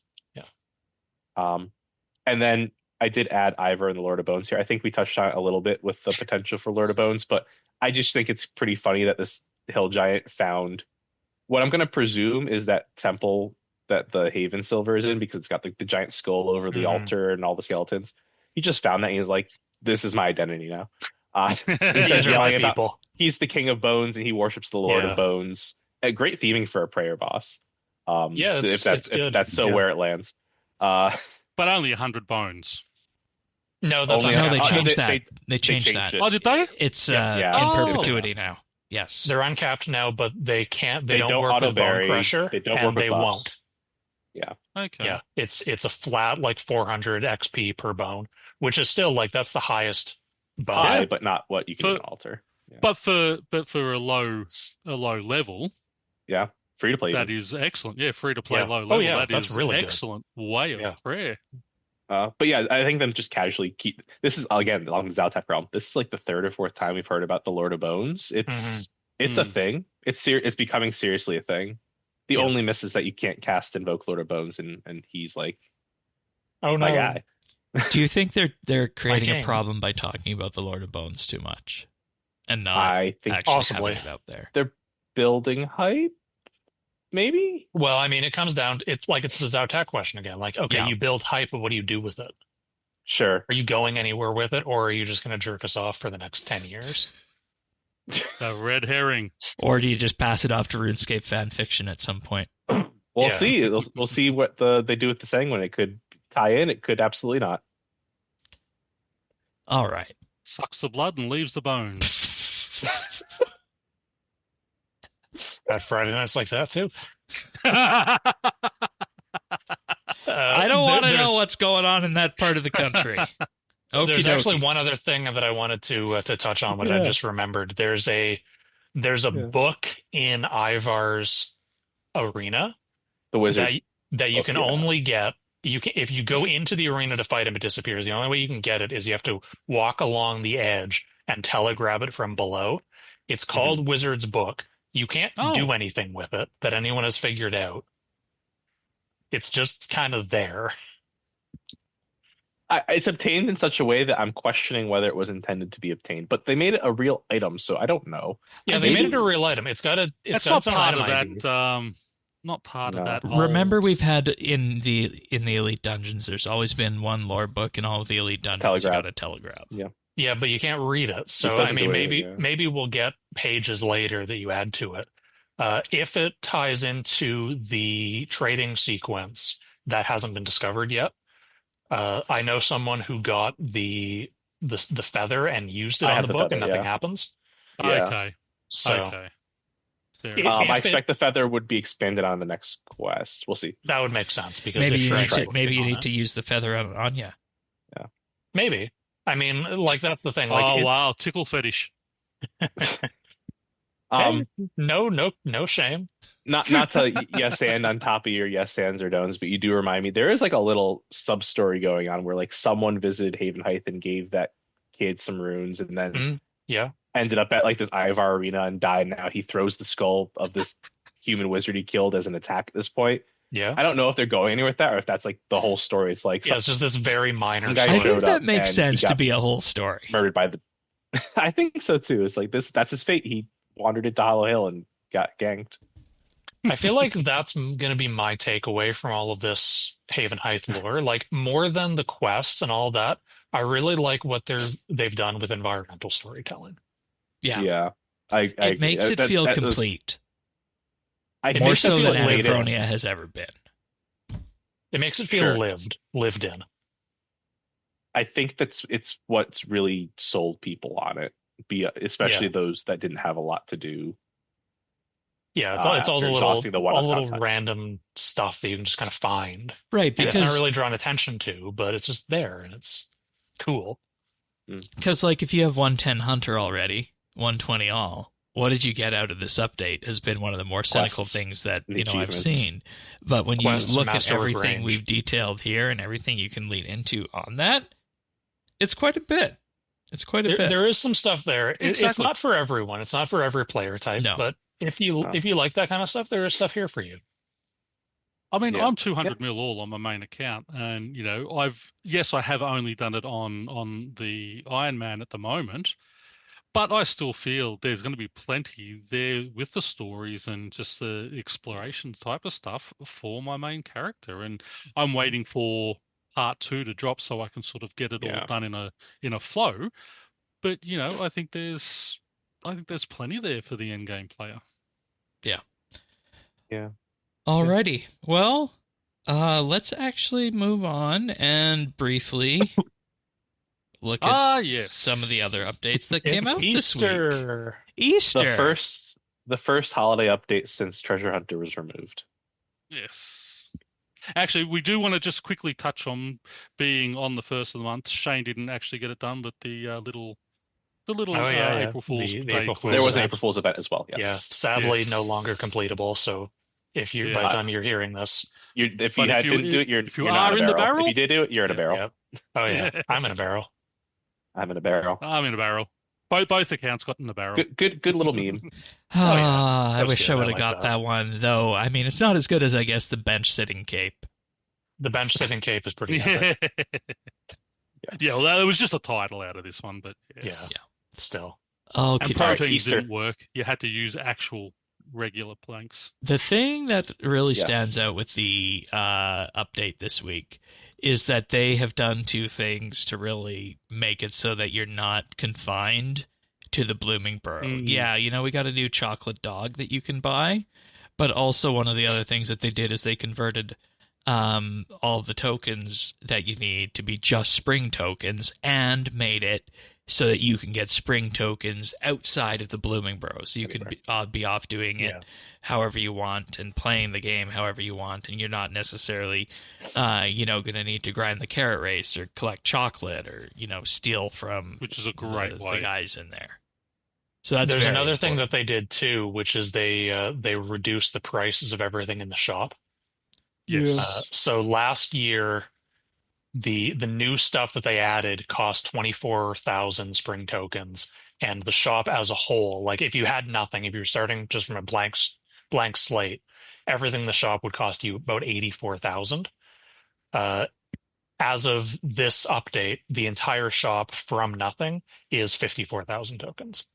And then I did add Ivor and the Lord of Bones here. I think we touched on it a little bit with the potential for Lord of Bones, but I just think it's pretty funny that this hill giant found what I'm going to presume is that temple that the Haven Silver is in, because it's got the giant skull over the Mhm. altar and all the skeletons. He just found that and he's like, this is my identity now. He These started are my yelling about people. he's the King of Bones and he worships the Lord Yeah. of Bones. A great theming for a prayer boss. Yeah, if it's good. that's so Yeah. where it lands. But only 100 bones. No, that's Only not No, they Oh, changed they- that. they- They changed changed that. it. Oh, did they? It's Yeah. in Oh. perpetuity now. Yes. They're uncapped now, but they can't. They, They don't work auto with Bone bury. Crusher, They don't and work with they buffs. won't. Okay. Yeah, it's a flat like 400 XP per bone, which is still like that's the highest bone. High, Yeah. but not what you can do For- in altar. But for a low level, Free to play. that is excellent. Yeah, free to play Yeah. low Oh, level. yeah, That that's is really good. excellent way of Yeah. prayer. But yeah, I think them just casually keep. This is again along the Zaltec realm. This is like the 3rd or 4th time we've heard about the Lord of Bones. It's a thing. It's becoming seriously a thing. The Yeah. only miss is that you can't cast invoke Lord of Bones, and he's like Oh my no! guy. Do you think they're creating a king. problem by talking about the Lord of Bones too much, and not I think actually Possibly. having it out there? they're building hype. Maybe Well, I mean, it comes down. It's like it's the Zautek question again. Like, okay, Yeah. you build hype, but what do you do with it? sure. Are you going anywhere with it, or are you just going to jerk us off for the next 10 years? A red herring. Or do you just pass it off to RuneScape fan fiction at some point? We'll Yeah. see. We'll see what they do with the Sanguine. It could tie in. It could absolutely not. All right. Sucks the blood and leaves the bones. At Friday nights like that too. I don't want to know there's- what's going on in that part of the country. There's Okey-dokey. actually one other thing that I wanted to touch on, but I Yeah. just remembered. There's a Yeah. book in Ivar's arena The wizard. that you can Yeah. only get. You can if you go into the arena to fight him, it disappears. The only way you can get it is you have to walk along the edge and telegrab it from below. It's called Wizard's Book. You can't do anything with it that anyone has figured out. It's just kind of there. It's obtained in such a way that I'm questioning whether it was intended to be obtained, but they made it a real item, so I don't know. Yeah, they made it a real item. It's got That's got not some part item of ID. that. Not part No. of that. Remember, old- we've had in the elite dungeons. There's always been one lore book in all of the elite dungeons. You Telegraph. got a telegraph. Yeah, but you can't read it. So I doesn't mean, do maybe anything, yeah. maybe we'll get pages later that you add to it. If it ties into the trading sequence that hasn't been discovered yet, I know someone who got the feather and used it I on have the the book, feather, and nothing yeah. happens. Yeah. Okay. So Okay. Fair It- enough. if I it- expect the feather would be expanded on the next quest. We'll see. that would make sense because Maybe they you tried need to, working maybe you on need it. to use the feather on Anya. Maybe. I mean, like that's the thing. Like, Oh wow, tickle fetish. Um, hey, no shame. not to yes and on top of your yes ands or don'ts, but you do remind me there is like a little sub story going on where like someone visited Havenhythe and gave that kid some runes, and then Yeah. ended up at like this Ivar arena and died. Now he throws the skull of this human wizard he killed as an attack at this point. Yeah. I don't know if they're going anywhere with that or if that's like the whole story. It's like Yeah, it's just this very minor guy I story. think showed that up makes and sense he to got be a whole story. murdered by the. I think so too. It's like this. That's his fate. He wandered into Hollow Hill and got ganked. I feel like that's going to be my takeaway from all of this Havenhythe lore. Like, more than the quests and all that, I really like what they've done with environmental storytelling. Yeah. Yeah. I It makes it feel complete. I More think so that's than what made it. Anachronia has ever been. It makes it feel Sure. lived in. I think it's what's really sold people on it, especially those that didn't have a lot to do. Yeah, it's all the after little, exhausting the one all the little outside. random stuff that you can just kind of find. Right, And because it's not really drawn attention to, but it's just there and it's cool. like if you have 110 Hunter already, 120 all, what did you get out of this update has been one of the more cynical Quests things that and I've achievements. seen. But when you Quests, look at Master of everything Range. we've detailed here and everything you can lead into on that, it's quite a bit. It's quite a bit. There is some stuff there. It's Exactly. not for everyone. It's not for every player type. No. But if you like that kind of stuff, there is stuff here for you. I mean, Yeah. I'm 200 mil all on my main account, and I have only done it on the Iron Man at the moment, but I still feel there's going to be plenty there with the stories and just the exploration type of stuff for my main character, and I'm waiting for part 2 to drop so I can sort of get it all done in a flow. But I think there's plenty there for the end game player. Yeah. Alrighty. Well, let's actually move on and briefly look at some of the other updates that came It's out this week. Easter. Easter. The first holiday update since Treasure Hunter was removed. Yes. Actually, we do want to just quickly touch on being on the first of the month. Shane didn't actually get it done, but the little April Fool's The Day. April Fool's There was an event. April Fool's event as well. Yes. Yeah, sadly, Yes. no longer completable. So if you, by the time you're hearing this, If you didn't do it, if you you're not are in in a the barrel. barrel? If you did do it, you're in a barrel. Yep. Oh yeah, I'm in a barrel. I'm in a barrel. I'm in a barrel. Both accounts got in the barrel. Good little meme. I That was wish good. I would I have like got that. that one, though. I mean, it's not as good as, I guess, the bench sitting cape. The bench sitting cape is pretty epic. Yeah, well, it was just a title out of this one, but yes. Yeah. Still. Oh, And Alright, proteins Easter. didn't work. You had to use actual regular planks. The thing that really Yes. stands out with the update this week is that they have done two things to really make it so that you're not confined to the Blooming Burrow. Mm. Yeah, we got a new chocolate dog that you can buy, but also one of the other things that they did is they converted all the tokens that you need to be just spring tokens and made it so that you can get spring tokens outside of the Blooming Burrow. So you can be off doing it however you want and playing the game however you want, and you're not necessarily, going to need to grind the carrot race or collect chocolate or, steal from Which is a great the way. guys in there. So that's There's very another thing important. that they did too, which is they reduced the prices of everything in the shop. Yes. So last year, the new stuff that they added cost 24,000 spring tokens, and the shop as a whole, like if you had nothing, if you were starting just from a blank slate, everything in the shop would cost you about 84,000. As of this update, the entire shop from nothing is 54,000 tokens.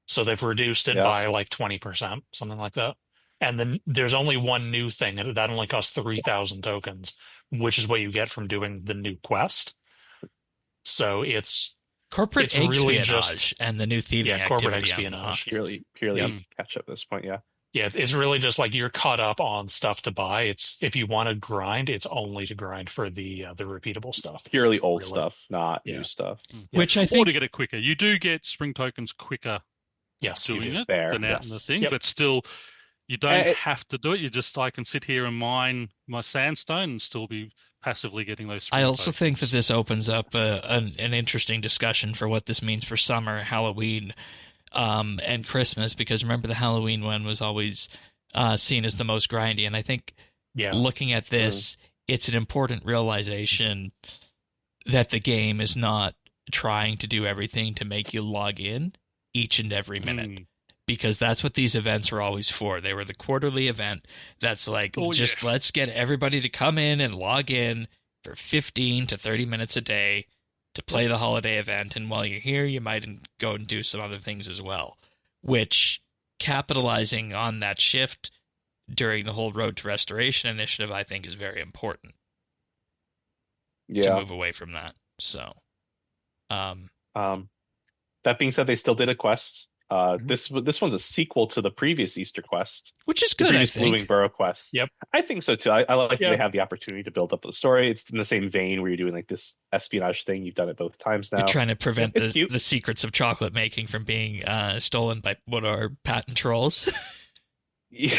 So they've reduced it by like 20%, something like that. And then there's only one new thing, and that only costs 3,000 tokens, which is what you get from doing the new quest. So it's Corporate really espionage and the new thieving corporate activity on the espionage. Purely Yeah. catch up at this point. Yeah. Yeah, it's really just like you're caught up on stuff to buy. It's if you want to grind, it's only to grind for the repeatable stuff. Purely old Really. stuff, not Yeah. new stuff. Which I Or think to get it quicker. You do get spring tokens quicker Yes, you doing do. it There, than out in yes. the thing, Yep. but still, You don't have to do it. I can sit here and mine my sandstone and still be passively getting those spring I also tokens. think that this opens up an interesting discussion for what this means for summer, Halloween, and Christmas, because remember the Halloween one was always seen as the most grindy, and I think looking at this, it's an important realization that the game is not trying to do everything to make you log in each and every minute. Because that's what these events were always for. They were the quarterly event that's like, let's get everybody to come in and log in for 15 to 30 minutes a day to play the holiday event. And while you're here, you might go and do some other things as well, which capitalizing on that shift during the whole Road to Restoration initiative, I think is very important to move away from that. So, that being said, they still did a quest. This one's a sequel to the previous Easter quest, which is good. The previous Blooming Burrow quest. Yep, I think so too. I like that they have the opportunity to build up the story. It's in the same vein where you're doing like this espionage thing. You've done it both times now. You're trying to prevent the secrets of chocolate making from being stolen by what are patent trolls. Yeah.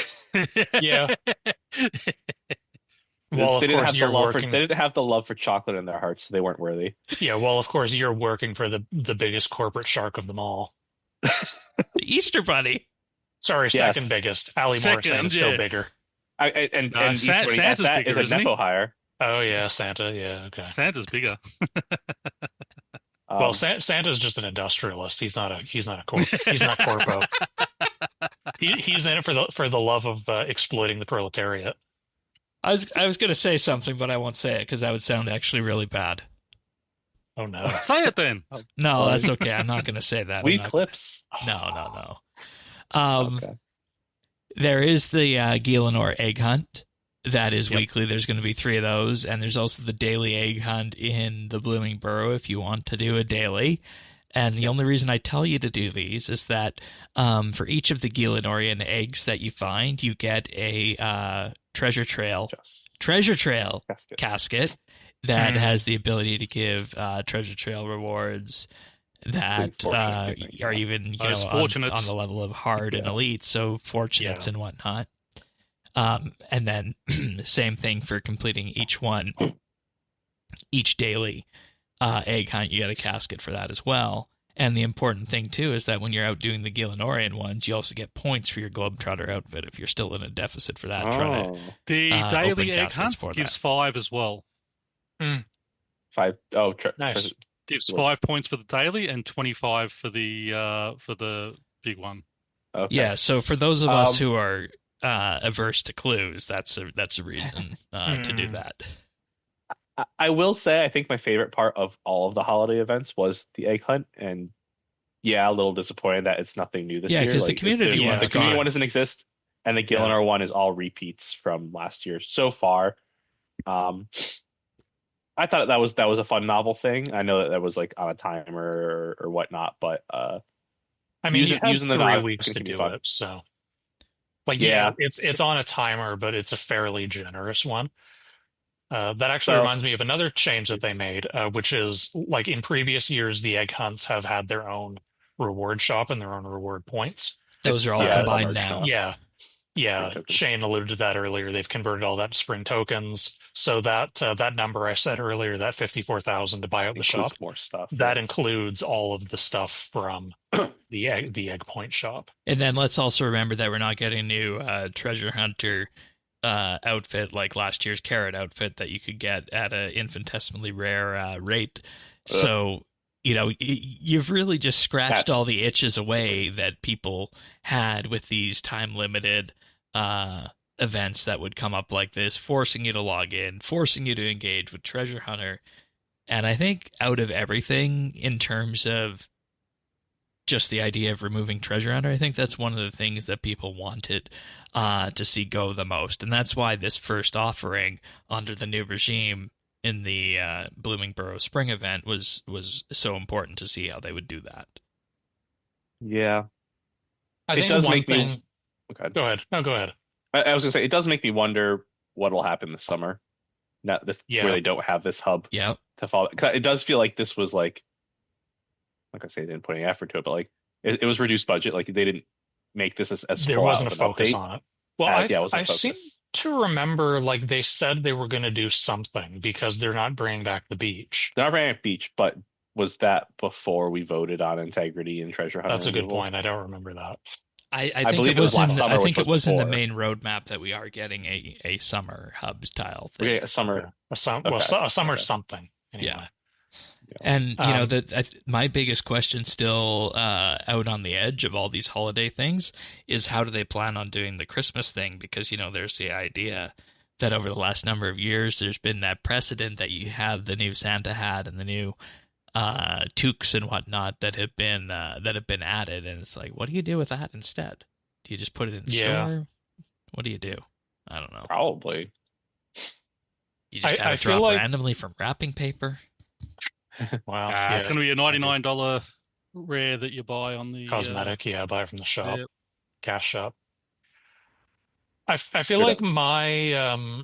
Well, they didn't have the love for chocolate in their hearts, so they weren't worthy. Yeah, well, of course, you're working for the biggest corporate shark of them all. The Easter Bunny. Sorry, second biggest. Ali Morrison is still bigger. And Santa's at that bigger, is a Nepo hire. Oh yeah, Santa. Yeah, okay. Santa's bigger. Well, Santa's just an industrialist. He's not corpo. He's in it for the love of exploiting the proletariat. I was going to say something, but I won't say it because that would sound actually really bad. Oh no! Say it then. No, that's okay. I'm not going to say that. Clips. No. Okay. There is the Gielinor egg hunt. That is weekly. There's going to be 3 of those, and there's also the daily egg hunt in the Blooming Burrow if you want to do a daily. And the only reason I tell you to do these is that for each of the Gielinorian eggs that you find, you get a treasure trail casket that has the ability to give treasure trail rewards that are even on the level of hard and elite, so fortunates and whatnot. And then same thing for completing each daily egg hunt, you get a casket for that as well. And the important thing too is that when you're out doing the Gielinorian ones, you also get points for your Globetrotter outfit if you're still in a deficit for that. The daily egg hunt gives 5 as well. 5. Oh, nice. Gives 5 points for the daily and 25 for the big one. Okay. Yeah. So for those of us who are averse to clues, that's a reason to do that. I will say I think my favorite part of all of the holiday events was the egg hunt, and a little disappointed that it's nothing new this year. Yeah, because the community one doesn't exist, and the Gielinor one is all repeats from last year so far. I thought that was a fun novel thing. I know that was like on a timer or whatnot, but I mean, using the 3 weeks to do it, so it's on a timer, but it's a fairly generous one. That actually reminds me of another change that they made, which is like in previous years, the egg hunts have had their own reward shop and their own reward points. Those are all combined now. Yeah. Shane alluded to that earlier. They've converted all that to spring tokens. So that number I said earlier, that 54,000 to buy out the shop, more stuff. That includes all of the stuff from the egg point shop. And then let's also remember that we're not getting a new treasure hunter outfit like last year's carrot outfit that you could get at an infinitesimally rare rate. So, you've really just scratched all the itches away that people had with these time-limited events that would come up like this, forcing you to log in, forcing you to engage with Treasure Hunter. And I think out of everything in terms of just the idea of removing Treasure Hunter, I think that's one of the things that people wanted to see go the most. And that's why this first offering under the new regime in the Blooming Burrow Spring event was so important to see how they would do that. Yeah. I think it does make me... Okay. Go ahead. No, go ahead. I was going to say, it does make me wonder what will happen this summer. Where they don't have this hub to follow. It does feel like this was like I say, they didn't put any effort to it, but like it was reduced budget. Like they didn't make this as there wasn't a focus on it. Well, wasn't I a seem focus. to remember like they said they were going to do something because they're not bringing back the beach. They're not bringing back beach, but was that before we voted on integrity and treasure hunter That's a good removal? point. I don't remember that. I I think believe it was last in. summer, I which think it was was in the before. main roadmap that we are getting a summer hub style thing. Okay, a summer. Yeah. Okay, a summer okay. something. Anyway. Yeah. And you know that my biggest question still out on the edge of all these holiday things is how do they plan on doing the Christmas thing? Because there's the idea that over the last number of years there's been that precedent that you have the new Santa hat and the new toques and whatnot that have been added, and it's like, what do you do with that instead? Do you just put it in store? What do you do? I don't know. Probably. You just have it feel drop like... randomly from wrapping paper. Wow. It's going to be a $99 rare that you buy on the cosmetic. Buy it from the shop, Yep. cash shop. I feel like my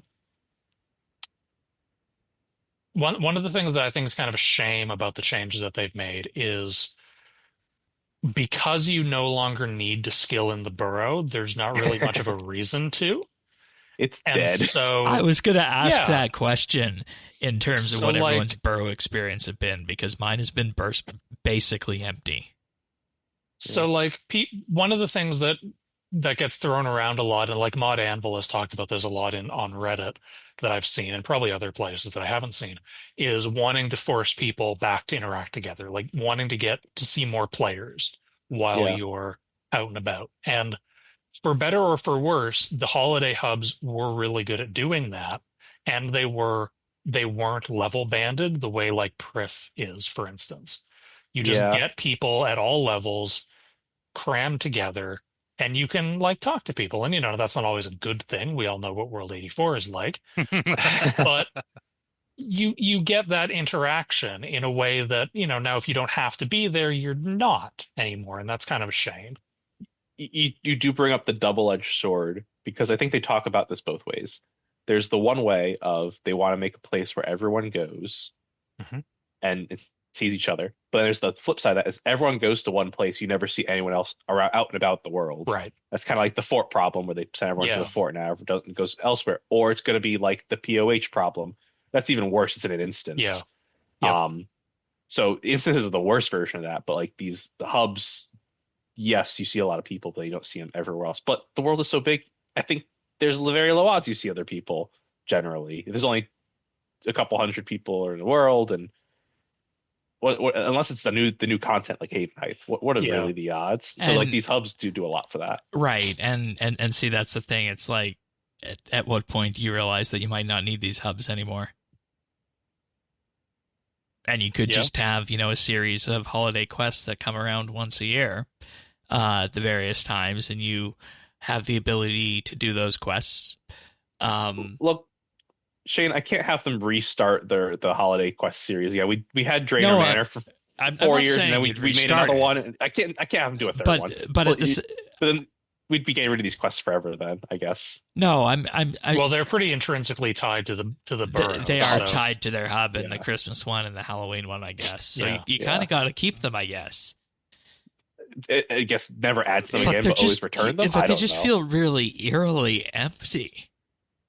one of the things that I think is kind of a shame about the changes that they've made is because you no longer need to skill in the burrow, there's not really much of a reason to. It's And dead. so I was going to ask that question in terms of So, what like- everyone's burrow experience have been, because mine has been basically empty. So, like, one of the things that gets thrown around a lot, and like Mod Anvil has talked about this a lot on Reddit that I've seen, and probably other places that I haven't seen, is wanting to force people back to interact together, like wanting to get to see more players while you're out and about. And for better or for worse, the holiday hubs were really good at doing that, and they weren't level banded the way like Prif is, for instance. You just get people at all levels crammed together, and you can like talk to people. And that's not always a good thing. We all know what World 84 is like. But you get that interaction in a way that, now if you don't have to be there, you're not anymore. And that's kind of a shame. You do bring up the double-edged sword, because I think they talk about this both ways. There's the one way of they want to make a place where everyone goes and it sees each other. But there's the flip side of that is everyone goes to one place. You never see anyone else around, out and about the world. Right. That's kind of like the fort problem where they send everyone to the fort and everyone goes elsewhere. Or it's going to be like the POH problem. That's even worse. It's in an instance. Yeah. Yep. So instances is the worst version of that. But like the hubs, yes, you see a lot of people, but you don't see them everywhere else. But the world is so big, I think there's very low odds you see other people generally. There's only a couple hundred people in the world, and unless it's the new content like Havenhythe, what are really the odds? So like these hubs do a lot for that. Right. And see, that's the thing. It's like at what point do you realize that you might not need these hubs anymore? And you could just have, a series of holiday quests that come around once a year at the various times, and you have the ability to do those quests. Look, Shane, I can't have them restart the holiday quest series. Yeah, we had Drainer Manor for 4 years, and then we made another one. And I can't have them do a third one. But then we'd be getting rid of these quests forever. Then I guess. No, well, they're pretty intrinsically tied to the burrow. They are tied to their hub, and the Christmas one and the Halloween one, I guess. So you kind of got to keep them, I guess. I guess never add to them again, but always return them. But they just feel really eerily empty.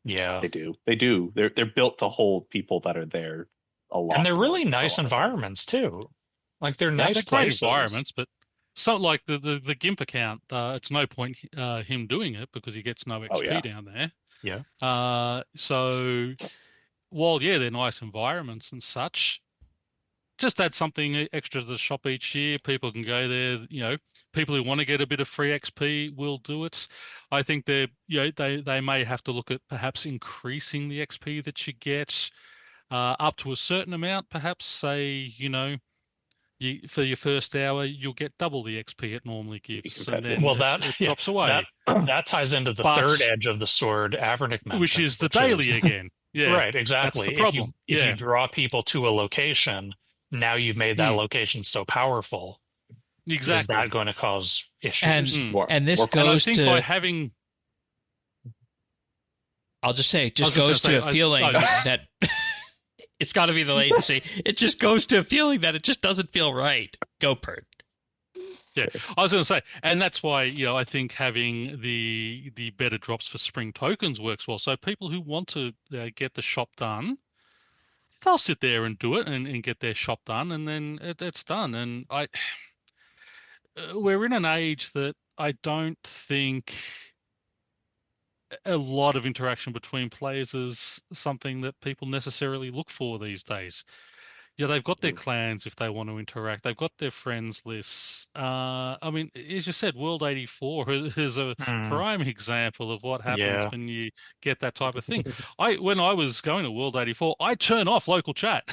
Yeah, they do. They're built to hold people that are there a lot, and they're really nice environments too. Like they're nice places. Great environments, but something like the GIMP account, it's no point him doing it because he gets no XP down there. Yeah. So while they're nice environments and such, just add something extra to the shop each year. People can go there. People who want to get a bit of free XP will do it. I think they may have to look at perhaps increasing the XP that you get up to a certain amount. Perhaps say for your first hour you'll get double the XP it normally gives, and then it drops away. That ties into the third edge of the sword Avernick mentioned, which is the daily again. Yeah, right. Exactly. That's the problem. If you draw people to a location. Now you've made that location so powerful. Exactly. Is that going to cause issues? And this goes to by having. I'll just say, it just goes to a feeling that it's got to be the latency. It just goes to a feeling that it just doesn't feel right. Go, Pert. Yeah, I was going to say, and that's why I think having the better drops for spring tokens works well. So people who want to get the shop done, they'll sit there and do it and get their shop done, and then it's done. And we're in an age that I don't think a lot of interaction between players is something that people necessarily look for these days. Yeah, they've got their clans if they want to interact. They've got their friends lists. I mean, as you said, World 84 is a prime example of what happens when you get that type of thing. When I was going to World 84, I turn off local chat.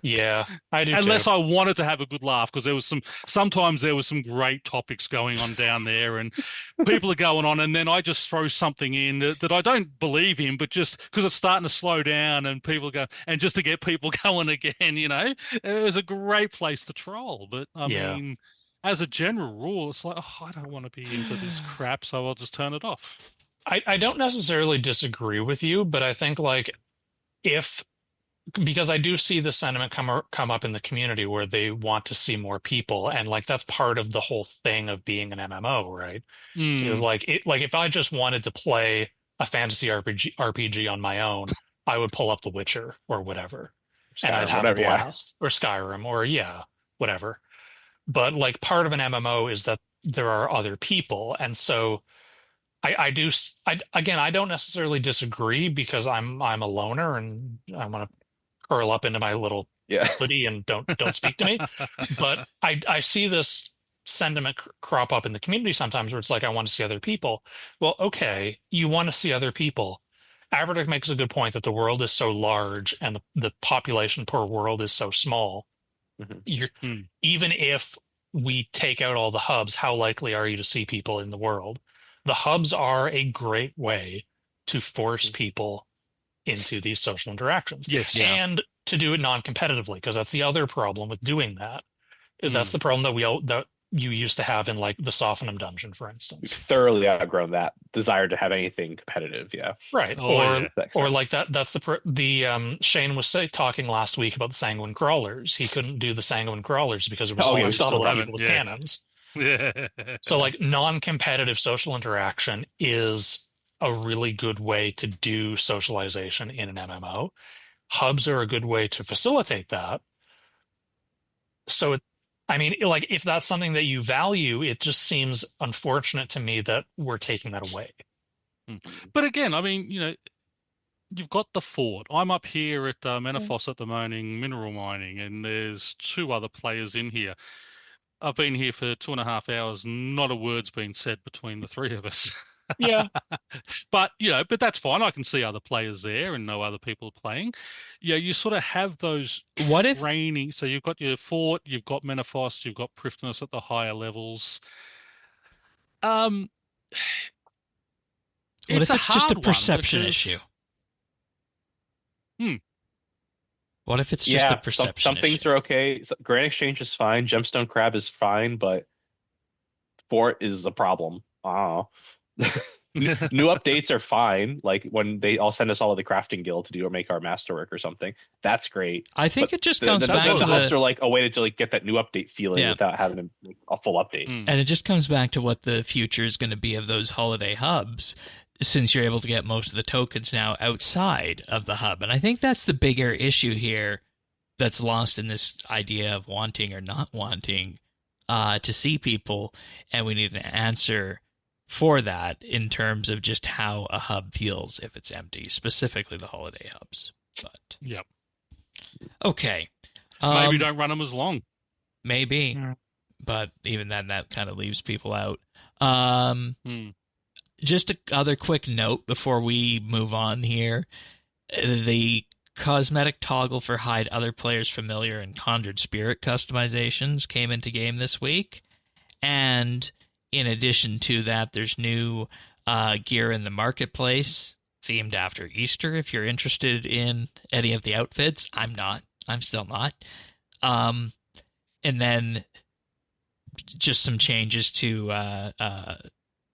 Yeah, I do Unless too. I wanted to have a good laugh, because sometimes there was some great topics going on down there, and people are going on, and then I just throw something in that I don't believe in, but just because it's starting to slow down and people go, and just to get people going again, it was a great place to troll. But I mean, as a general rule, it's like, I don't want to be into this crap, so I'll just turn it off. I don't necessarily disagree with you, but I think because I do see the sentiment come up in the community where they want to see more people, and that's part of the whole thing of being an MMO, right? It was if I just wanted to play a fantasy RPG on my own, I would pull up The Witcher or whatever, and I'd have a blast, or Skyrim, or whatever. But part of an MMO is that there are other people, and so I don't necessarily disagree, because I'm a loner and I want to curl up into my little hoodie and don't speak to me. But I see this sentiment crop up in the community sometimes, where it's like, I want to see other people. Well, okay, you want to see other people. Averdic makes a good point that the world is so large and the population per world is so small. Even if we take out all the hubs, how likely are you to see people in the world? The hubs are a great way to force people into these social interactions. Yes. And to do it non-competitively, because that's the other problem with doing that. That's the problem that you used to have in the Sophanum dungeon, for instance. We've thoroughly outgrown that desire to have anything competitive. Yeah. Right. That's the Shane was talking last week about the Sanguine Crawlers. He couldn't do the Sanguine Crawlers because it was always full of people with cannons. Yeah. So non-competitive social interaction is a really good way to do socialization in an MMO. Hubs are a good way to facilitate that. So if that's something that you value, it just seems unfortunate to me that we're taking that away. But again, I mean, you've got the fort. I'm up here at Miniquests at the moment, mineral mining, and there's 2 other players in here. I've been here for 2.5 hours. Not a word's been said between the 3 of us. Yeah. But that's fine. I can see other players there and know other people playing. You sort of have those training. So you've got your fort, you've got Miniquests, you've got Prifddinas at the higher levels. What if it's just a perception issue? What if it's just a perception some things issue? are okay. Grand Exchange is fine. Gemstone Crab is fine, but Fort is a problem. New updates are fine, like when they all send us all of the crafting guild to do or make our masterwork or something. That's great. I think it just comes back to the hubs are a way to get that new update feeling without having a full update. And it just comes back to what the future is going to be of those holiday hubs, since you're able to get most of the tokens now outside of the hub. And I think that's the bigger issue here that's lost in this idea of wanting or not wanting to see people, and we need an answer for that in terms of just how a hub feels if it's empty, specifically the holiday hubs. But okay, maybe don't run them as long. Maybe, but even then, that kind of leaves people out. Just another quick note before we move on here: the cosmetic toggle for hide other players' familiar and conjured spirit customizations came into game this week, and in addition to that, there's new gear in the marketplace themed after Easter. If you're interested in any of the outfits, I'm not. I'm still not. And then just some changes to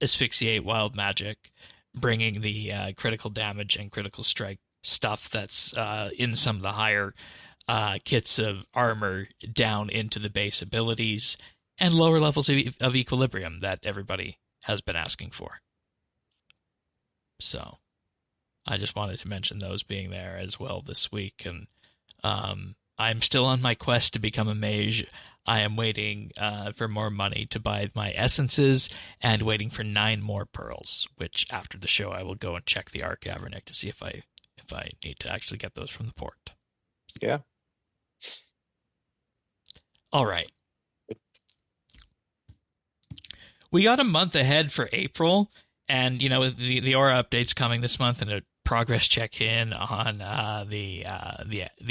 asphyxiate wild magic, bringing the critical damage and critical strike stuff that's in some of the higher kits of armor down into the base abilities. and lower levels of equilibrium that everybody has been asking for. So I just wanted to mention those being there as well this week. And I'm still on my quest to become a mage. I am waiting for more money to buy my essences and waiting for 9 more pearls, which after the show I will go and check the Arc Havenhythe to see if I need to actually get those from the port. Yeah. All right. We got a month ahead for April, and the Aura update's coming this month, and a progress check-in on the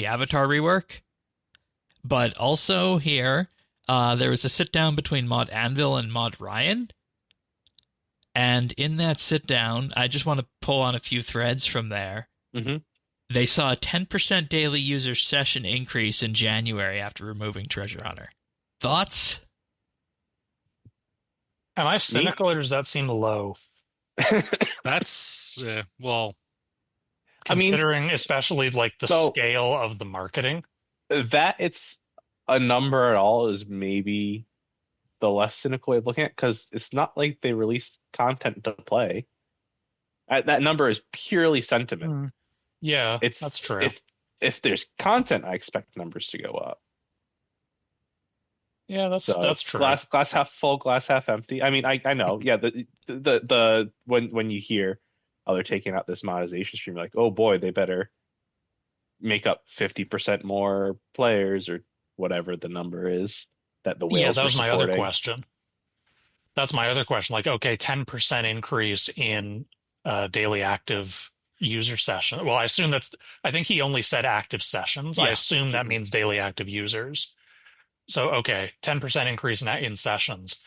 Avatar rework. But also here, there was a sit-down between Mod Anvil and Mod Ryan, and in that sit-down, I just want to pull on a few threads from there. Mm-hmm. They saw a 10% daily user session increase in January after removing Treasure Hunter. Thoughts? Am I cynical, or does that seem low? That's well, considering especially like the scale of the marketing. That it's a number at all is maybe the less cynical way of looking at it, because it's not like they released content to play. That number is purely sentiment. Yeah, that's true. If there's content, I expect numbers to go up. Yeah, that's true. Glass half full, glass half empty. I mean, I know. Yeah, the when you hear, oh, they're taking out this monetization stream, you're like, oh boy, they better make up 50% more players or whatever the number is that the whales. Yeah, that was my other supporting. question. That's my other question. Like, okay, 10% increase in daily active user session. Well, I think he only said active sessions. Yeah. I assume that means daily active users. So, okay, 10% increase in sessions.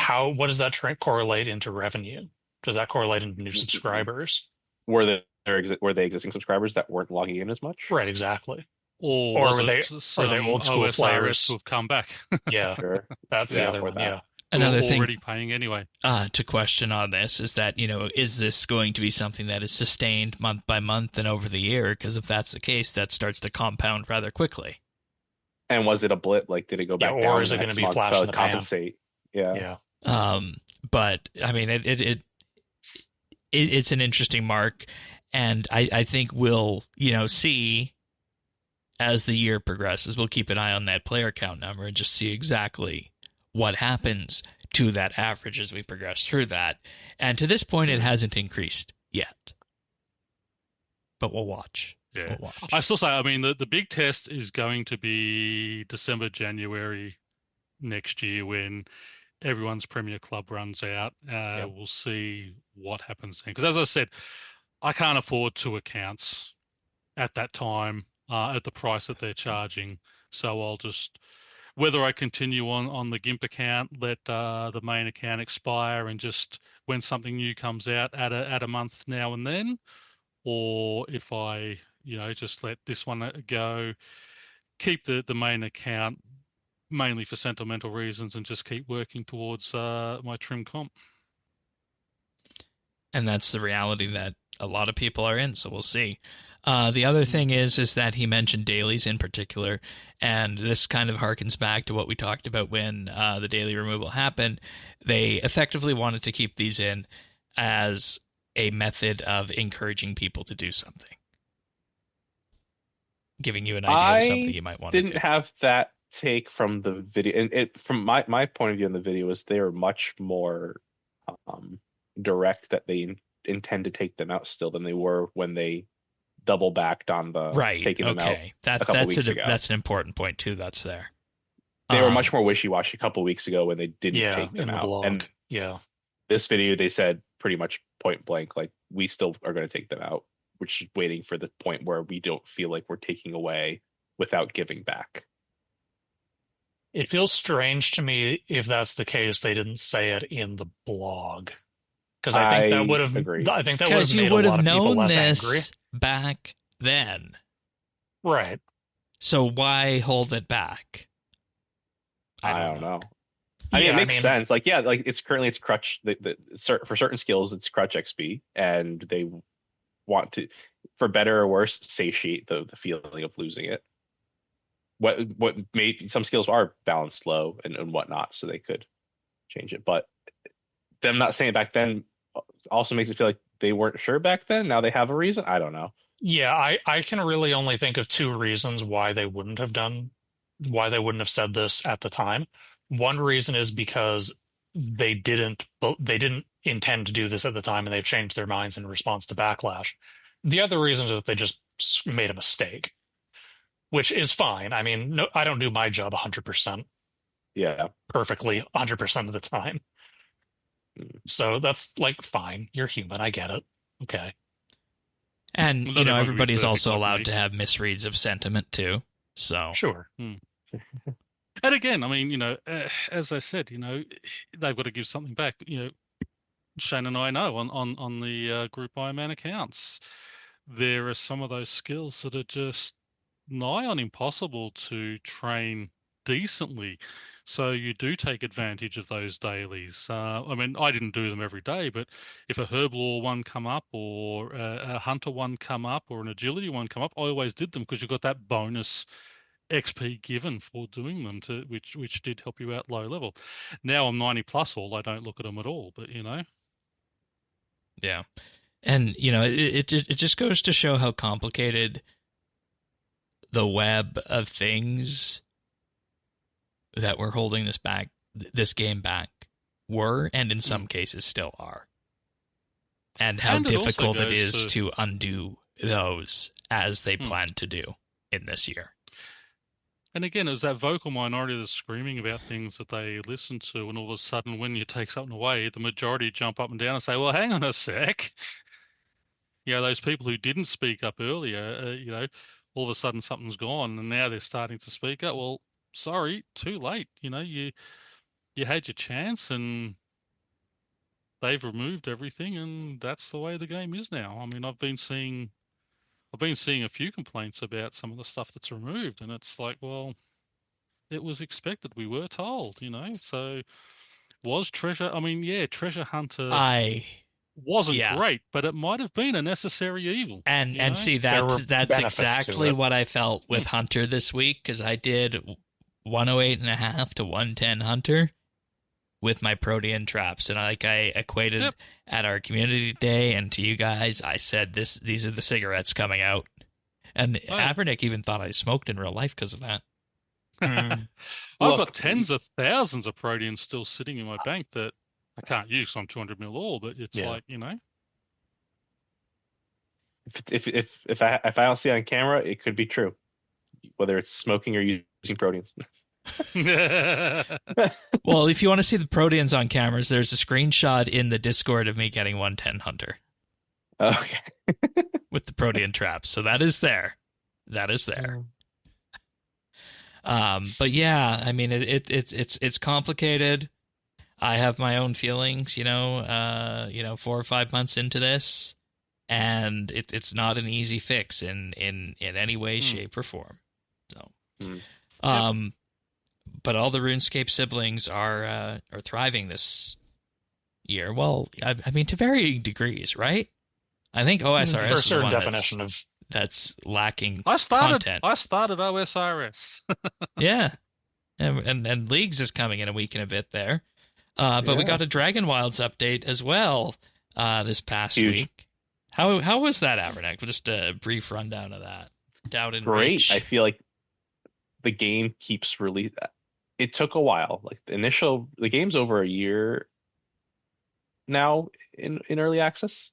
What does that correlate into revenue? Does that correlate into new subscribers? Were they existing subscribers that weren't logging in as much? Right, exactly. Or were they old school players who have come back? Yeah, sure. That's the other one. Yeah. Another thing already paying anyway. To question on this is that, is this going to be something that is sustained month by month and over the year? Because if that's the case, that starts to compound rather quickly. And was it a blip? Like, did it go back down? Or is it going to be flash in the compensate? Pan? Yeah. But I mean, it's an interesting mark, and I think we'll see as the year progresses. We'll keep an eye on that player count number and just see exactly what happens to that average as we progress through that. And to this point, it hasn't increased yet, but we'll watch. Yeah, I still say, I mean, the big test is going to be December, January next year when everyone's Premier Club runs out. We'll see what happens then. Because as I said, I can't afford 2 accounts at that time at the price that they're charging. So I'll just, whether I continue on the GIMP account, let the main account expire, and just when something new comes out, add a month now and then, or if I just let this one go, keep the main account mainly for sentimental reasons, and just keep working towards my trim comp. And that's the reality that a lot of people are in, so we'll see. The other thing is that he mentioned dailies in particular, and this kind of harkens back to what we talked about when the daily removal happened. They effectively wanted to keep these in as a method of encouraging people to do something. Giving you an idea of something you might want to do. I didn't have that take from the video. And from my point of view in the video is they are much more direct that they intend to take them out still than they were when they double backed on the taking them out a couple weeks ago. That's an important point too. That's there. They were much more wishy-washy a couple weeks ago when they didn't take them out. Blog. And this video, they said pretty much point blank, like, we still are going to take them out. We're just waiting for the point where we don't feel like we're taking away without giving back. It feels strange to me if that's the case. They didn't say it in the blog, because I think that would have made a lot of people less angry back then. Right. So why hold it back? I don't know. I mean, it makes sense. Like, it's crutch. For certain skills, it's crutch XP, and they want to, for better or worse, satiate the feeling of losing it. what made some skills are balanced low and whatnot, so they could change it. But them not saying it back then also makes it feel like they weren't sure back then. Now they have a reason. I don't know. Yeah, I can really only think of two reasons why they wouldn't have said this at the time. One reason is because they didn't intend to do this at the time, and they've changed their minds in response to backlash. The other reason is that they just made a mistake, which is fine. I mean, no, I don't do my job 100% Yeah. perfectly 100% of the time. So that's like fine. You're human. I get it. Okay. And, Well, you not know, everyone would be everybody's perfect also like allowed me. to have misreads of sentiment too. So, Sure. And again, I mean, you know, as I said, you know, they've got to give something back. You know, Shane and I know on the Group Iron Man accounts, there are some of those skills that are just nigh on impossible to train decently. So you do take advantage of those dailies. I mean, I didn't do them every day, but if a herblore one come up, or a hunter one come up, or an agility one come up, I always did them because you got that bonus XP given for doing them, which did help you out low level. Now I'm 90 plus all. I don't look at them at all, but you know. yeah. And, you know, it just goes to show how complicated the web of things that were holding this game back were, and in some cases still are. And how And it also difficult it goes is to undo those as they plan to do in this year. And again, it was that vocal minority that's screaming about things that they listen to, and all of a sudden, when you take something away, the majority jump up and down and say, well, hang on a sec. You know, those people who didn't speak up earlier, you know, all of a sudden something's gone, and now they're starting to speak up. Well, sorry, too late. You know, you had your chance, and they've removed everything, and that's the way the game is now. I mean, I've been seeing a few complaints about some of the stuff that's removed, and it's like, well, it was expected. We were told, you know. So was Treasure? I mean, yeah, Treasure Hunter wasn't great, but it might have been a necessary evil. And see, There were that's benefits to exactly it. what I felt with Hunter this week, because I did 108.5 to 110 Hunter with my Protean traps, and I equated at our community day, and to you guys, I said these are the cigarettes coming out, and Avernick even thought I smoked in real life because of that. I've got tens of thousands of Proteans still sitting in my bank that I can't use because I'm 200 mil all, but it's like, you know. If I don't see it on camera, it could be true, whether it's smoking or using proteins. Well, if you want to see the Proteans on cameras, there's a screenshot in the Discord of me getting 110 Hunter. Okay. With the Protean traps, so that is there. That is there. But yeah, I mean, it's complicated. I have my own feelings, you know, 4 or 5 months into this, and it's not an easy fix in any way, shape, or form. So, but all the RuneScape siblings are thriving this year. Well, I mean, to varying degrees, right? I think OSRS for a is certain one definition that's lacking content. content. I started OSRS. Yeah, and Leagues is coming in a week and a bit there. But we got a Dragonwilds update as well this past week. How was that, Avernick? Just a brief rundown of that. Dowdun Great. Reach. I feel like the game keeps releasing. It took a while. Like the game's over a year now in early access.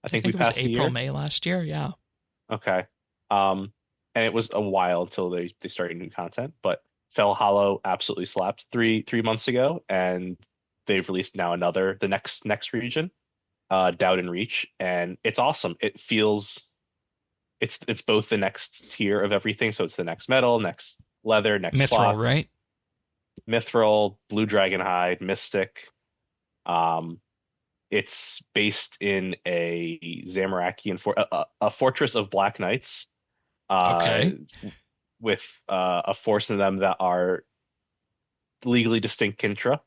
I think we it was passed April, year. May last year. Yeah. Okay. And it was a while until they started new content, but Fell Hollow absolutely slapped 3 months ago, and they've released now the next region, Dowdun Reach, and it's awesome. It feels it's both the next tier of everything, so it's the next metal, next leather, next Mithril, cloth, right? Mithril, Blue Dragonhide, Mystic. It's based in a Zamarakian a fortress of Black Knights. With a force of them that are legally distinct Kintra,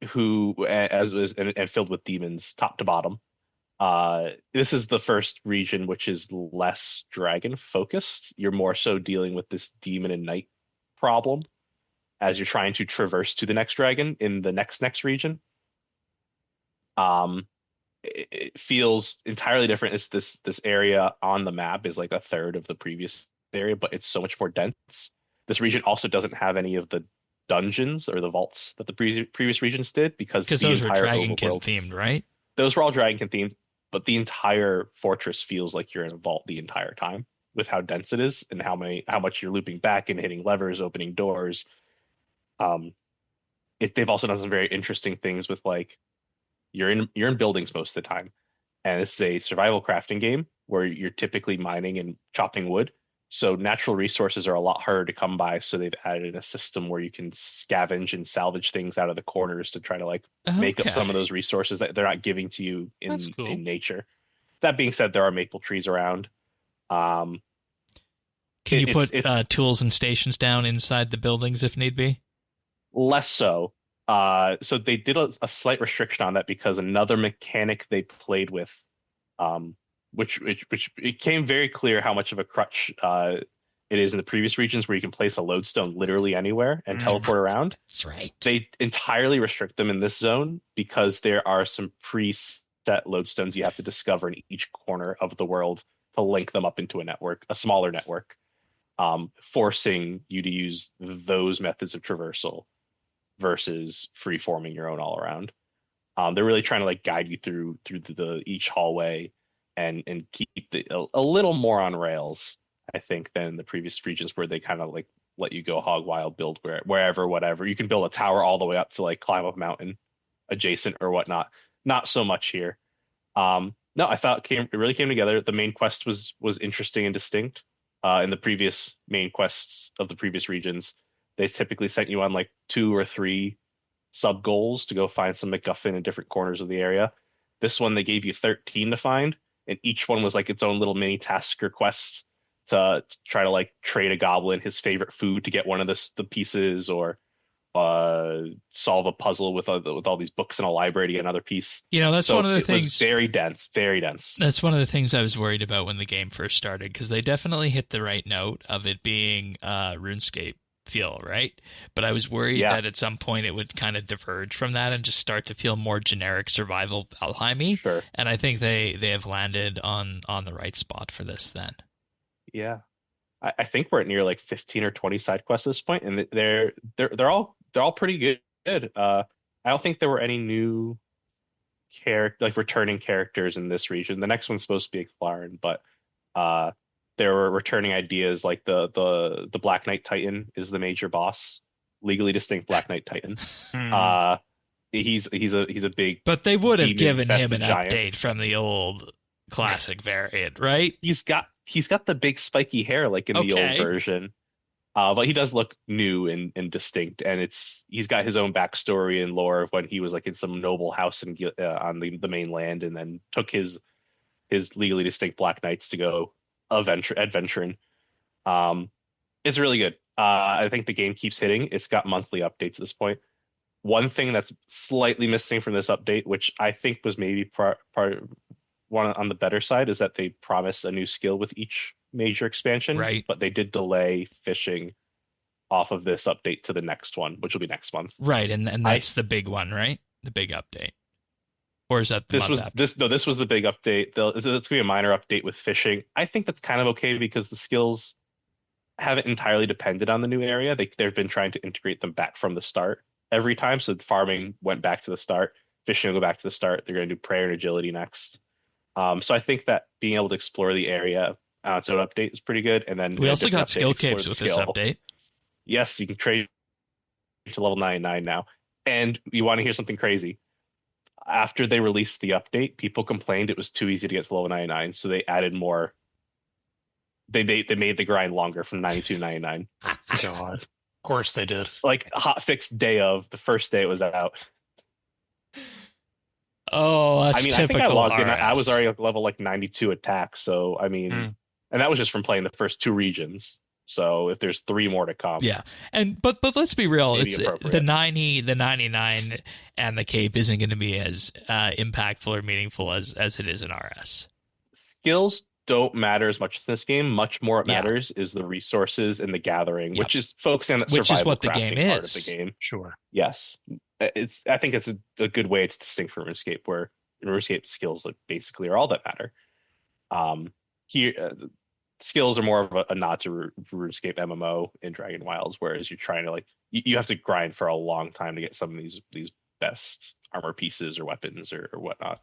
who and filled with demons top to bottom. This is the first region which is less dragon focused. You're more so dealing with this demon and knight problem as you're trying to traverse to the next dragon in the next region. It feels entirely different. It's this area on the map is like a third of the previous area, but it's so much more dense. This region also doesn't have any of the dungeons or the vaults that the previous regions did because the those were entire Dragonkin overworld themed, right? those were all Dragonkin themed, but the entire fortress feels like you're in a vault the entire time with how dense it is and how much you're looping back and hitting levers, opening doors. They've also done some very interesting things with like you're in buildings most of the time, and it's a survival crafting game where you're typically mining and chopping wood. So natural resources are a lot harder to come by. So they've added a system where you can scavenge and salvage things out of the corners to try to like make up some of those resources that they're not giving to you in nature. That being said, there are maple trees around. Can you put tools and stations down inside the buildings if need be? Less so. So they did a slight restriction on that because another mechanic they played with, which it became very clear how much of a crutch it is in the previous regions where you can place a lodestone literally anywhere and teleport around. That's right. They entirely restrict them in this zone because there are some preset lodestones you have to discover in each corner of the world to link them up into a network, a smaller network, forcing you to use those methods of traversal versus free forming your own all around. They're really trying to like guide you through the each hallway and keep a little more on rails, I think, than the previous regions where they kind of like let you go hog wild, build wherever, whatever. You can build a tower all the way up to like climb up a mountain adjacent or whatnot. Not so much here. No, I thought it really came together. The main quest was interesting and distinct. In the previous main quests of the previous regions, they typically sent you on like 2 or 3 sub goals to go find some MacGuffin in different corners of the area. This one they gave you 13 to find, and each one was like its own little mini task or quest to try to like trade a goblin his favorite food to get one of the pieces, or solve a puzzle with all these books in a library to get another piece. You know, that's one of the things. It was very dense, very dense. That's one of the things I was worried about when the game first started, because they definitely hit the right note of it being RuneScape feel, right? But I was worried that at some point it would kind of diverge from that and just start to feel more generic survival Valheim-y. Sure. And I think they have landed on the right spot for this then. Yeah. I think we're at near like 15 or 20 side quests at this point, and they're all pretty good. I don't think there were any new returning characters in this region. The next one's supposed to be Explorin, but there were returning ideas like the Black Knight Titan is the major boss, legally distinct Black Knight Titan. He's a big. But they would have given him an giant update from the old classic variant, right? He's got the big spiky hair like in the old version, but he does look new and distinct, and he's got his own backstory and lore of when he was like in some noble house on the mainland, and then took his legally distinct Black Knights to go adventuring. It's really good. I think the game keeps hitting. It's got monthly updates at this point. One thing that's slightly missing from this update, which I think was maybe part one on the better side, is that they promise a new skill with each major expansion, right? But they did delay fishing off of this update to the next one, which will be next month, right? And that's the big one, right? The big update. Or is that this was the big update. It's gonna be a minor update with fishing. I think that's kind of okay because the skills haven't entirely depended on the new area. They've been trying to integrate them back from the start every time. So farming went back to the start, fishing will go back to the start. They're going to do prayer and agility next. So I think that being able to explore the area on its own update is pretty good. And then we also got skill caves with this update. Yes, you can trade to level 99 now. And you want to hear something crazy? After they released the update, people complained it was too easy to get to level 99, so they added more. They made the grind longer from 92 to 99. God, of course they did. Like hotfix day of the first day it was out. Oh, that's typical. I think I logged in. I was already at level like 92 attack. So and that was just from playing the first 2 regions. So if there's 3 more to come, Yeah, but let's be real. Maybe It's appropriate. the 90, the 99, and the cape isn't going to be as impactful or meaningful as it is in RS. skills don't matter as much in this game. Much more it Yeah. matters is the resources and the gathering, Yep. which is focusing on that Which is survival what the crafting game part is. of the game. Sure. Yes, I think it's a good way. It's distinct from RuneScape, where in RuneScape skills basically are all that matter. Here, skills are more of a nod to RuneScape MMO in Dragonwilds, whereas you're trying to you have to grind for a long time to get some of these best armor pieces or weapons or whatnot.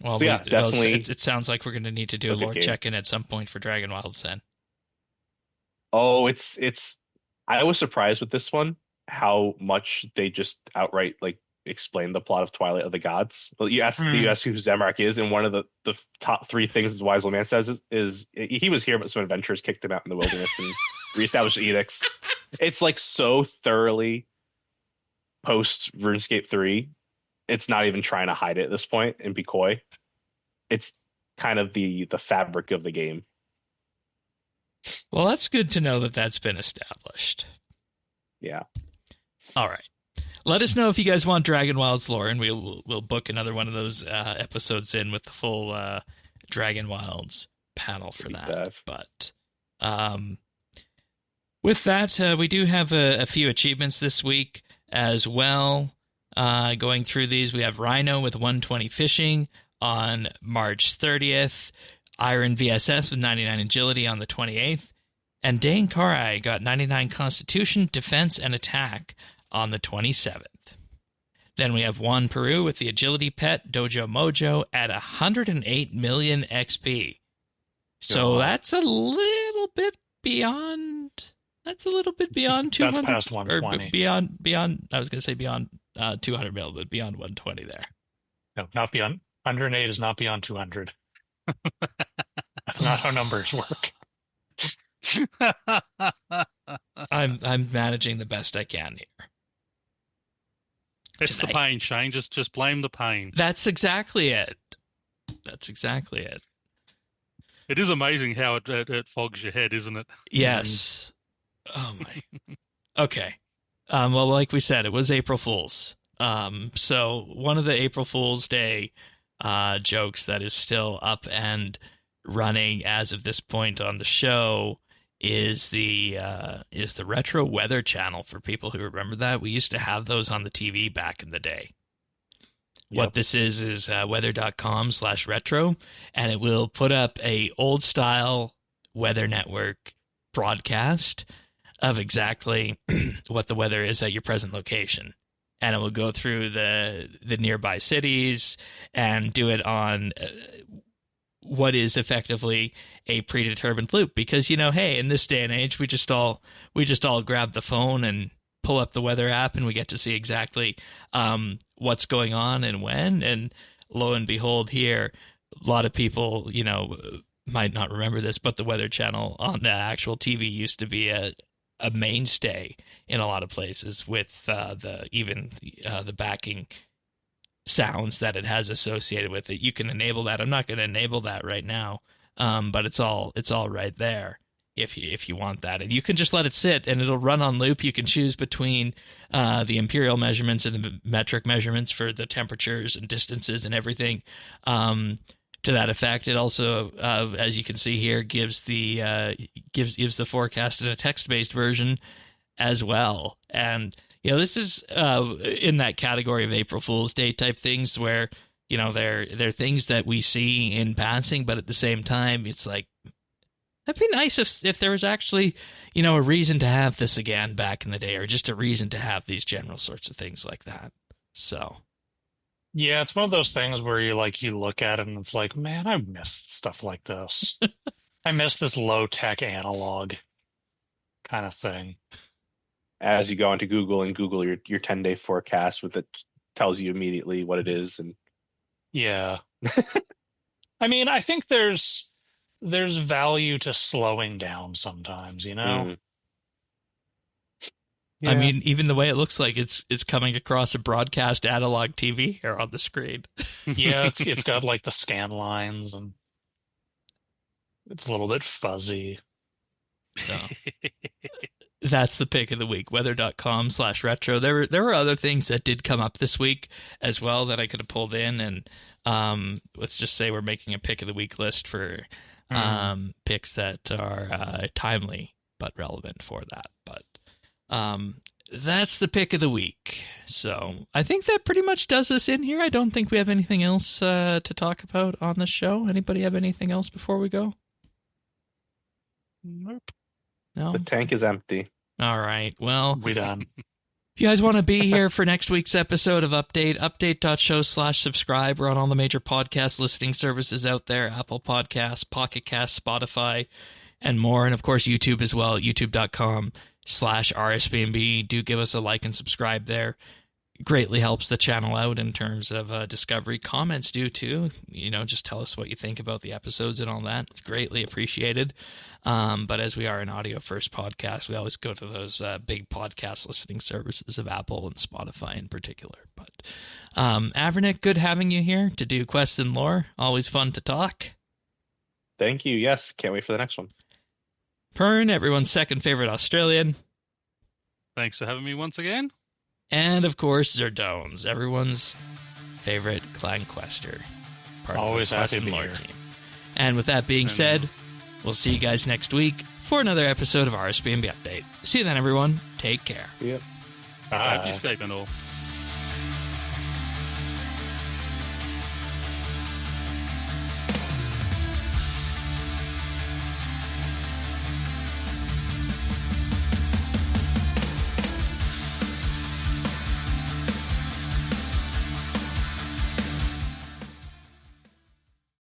Well, So yeah, definitely it sounds like we're going to need to do a a good lore game. check-in at some point for Dragonwilds then. Oh, it's. I was surprised with this one how much they just outright explain the plot of Twilight of the Gods. Well, you ask who Zemrak is, and one of the top 3 things the wise old man says is he was here, but some adventurers kicked him out in the wilderness and reestablished edicts. It's so thoroughly post RuneScape 3. It's not even trying to hide it at this point and be coy. It's kind of the fabric of the game. Well, that's good to know that that's been established. Yeah. All right. Let us know if you guys want Dragonwilds lore, and we'll book another one of those episodes in with the full Dragonwilds panel for Deep that. dive. But with that, we do have a few achievements this week as well. Going through these, we have Rhino with 120 fishing on March 30th, Iron VSS with 99 agility on the 28th, and Dane Karai got 99 constitution, defense, and attack on the 27th. Then we have Juan Peru with the agility pet, Dojo Mojo, at 108 million XP. So that's a little bit beyond... That's a little bit beyond 200. That's past 120. Or beyond, I was going to say beyond 200 mil, but beyond 120 there. No, not beyond. 108 is not beyond 200. That's not how numbers work. I'm managing the best I can here. It's the pain, Shane. Just blame the pain. That's exactly it. That's exactly it. It is amazing how it fogs your head, isn't it? Yes. Oh my. Okay. Well, like we said, it was April Fool's. So one of the April Fool's Day jokes that is still up and running as of this point on the show is the retro weather channel. For people who remember that, we used to have those on the TV back in the day. Yep. What this is weather.com/retro, and it will put up a old style Weather Network broadcast of exactly what the weather is at your present location. And it will go through the nearby cities and do it on what is effectively a predetermined loop. Because, hey, in this day and age, we just all grab the phone and pull up the weather app, and we get to see exactly what's going on and when. And lo and behold, here, a lot of people, might not remember this, but the Weather Channel on the actual TV used to be a mainstay in a lot of places with the backing sounds that it has associated with it. You can enable that. I'm not going to enable that right now, but it's all right there if you want that, and you can just let it sit and it'll run on loop. You can choose between the imperial measurements and the metric measurements for the temperatures and distances and everything. To that effect, it also, as you can see here, gives the forecast in a text-based version as well. And this is in that category of April Fool's Day type things where they're things that we see in passing, but at the same time, it's like that'd be nice if there was actually a reason to have this again back in the day, or just a reason to have these general sorts of things like that. So. Yeah, it's one of those things where you look at it and it's like, man, I missed stuff like this. I miss this low-tech analog kind of thing. As you go into Google and Google your 10-day forecast, with it tells you immediately what it is. And yeah. I mean, I think there's value to slowing down sometimes, Mm. Yeah. I mean, even the way it looks like it's coming across a broadcast analog TV here on the screen. Yeah, it's got the scan lines, and it's a little bit fuzzy. So that's the pick of the week, weather.com/retro. There were other things that did come up this week as well that I could have pulled in, and let's just say we're making a pick of the week list for picks that are timely but relevant for that. But that's the pick of the week. So I think that pretty much does us in here. I don't think we have anything else to talk about on the show. Anybody have anything else before we go? Nope. No? The tank is empty. All right. Well, We done. if you guys want to be here for next week's episode of Update, update.show/subscribe. We're on all the major podcast listening services out there, Apple Podcasts, Pocket Casts, Spotify, and more. And, of course, YouTube as well, youtube.com/RSBANDB. Do give us a like and subscribe there. Greatly helps the channel out in terms of discovery. Comments do, too. Just tell us what you think about the episodes and all that. It's greatly appreciated. But as we are an audio-first podcast, we always go to those big podcast listening services of Apple and Spotify in particular. But Havenhythe, good having you here to do Quest and Lore. Always fun to talk. Thank you. Yes, can't wait for the next one. Pern, everyone's second favorite Australian. Thanks for having me once again. And, of course, Zerdones, everyone's favorite clan quester. Part Always of the Quest happy to and be Lore here. team. And with that being said, we'll see you guys next week for another episode of RSBANDB Update. See you then, everyone. Take care. Yep. Happy escape and all.